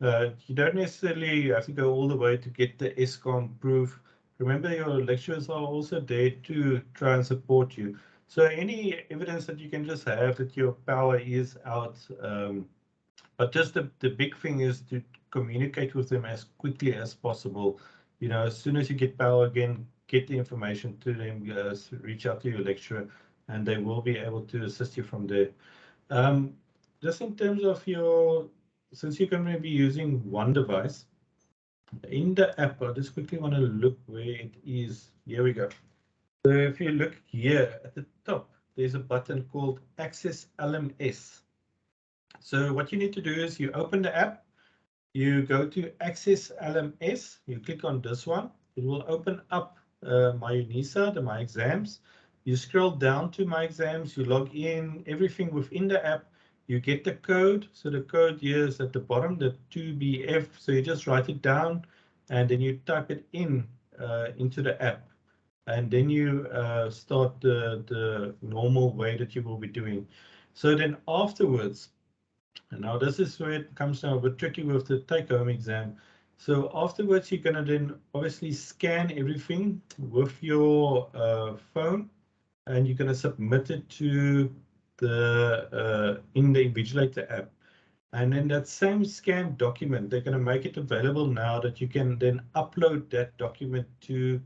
You don't necessarily have to go all the way to get the ESCOM proof. Remember, your lecturers are also there to try and support you. So any evidence that you can just have that your power is out, but just the big thing is to communicate with them as quickly as possible. As soon as you get power again, get the information to them, reach out to your lecturer, and they will be able to assist you from there. Just in terms of since you're going to be using one device, in the app, I just quickly want to look where it is. Here we go. So if you look here at the top, there's a button called Access LMS. So what you need to do is you open the app, you go to Access LMS, you click on this one, it will open up myUNISA, the myExams. You scroll down to myExams, you log in, everything within the app, you get the code. So the code here is at the bottom, the 2BF. So you just write it down and then you type it into the app. And then you start the normal way that you will be doing. So then afterwards, and now this is where it comes down a bit tricky with the take-home exam. So afterwards, you're going to then obviously scan everything with your phone, and you're going to submit it to in the Invigilator app. And then that same scanned document, they're going to make it available now that you can then upload that document to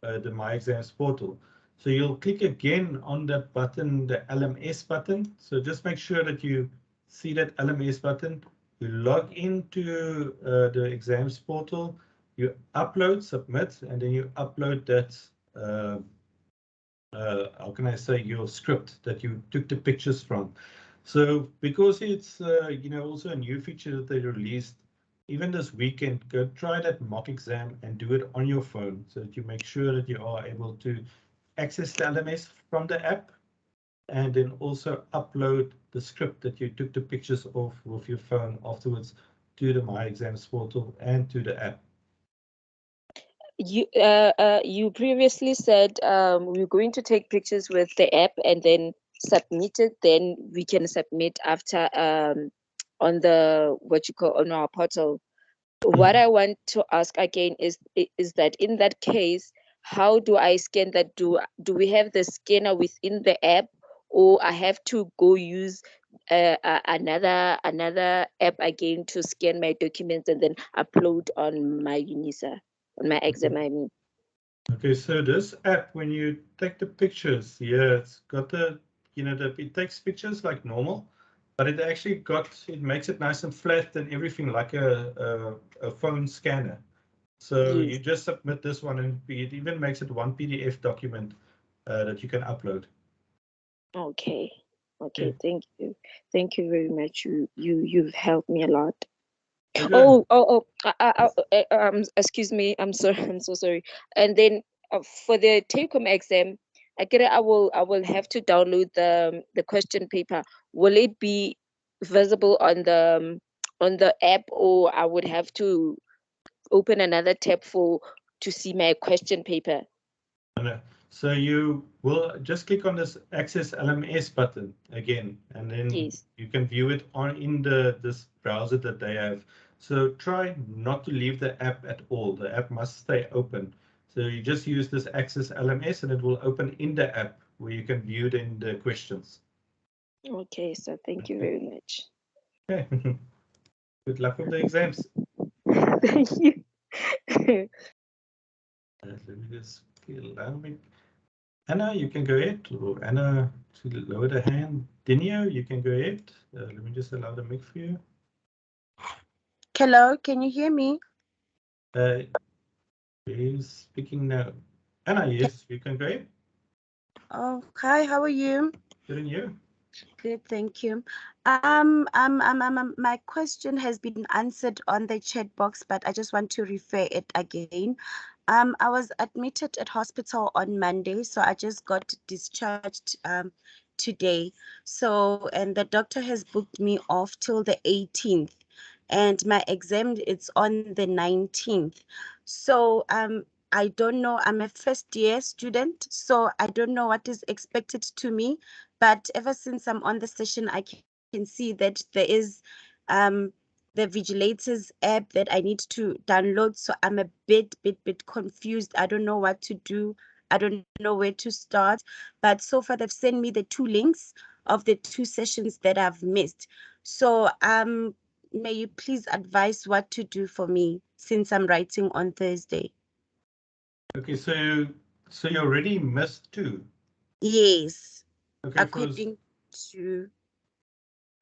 the myExams portal. So you'll click again on that button, the LMS button. So just make sure that you see that LMS button. You log into the exams portal, you upload, submit, and then you upload that, how can I say, your script that you took the pictures from. So because it's also a new feature that they released, even this weekend, go try that mock exam and do it on your phone so that you make sure that you are able to access the LMS from the app and then also upload the script that you took the pictures of with your phone afterwards to the myExams portal and to the app. You previously said we're going to take pictures with the app and then submit it. Then we can submit after on the on our portal. What I want to ask again is that in that case, how do I scan that? Do we have the scanner within the app, or I have to go use another app again to scan my documents and then upload on my UNISA, on my exam, I mean? Okay, so this app, when you take the pictures, yeah, it's got the, it takes pictures like normal, but it actually it makes it nice and flat and everything like a phone scanner. So you just submit this one and it even makes it one PDF document that you can upload. Okay. Okay. Thank you very much. You've helped me a lot. Okay. Excuse me. I'm sorry. I'm so sorry. And then for the take-home exam, I will have to download the question paper. Will it be visible on the app, or I would have to open another tab to see my question paper? No. So you will just click on this Access LMS button again, and then you can view it in this browser that they have. So try not to leave the app at all. The app must stay open. So you just use this Access LMS, and it will open in the app where you can view the questions. Okay, so thank you very much. Okay. Good luck with the exams. Thank you. Let me just allow me. Anna, you can go ahead. Or Anna, to lower the hand. Dinio, you can go ahead. Let me just allow the mic for you. Hello, can you hear me? He's speaking now. Anna, yes, you can go ahead. Oh, hi, how are you? Good and you? Good, thank you. My question has been answered on the chat box, but I just want to refer it again. I was admitted at hospital on Monday, so I just got discharged today. So, and the doctor has booked me off till the 18th, and my exam it's on the 19th. So, I don't know, I'm a first year student, so I don't know what is expected to me. But ever since I'm on the session, I can see that there is the Vigilators app that I need to download. So I'm a bit confused. I don't know what to do. I don't know where to start. But so far they've sent me the 2 links of the 2 sessions that I've missed. So may you please advise what to do for me since I'm writing on Thursday? Okay, so you already missed 2. Yes. Okay, according to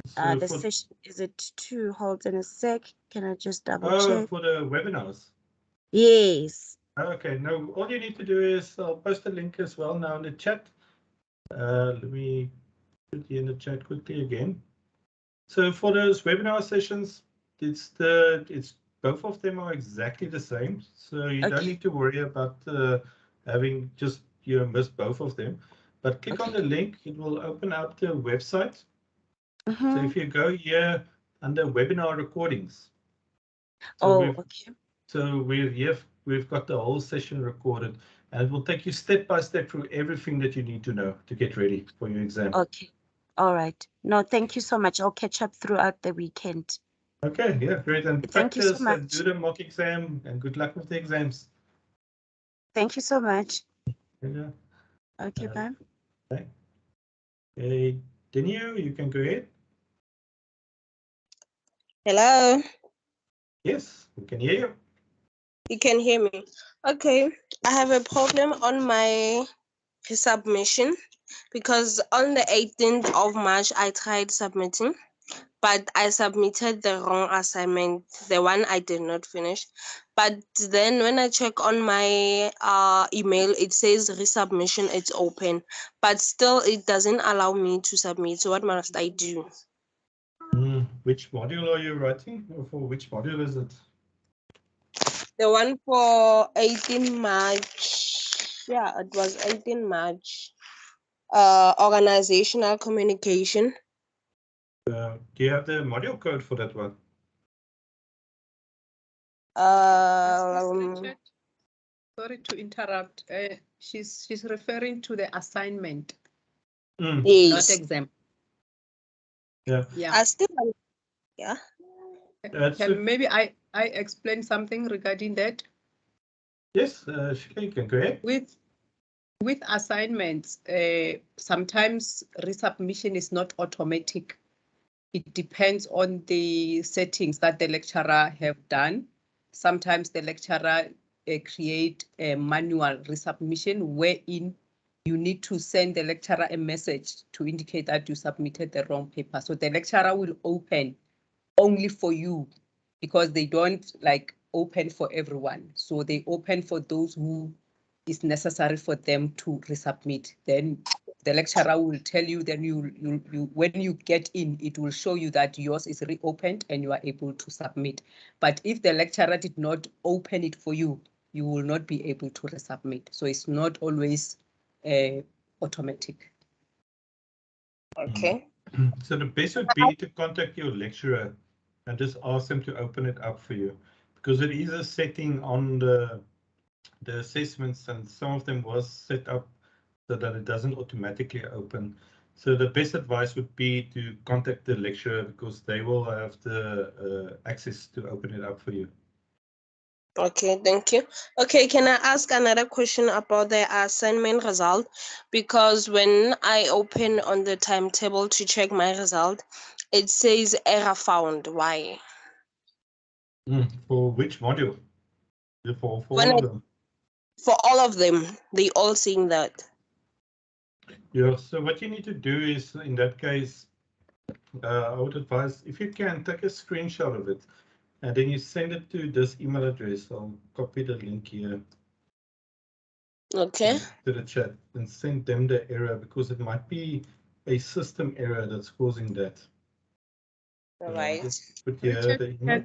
so the session, is it 2? Hold on a sec. Can I just double check? for the webinars. Yes. Okay, no, all you need to do is I'll post a link as well now in the chat. Let me put you in the chat quickly again. So for those webinar sessions, it's both of them are exactly the same. So you don't need to worry about having just miss both of them. But click on the link, it will open up the website. So if you go here under webinar recordings. So So we've got the whole session recorded, and it will take you step by step through everything that you need to know to get ready for your exam. Okay. All right. No, thank you so much. I'll catch up throughout the weekend. Okay, yeah, great. And thank you so practice and much. do the mock exam, and good luck with the exams. Thank you so much. Yeah. Okay, bye. Bye. Okay, Dinio, you can go ahead. Hello. Yes, we can hear you. You can hear me. Okay, I have a problem on my submission because on the 18th of March, I tried submitting, but I submitted the wrong assignment, the one I did not finish. But then when I check on my email, it says resubmission, it's open, but still it doesn't allow me to submit. So what must I do? Which module are you writing? Or for which module is it? The one for 18 March. Yeah, it was 18 March. Organizational communication. Do you have the module code for that one? Sorry to interrupt. She's referring to the assignment, Yes. not exam. Yeah. Yeah. I still, yeah. Can maybe I explain something regarding that? Yes, you can go ahead. With assignments, sometimes resubmission is not automatic. It depends on the settings that the lecturer have done. Sometimes the lecturer create a manual resubmission wherein you need to send the lecturer a message to indicate that you submitted the wrong paper. So the lecturer will open only for you because they don't like open for everyone. So they open for those who is necessary for them to resubmit. Then the lecturer will tell you, then you when you get in, it will show you that yours is reopened and you are able to submit. But if the lecturer did not open it for you, you will not be able to resubmit. So it's not always automatic. Okay. So the best would be to contact your lecturer and just ask them to open it up for you, because it is a setting on the assessments, and some of them was set up so that it doesn't automatically open. So the best advice would be to contact the lecturer because they will have the access to open it up for you. Okay, thank you. Okay, can I ask another question about the assignment result? Because when I open on the timetable to check my result, it says error found. Why? For which module? For When all of I, them? for all of them, they all saying that. Yeah, so what you need to do is, in that case, I would advise, if you can, take a screenshot of it, and then you send it to this email address. I'll copy the link here. Okay. To the chat and send them the error, because it might be a system error that's causing that. All right. Just put here the email.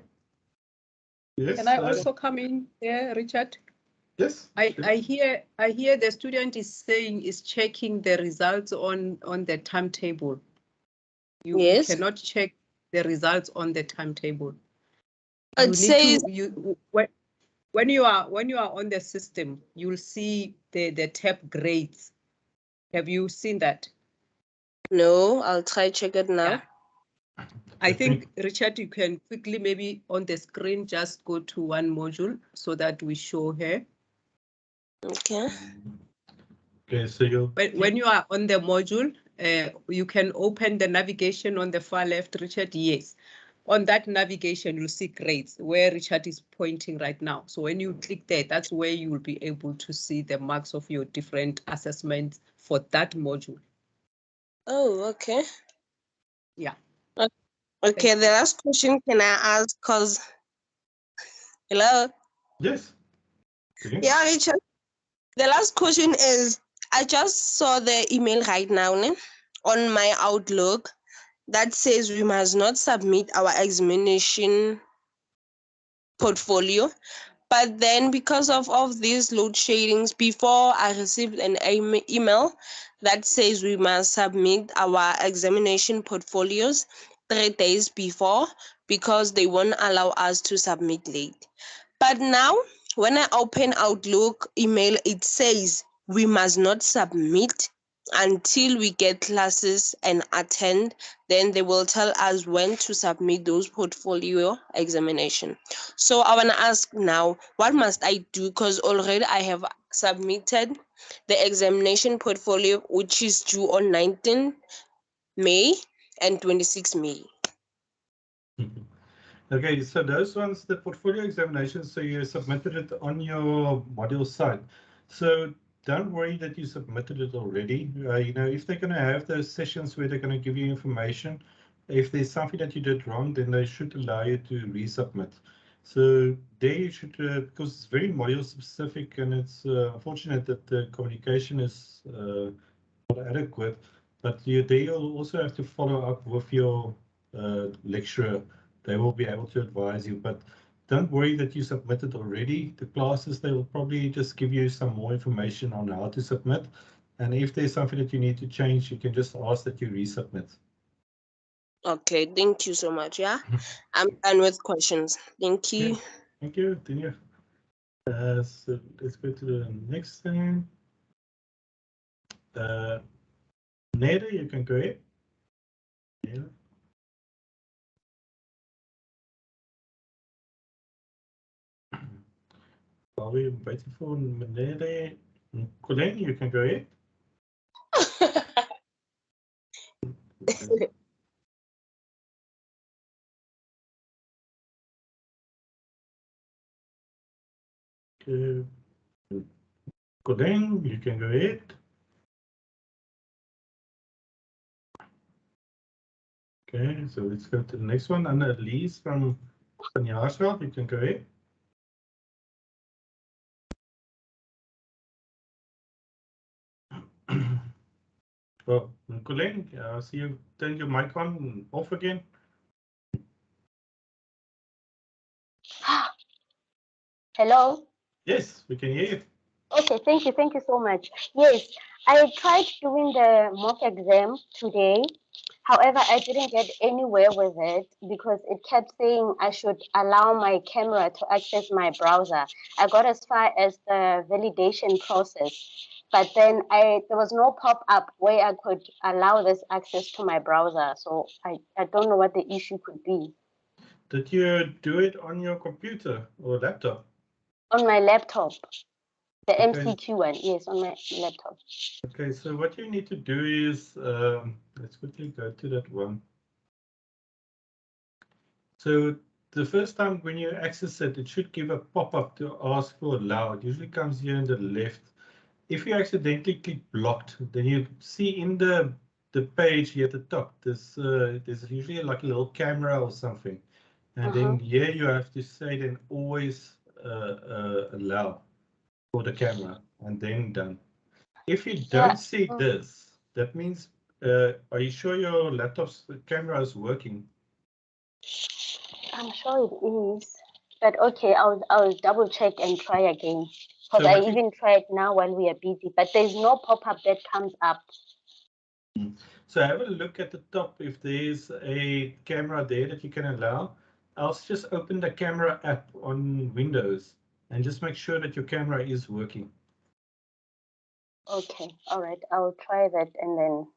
Yes. Can I also come in there, Richard? Yes. I hear the student is saying is checking the results on the timetable. You cannot check the results on the timetable. You It need says to when you are on the system, you'll see the tab grades. Have you seen that? no. I'll try check it now. Yeah. I think, Richard, you can quickly maybe on the screen just go to one module so that we show her. Okay. Okay, so you'll when you are on the module, you can open the navigation on the far left, Richard. Yes. On that navigation, you'll see grades where Richard is pointing right now. So when you click there, that's where you will be able to see the marks of your different assessments for that module. Oh, okay. Yeah. Okay, the last question can I ask? Cause hello. Yes. Yeah, Richard. The last question is, I just saw the email right now on my Outlook that says we must not submit our examination portfolio. But then because of these load shadings, before I received an email that says we must submit our examination portfolios 3 days before because they won't allow us to submit late. But now when I open Outlook email, it says we must not submit until we get classes and attend. Then they will tell us when to submit those portfolio examination. So I want to ask now, what must I do? Because already I have submitted the examination portfolio, which is due on 19 May and 26 May. Okay, so those ones, the portfolio examinations, so you submitted it on your module site. So don't worry that you submitted it already. You know, if they're going to have those sessions where they're going to give you information, if there's something that you did wrong, then they should allow you to resubmit. So there you should, because it's very module specific, and it's unfortunate that the communication is not adequate, but there you'll also have to follow up with your lecturer. They will be able to advise you, but don't worry that you submitted already. The classes, they will probably just give you some more information on how to submit. And if there's something that you need to change, you can just ask that you resubmit. Okay, thank you so much. Yeah, I'm done with questions. Thank you. Okay. Thank you, Dinya. So let's go to the next thing. Neda, you can go ahead. Yeah. While we're waiting for Neda, Colleen, you can go ahead. Colin, you can go ahead. Okay, so let's go to the next one. Annelies from Jaarschap, you can go ahead. Oh, Colin, I see you turn your mic on and off again. Hello? Yes, we can hear you. Okay, thank you so much. Yes, I tried doing the mock exam today. However, I didn't get anywhere with it because it kept saying I should allow my camera to access my browser. I got as far as the validation process, but then there was no pop-up where I could allow this access to my browser. So I don't know what the issue could be. Did you do it on your computer or laptop? On my laptop. The Okay. MCQ one, yes, on my laptop. Okay, so what you need to do is, let's quickly go to that one. So the first time when you access it, it should give a pop-up to ask for allow. It usually comes here in the left. If you accidentally click blocked, then you see in the page here at the top, there's usually like a little camera or something. And then here you have to say then always allow for the camera and then done. If you don't see this, that means, are you sure your laptop's camera is working? I'm sure it is, but okay, I'll double check and try again. Because So I even tried now while we are busy, but there's no pop-up that comes up. So have a look at the top if there's a camera there that you can allow. Else just open the camera app on Windows and just make sure that your camera is working. Okay, all right, I'll try that and then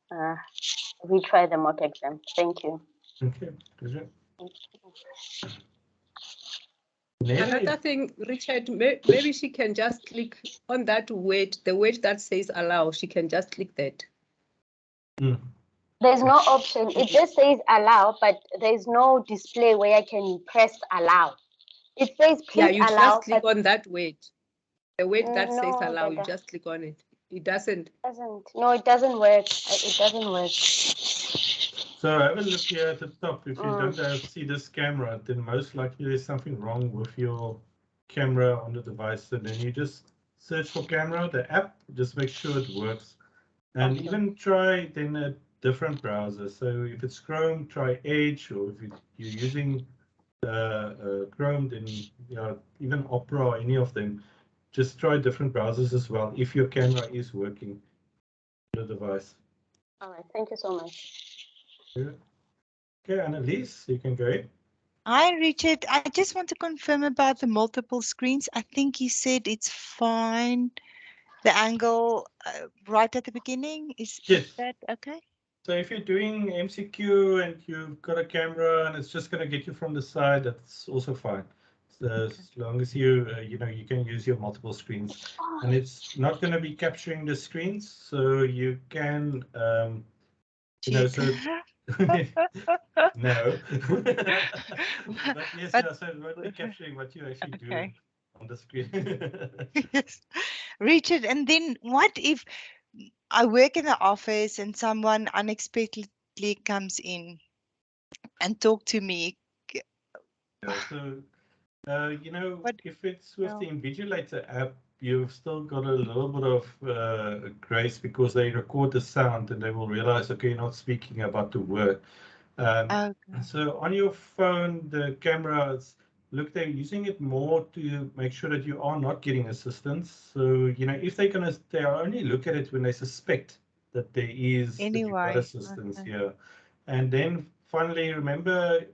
retry the mock exam. Thank you. Okay, pleasure. Another thing, Richard, maybe she can just click on that word, the word that says allow. She can just click that. There's no option. It just says allow, but there's no display where I can press allow. It says please Yeah, you allow. just click on that word. The word that says No, allow, you that just click on it. It doesn't. No, it doesn't work. It doesn't work. So have a look here at the top. If you don't see this camera, then most likely there's something wrong with your camera on the device. And then you just search for camera, the app, just make sure it works. And even try then a different browser. So if it's Chrome, try Edge, or if you're using Chrome, then even Opera or any of them, just try different browsers as well if your camera is working on the device. All right, thank you so much. Okay, Annelies, you can go ahead. Hi, Richard. I just want to confirm about the multiple screens. I think you said it's fine. The angle right at the beginning, is that okay? So if you're doing MCQ and you've got a camera and it's just going to get you from the side, that's also fine. So as long as you you can use your multiple screens, and it's not going to be capturing the screens, so you can so no. But yes, so it won't be capturing what you're actually doing on the screen. Yes. Richard, and then what if I work in the office and someone unexpectedly comes in and talk to me? So, if it's with the Invigilator app, you've still got a little bit of grace because they record the sound and they will realize, okay, you're not speaking about the word. So on your phone, the cameras, look, they're using it more to make sure that you are not getting assistance. So, if they only look at it when they suspect that there is that you've got assistance here. And then finally, remember,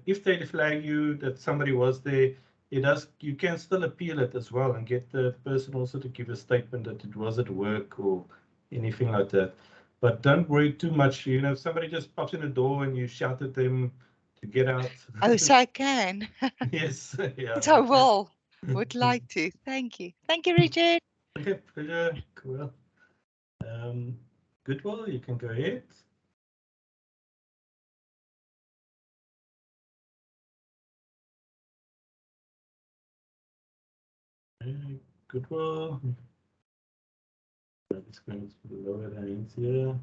if they flag you that somebody was there, you can still appeal it as well and get the person also to give a statement that it was at work or anything like that. But don't worry too much. If somebody just pops in the door and you shout at them to get out. Oh, so I can. Yes. Yeah. So I will. Would like to. Thank you. Thank you, Richard. Okay, pleasure. Cool. Goodwill, you can go ahead. Okay, Goodwill. I'm just going to lower that in here.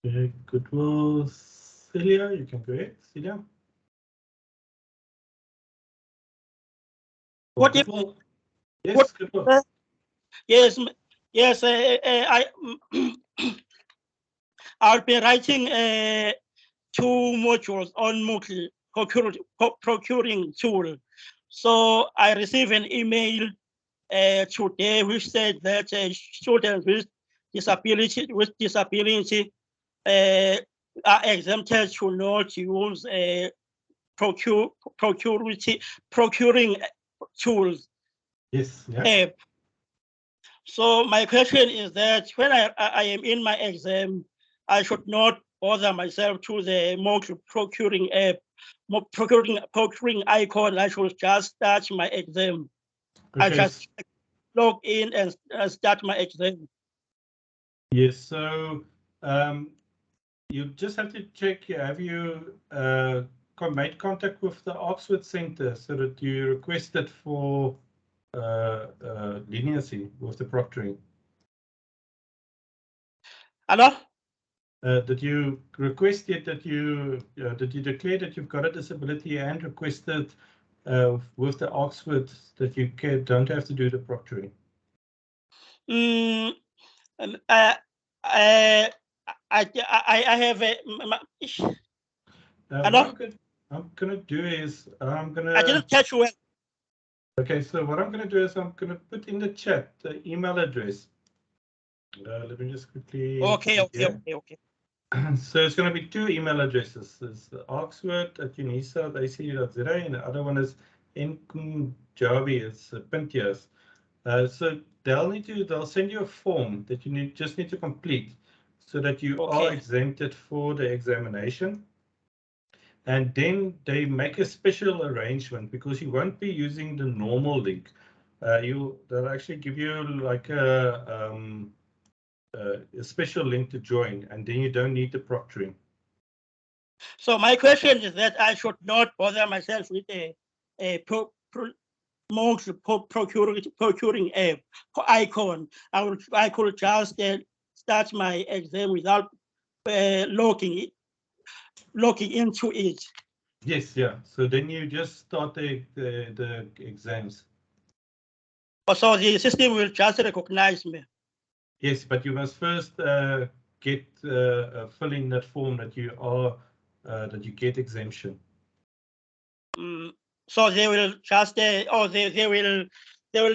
Okay, Goodwill. Celia, you can go ahead. Celia. What if? Yes, Goodwill. Yes, yes. I'll be writing two modules on procuring tool. So I received an email today which said that students with disability are exempted to not use procuring tools. Yes. Yeah. So my question is that when I am in my exam, I should not bother myself to the module procuring app, procuring icon. I should just start my exam. I Okay. just log in and start my exam. Yes. So you just have to check. Have you made contact with the Oxford Centre so that you requested for leniency with the proctoring? Hello? That you requested that you declared that you've got a disability and requested with the Oxford that you don't have to do the proctoring. I have a. What I'm gonna do is I'm gonna. I didn't catch you well. Okay, so what I'm gonna do is I'm gonna put in the chat the email address. Let me just quickly. Okay. So it's going to be two email addresses. It's oxford@unisa.ac.za and the other one is nkunjabi. It's Pintias. So they'll send you a form that you just need to complete so that you are exempted for the examination. And then they make a special arrangement because you won't be using the normal link. They'll actually give you like a special link to join, and then you don't need the proctoring. So my question is that I should not bother myself with a procuring a icon. I could just start my exam without logging into it. Yes, yeah. So then you just start the exams. So the system will just recognize me. Yes, but you must first get fill in that form that you are that you get exemption. So they will just they will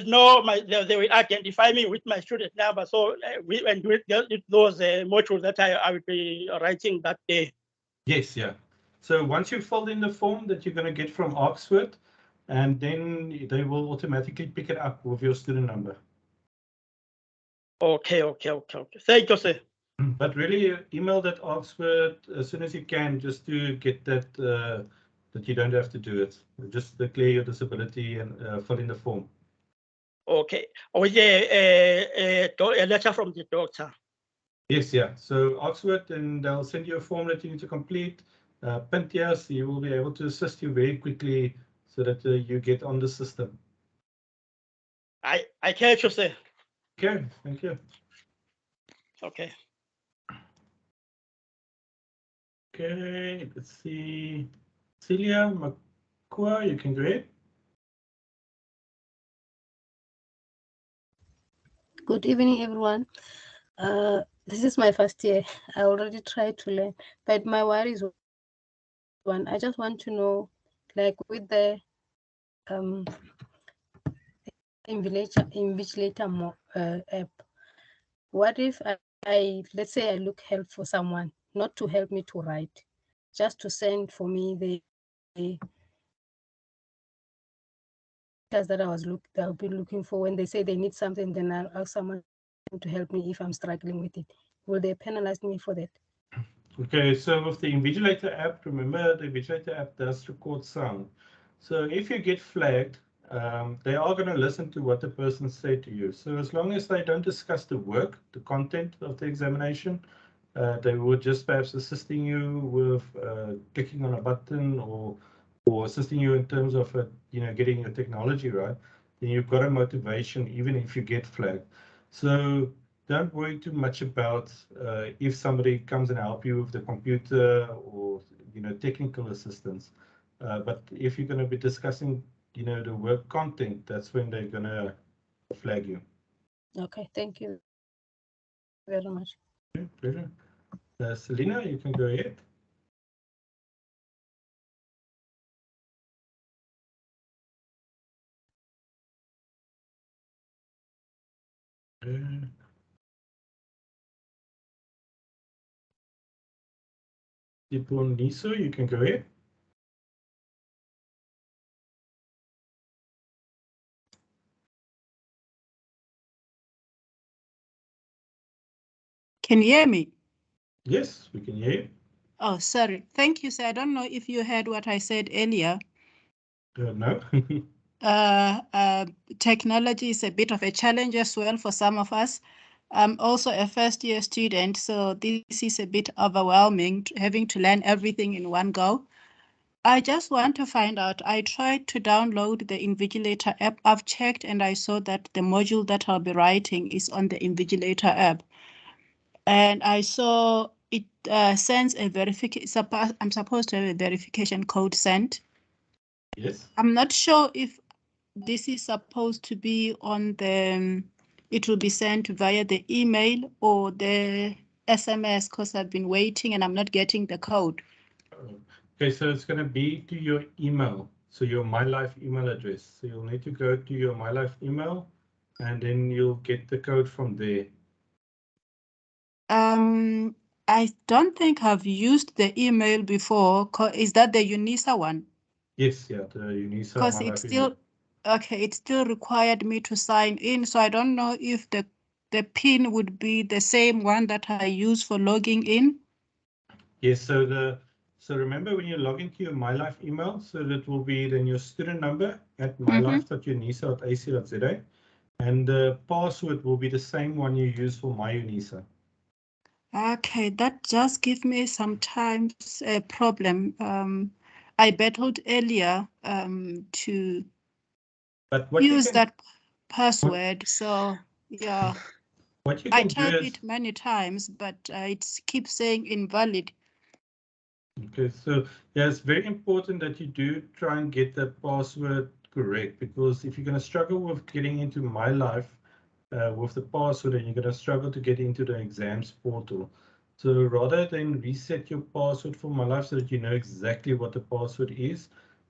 know they will identify me with my student number. So and with those modules that I will be writing that day. Yes, yeah. So once you filled in the form that you're going to get from Oxford, and then they will automatically pick it up with your student number. Okay. Thank you, sir. But really, email that Oxford as soon as you can, just to get that that you don't have to do it. Just declare your disability and fill in the form. Okay. With a letter from the doctor. Yes, yeah. So Oxford, and they'll send you a form that you need to complete. Pintias, you will be able to assist you very quickly so that you get on the system. I catch you, sir. Okay, thank you. Okay. Okay, let's see. Celia Makua, you can go ahead. Good evening, everyone. This is my first year. I already tried to learn, but my worry is one. I just want to know, like with the invigilator app, what if I let's say I look help for someone, not to help me to write, just to send for me the that I'll be looking for. When they say they need something, then I'll ask someone to help me if I'm struggling with it. Will they penalize me for that? Okay, so with the Invigilator app, remember the Invigilator app does record sound. So if you get flagged, they are going to listen to what the person said to you. So as long as they don't discuss the work, the content of the examination, they would just perhaps assisting you with clicking on a button or or assisting you in terms of getting your technology right, then you've got a motivation even if you get flagged. So don't worry too much about if somebody comes and help you with the computer or technical assistance. But if you're going to be discussing the work content, that's when they're going to flag you. Okay, thank you very much. Okay, pleasure. Selena, you can go ahead. Niso, you can go ahead. Can you hear me? Yes, we can hear you. Oh, sorry. Thank you, sir. I don't know if you heard what I said earlier. No. Technology is a bit of a challenge as well for some of us. I'm also a first-year student, so this is a bit overwhelming, having to learn everything in one go. I just want to find out, I tried to download the Invigilator app. I've checked and I saw that the module that I'll be writing is on the Invigilator app. And I saw it sends a verification, I'm supposed to have a verification code sent. Yes. I'm not sure if this is supposed to be on the, it will be sent via the email or the SMS, because I've been waiting and I'm not getting the code. Okay, so it's going to be to your email, so your MyLife email address. So you'll need to go to your MyLife email, and then you'll get the code from there. I don't think I've used the email before. Is that the UNISA one? Yes, yeah, the UNISA Because MyLife it's still, email. okay, it still required me to sign in. So I don't know if the PIN would be the same one that I use for logging in. Yes, so remember when you log into your MyLife email, so that will be then your student number at mylife.unisa.ac.za, and the password will be the same one you use for myUNISA. Okay, that just gives me sometimes a problem. I battled earlier to use that password. So yeah, what you I can do type is, it many times, but it keeps saying invalid. okay, so yeah, it's very important that you do try and get that password correct, because if you're going to struggle with getting into MyLife with the password, then you're going to struggle to get into the exams portal. So rather than reset your password for MyLife so that you know exactly what the password is,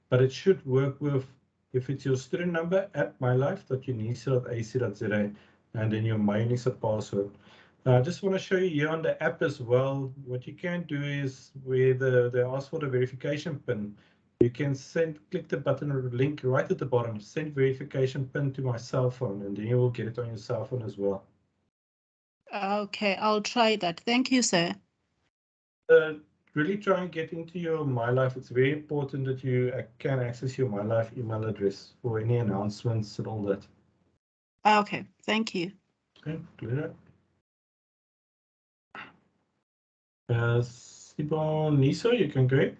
but it should work with, if it's your student number at mylife.unisa.ac.za, and then your myUNISA password. I just want to show you here on the app as well. What you can do is where they ask for the verification PIN, you can click the button or the link right at the bottom, send verification PIN to my cell phone, and then you will get it on your cell phone as well. Okay, I'll try that. Thank you, sir. Really try and get into your MyLife. It's very important that you can access your MyLife email address for any announcements and all that. Okay, thank you. Okay, clear. Sibon Niso, you can go.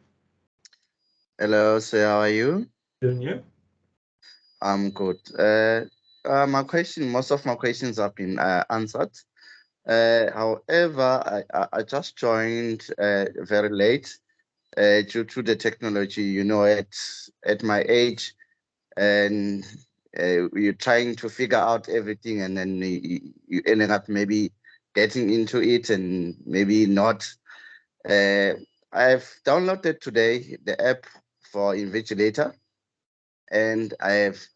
Hello, sir. How are you? Doing you? I'm good. Most of my questions have been answered. However, I just joined very late due to the technology. You know, at my age, and you're trying to figure out everything, and then you ending up maybe getting into it and maybe not. I've downloaded today the app for Invigilator, and I've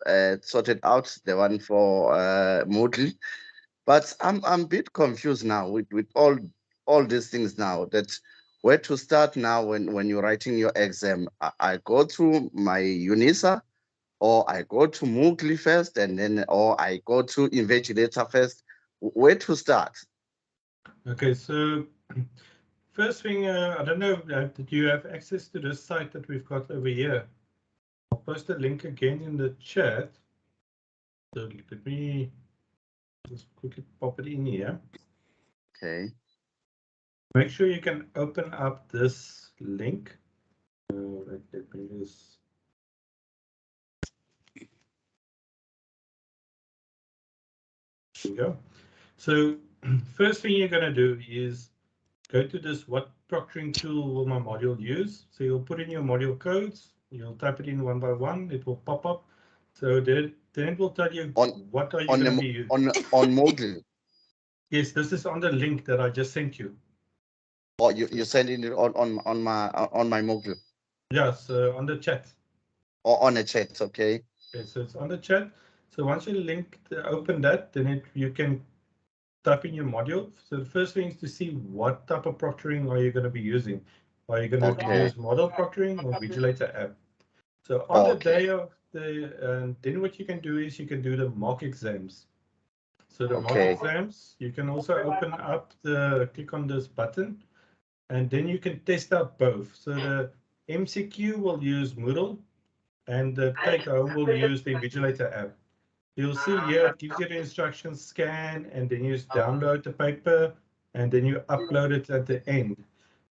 sorted out the one for Moodle. But I'm a bit confused now with all these things now, that where to start now when you're writing your exam. I go through my UNISA, or I go to Moodle first, and then, or I go to Invigilator first. Where to start? Okay, so first thing, I don't know, did you have access to this site that we've got over here? I'll post a link again in the chat. So let me just quickly pop it in here. Okay. Make sure you can open up this link. Let me just There you go. So first thing you're going to do is go to this, what proctoring tool will my module use? So you'll put in your module codes, you'll type it in one by one, it will pop up. So then it will tell you what are you going to be using. On Moodle. Yes, this is on the link that I just sent you. Oh, you send it on my Moodle. Yes, on the chat. Or on a chat, okay. Okay, so it's on the chat. So once you open that, then you can type in your module. So the first thing is to see what type of proctoring are you going to be using. Are you going to use model proctoring or Vigilator app? So on the day of then what you can do is you can do the mock exams. So the mock exams, you can also open up click on this button, and then you can test out both. So the MCQ will use Moodle, and the take home will use the Vigilator app. You'll see here it gives you the instructions, scan, and then you download the paper, and then you upload it at the end.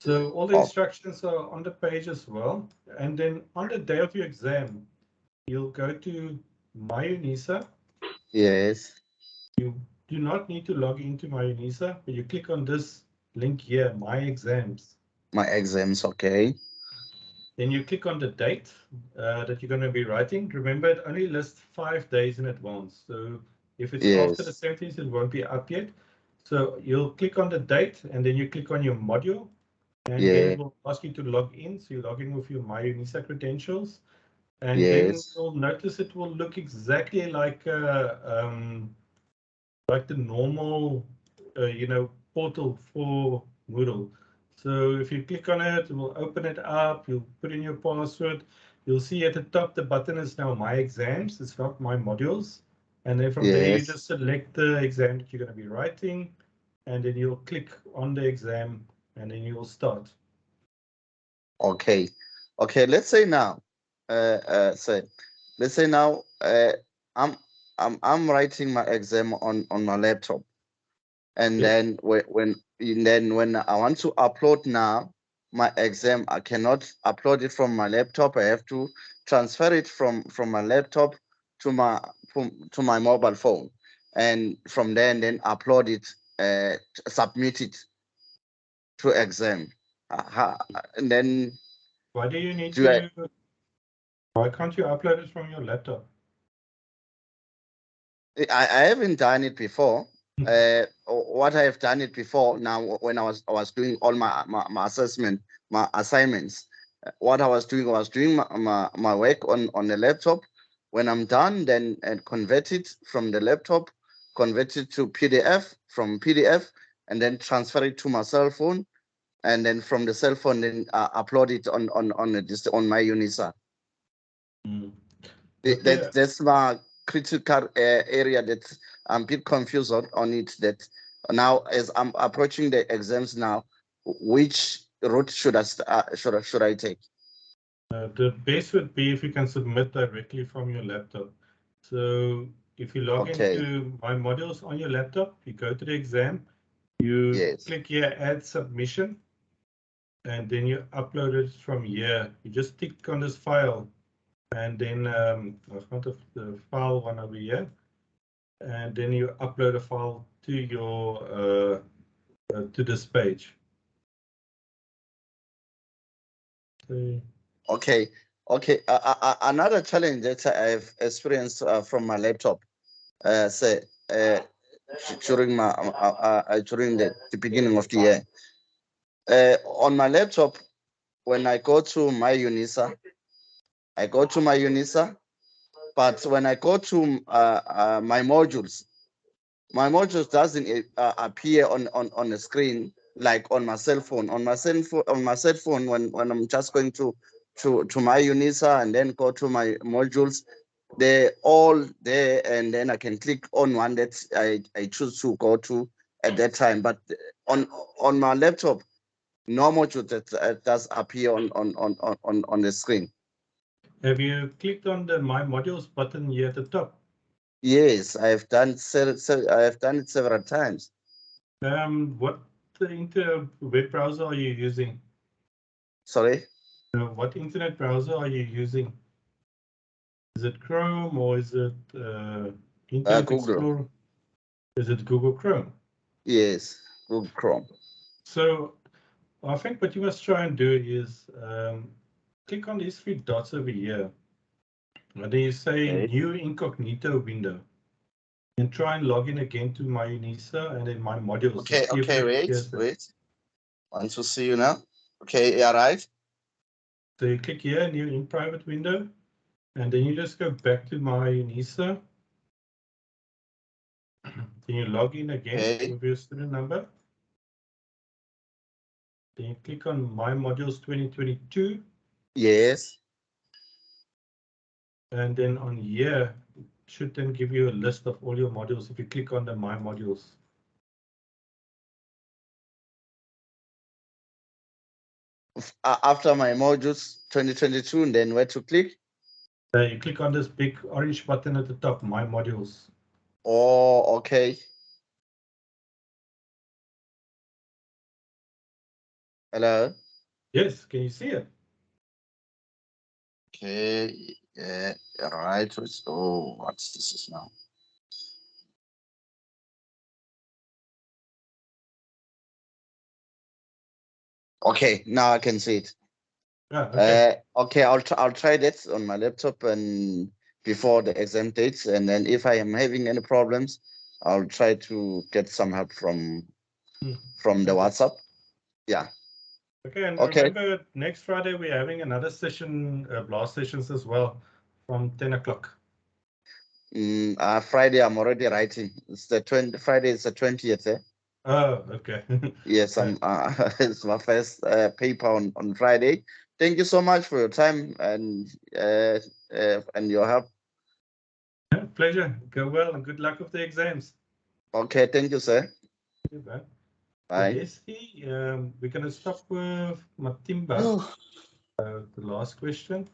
So all the instructions are on the page as well. And then on the day of your exam, you'll go to myUnisa. Yes. You do not need to log into myUnisa, but you click on this link here, myExams. myExams, okay. Then you click on the date that you're going to be writing. Remember, it only lists 5 days in advance. So if it's after the 17th, it won't be up yet. So you'll click on the date, and then you click on your module, and then it will ask you to log in. So you log in with your myUnisa credentials, and then you'll notice it will look exactly like the normal, portal for Moodle. So if you click on it, it will open it up. You'll put in your password. You'll see at the top, the button is now My Exams. It's not My Modules. And then from there, you just select the exam that you're going to be writing. And then you'll click on the exam, and then you will start. Okay. Okay. Let's say now, let's say now, I'm writing my exam on my laptop, and then when I want to upload now my exam, I cannot upload it from my laptop. I have to transfer it from my laptop to my mobile phone, and from there and then upload it, submit it to exam. And then why do you need to? Why can't you upload it from your laptop? I haven't done it before. What I have done it before now, when I was doing all my assessment, my assignments, what I was doing my work on the laptop. When I'm done, then convert it from the laptop, convert it to PDF, from PDF, and then transfer it to my cell phone, and then from the cell phone, then upload it on myUnisa. That's my critical area that I'm a bit confused on it. That now, as I'm approaching the exams now, which route should I take? The best would be if you can submit directly from your laptop. So if you log into My Modules on your laptop, you go to the exam, you click here, Add Submission, and then you upload it from here. You just click on this file, and then I've got the file one over here, and then you upload a file to your to this page. Okay. Another challenge that I've experienced from my laptop, during the beginning of the year, on my laptop, when I go to myUnisa, but when I go to my modules doesn't appear on the screen like on my cell phone. On my cell phone, when I'm just going to myUnisa and then go to my modules, they're all there, and then I can click on one that I choose to go to at that time. But on my laptop, no module that does appear on the screen. Have you clicked on the My Modules button here at the top? Yes, I have done it several times. What web browser are you using? Sorry? What internet browser are you using? Is it Chrome or is it Internet Google. Explorer? Is it Google Chrome? Yes, Google Chrome. So I think what you must try and do is click on these three dots over here. And then you say new incognito window. And try and log in again to my UNISA and then my modules. Okay, wait. Want to see you now? Okay, yeah, right. So you click here, new in private window, and then you just go back to my UNISA. Then you log in again with your student number. Then you click on My Modules 2022. Yes. And then on here, it should then give you a list of all your modules if you click on the My Modules. After my modules 2022, and then where to click? You click on this big orange button at the top, My Modules. Oh, okay. Hello? Yes, can you see it? Okay, yeah, right. Oh, what's this now? Okay, now I can see it. Okay. Okay, I'll try that on my laptop and before the exam dates, and then if I am having any problems, I'll try to get some help from the WhatsApp. Yeah. Okay, and Okay. remember, next Friday we're having another session, blast sessions as well, from 10 o'clock. Friday I'm already writing. It's the 20. Friday is the 20th. Eh? Oh, okay. Yes, I'm. It's my first paper on Friday. Thank you so much for your time and your help. Yeah, pleasure. Go well and good luck with the exams. Okay, thank you, sir. Bye. Bye. Leslie, we're going to stop with Matimba. The last question.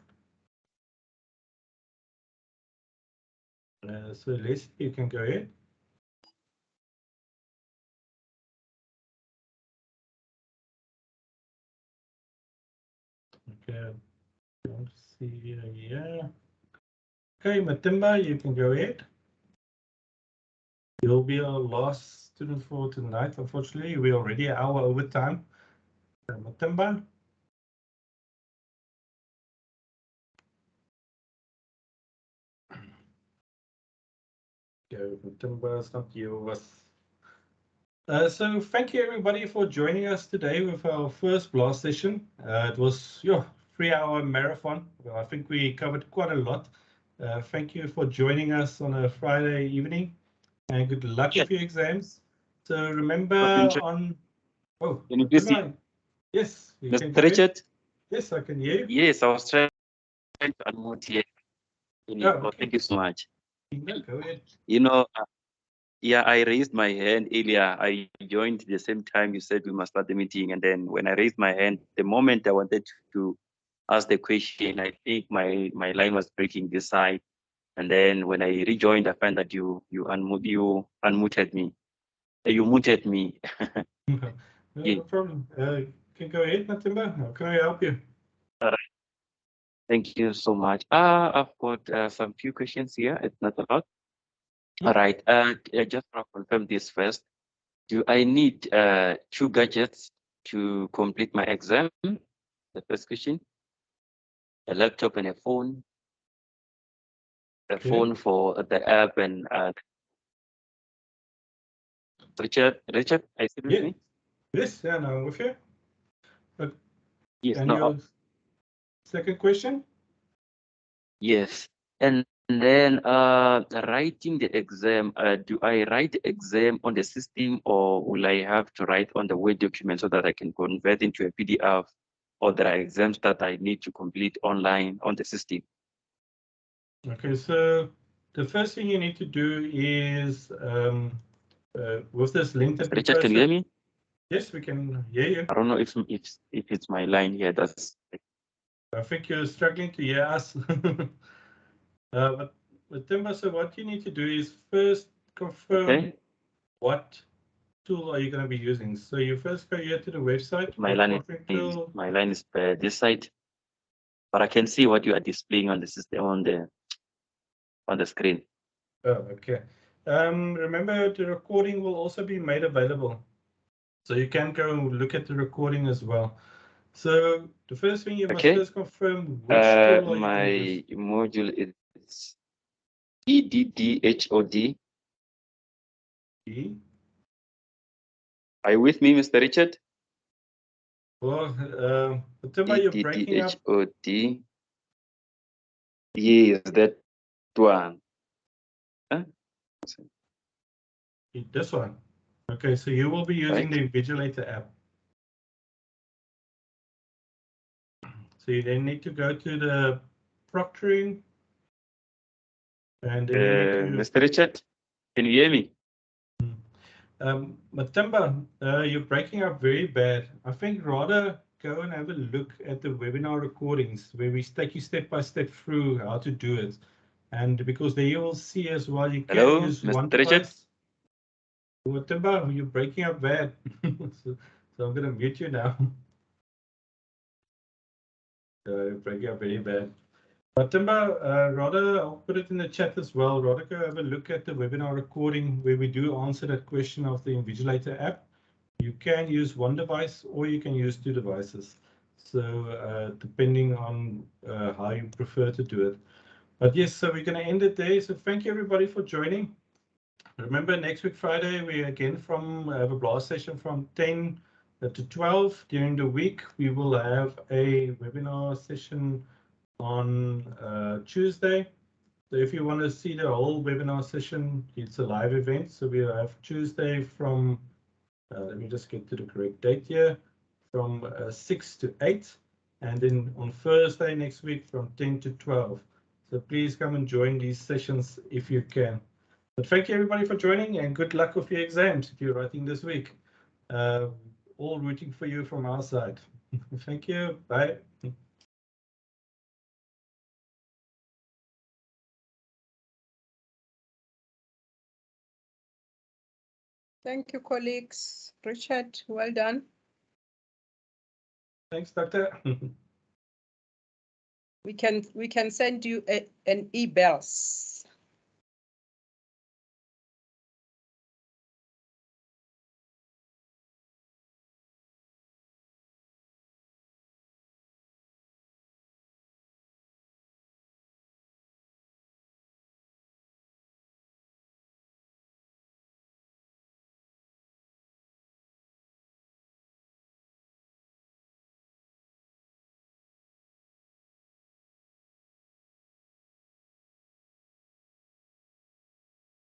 So Leslie, you can go ahead. Okay, don't see here. Okay, Matimba, you can go ahead. You'll be our last student for tonight. Unfortunately, we're already an hour over time. Matimba. Okay, Matimba is not here with us. So thank you everybody for joining us today with our first blast session. It was your 3-hour marathon. Well, I think we covered quite a lot. Thank you for joining us on a Friday evening, and good luck with your exams. So remember on. Oh, can you please see? Yes, you can Mr. Richard? Yes, I can hear you. Yes, I was trying to unmute here. Okay. Thank you so much. No, go ahead. You know, yeah, I raised my hand earlier. I joined the same time you said we must start the meeting. And then when I raised my hand, the moment I wanted to ask the question, I think my line was breaking this side. And then when I rejoined, I found that you unmuted me. You muted me. No problem. Can go ahead, Matimba. How can I help you? All right. Thank you so much. I've got some few questions here. It's not a lot. All right. Just to confirm this first. Do I need 2 gadgets to complete my exam? The first question. A laptop and a phone. A phone for the app and Richard, are you still with me? Yes, yeah, no, I'm with you. Yes, and no. your second question? Yes. And then writing the exam, do I write the exam on the system or will I have to write on the Word document so that I can convert into a PDF, or there are exams that I need to complete online on the system? Okay, so the first thing you need to do is with this link that we Richard, posted. can you hear me? Yes, we can hear you. I don't know if it's my line here. That's. I think you're struggling to hear us. But Timba, so what you need to do is first confirm what tool are you going to be using. So you first go here to the website. My line is this side, but I can see what you are displaying on the system on the screen. Oh, okay. Remember, the recording will also be made available. So you can go and look at the recording as well. So the first thing you must Okay. first confirm which tool are you My going to use. module is EDDHOD. Are you with me, Mr. Richard? Well, Matimba, you're breaking up. EDDHOD. Yes, that one. Huh? This one. Okay, so you will be using Right. the Invigilator app. So you then need to go to the proctoring. And then you need to... Mr. Richard, can you hear me? Matimba, you're breaking up very bad. I think rather go and have a look at the webinar recordings where we take you step by step through how to do it. And because there you will see as well, you Hello, can use Mr. one Richard? device. Matimba, you're breaking up bad. so I'm going to mute you now. You're breaking up very bad. Matimba, rather, I'll put it in the chat as well. Rather go have a look at the webinar recording where we do answer that question of the Invigilator app. You can use one device or you can use two devices. So depending on how you prefer to do it. But yes, so we're going to end it there. So thank you everybody for joining. Remember, next week, Friday, we again have a blast session from 10 to 12. During the week, we will have a webinar session on Tuesday. So if you want to see the whole webinar session, it's a live event. So we have Tuesday from, let me just get to the correct date here, from 6 to 8. And then on Thursday next week from 10 to 12. So please come and join these sessions if you can. But thank you everybody for joining and good luck with your exams if you're writing this week. All rooting for you from our side. Thank you. Bye. Thank you, colleagues. Richard, well done. Thanks, Doctor. We can send you an e-bells.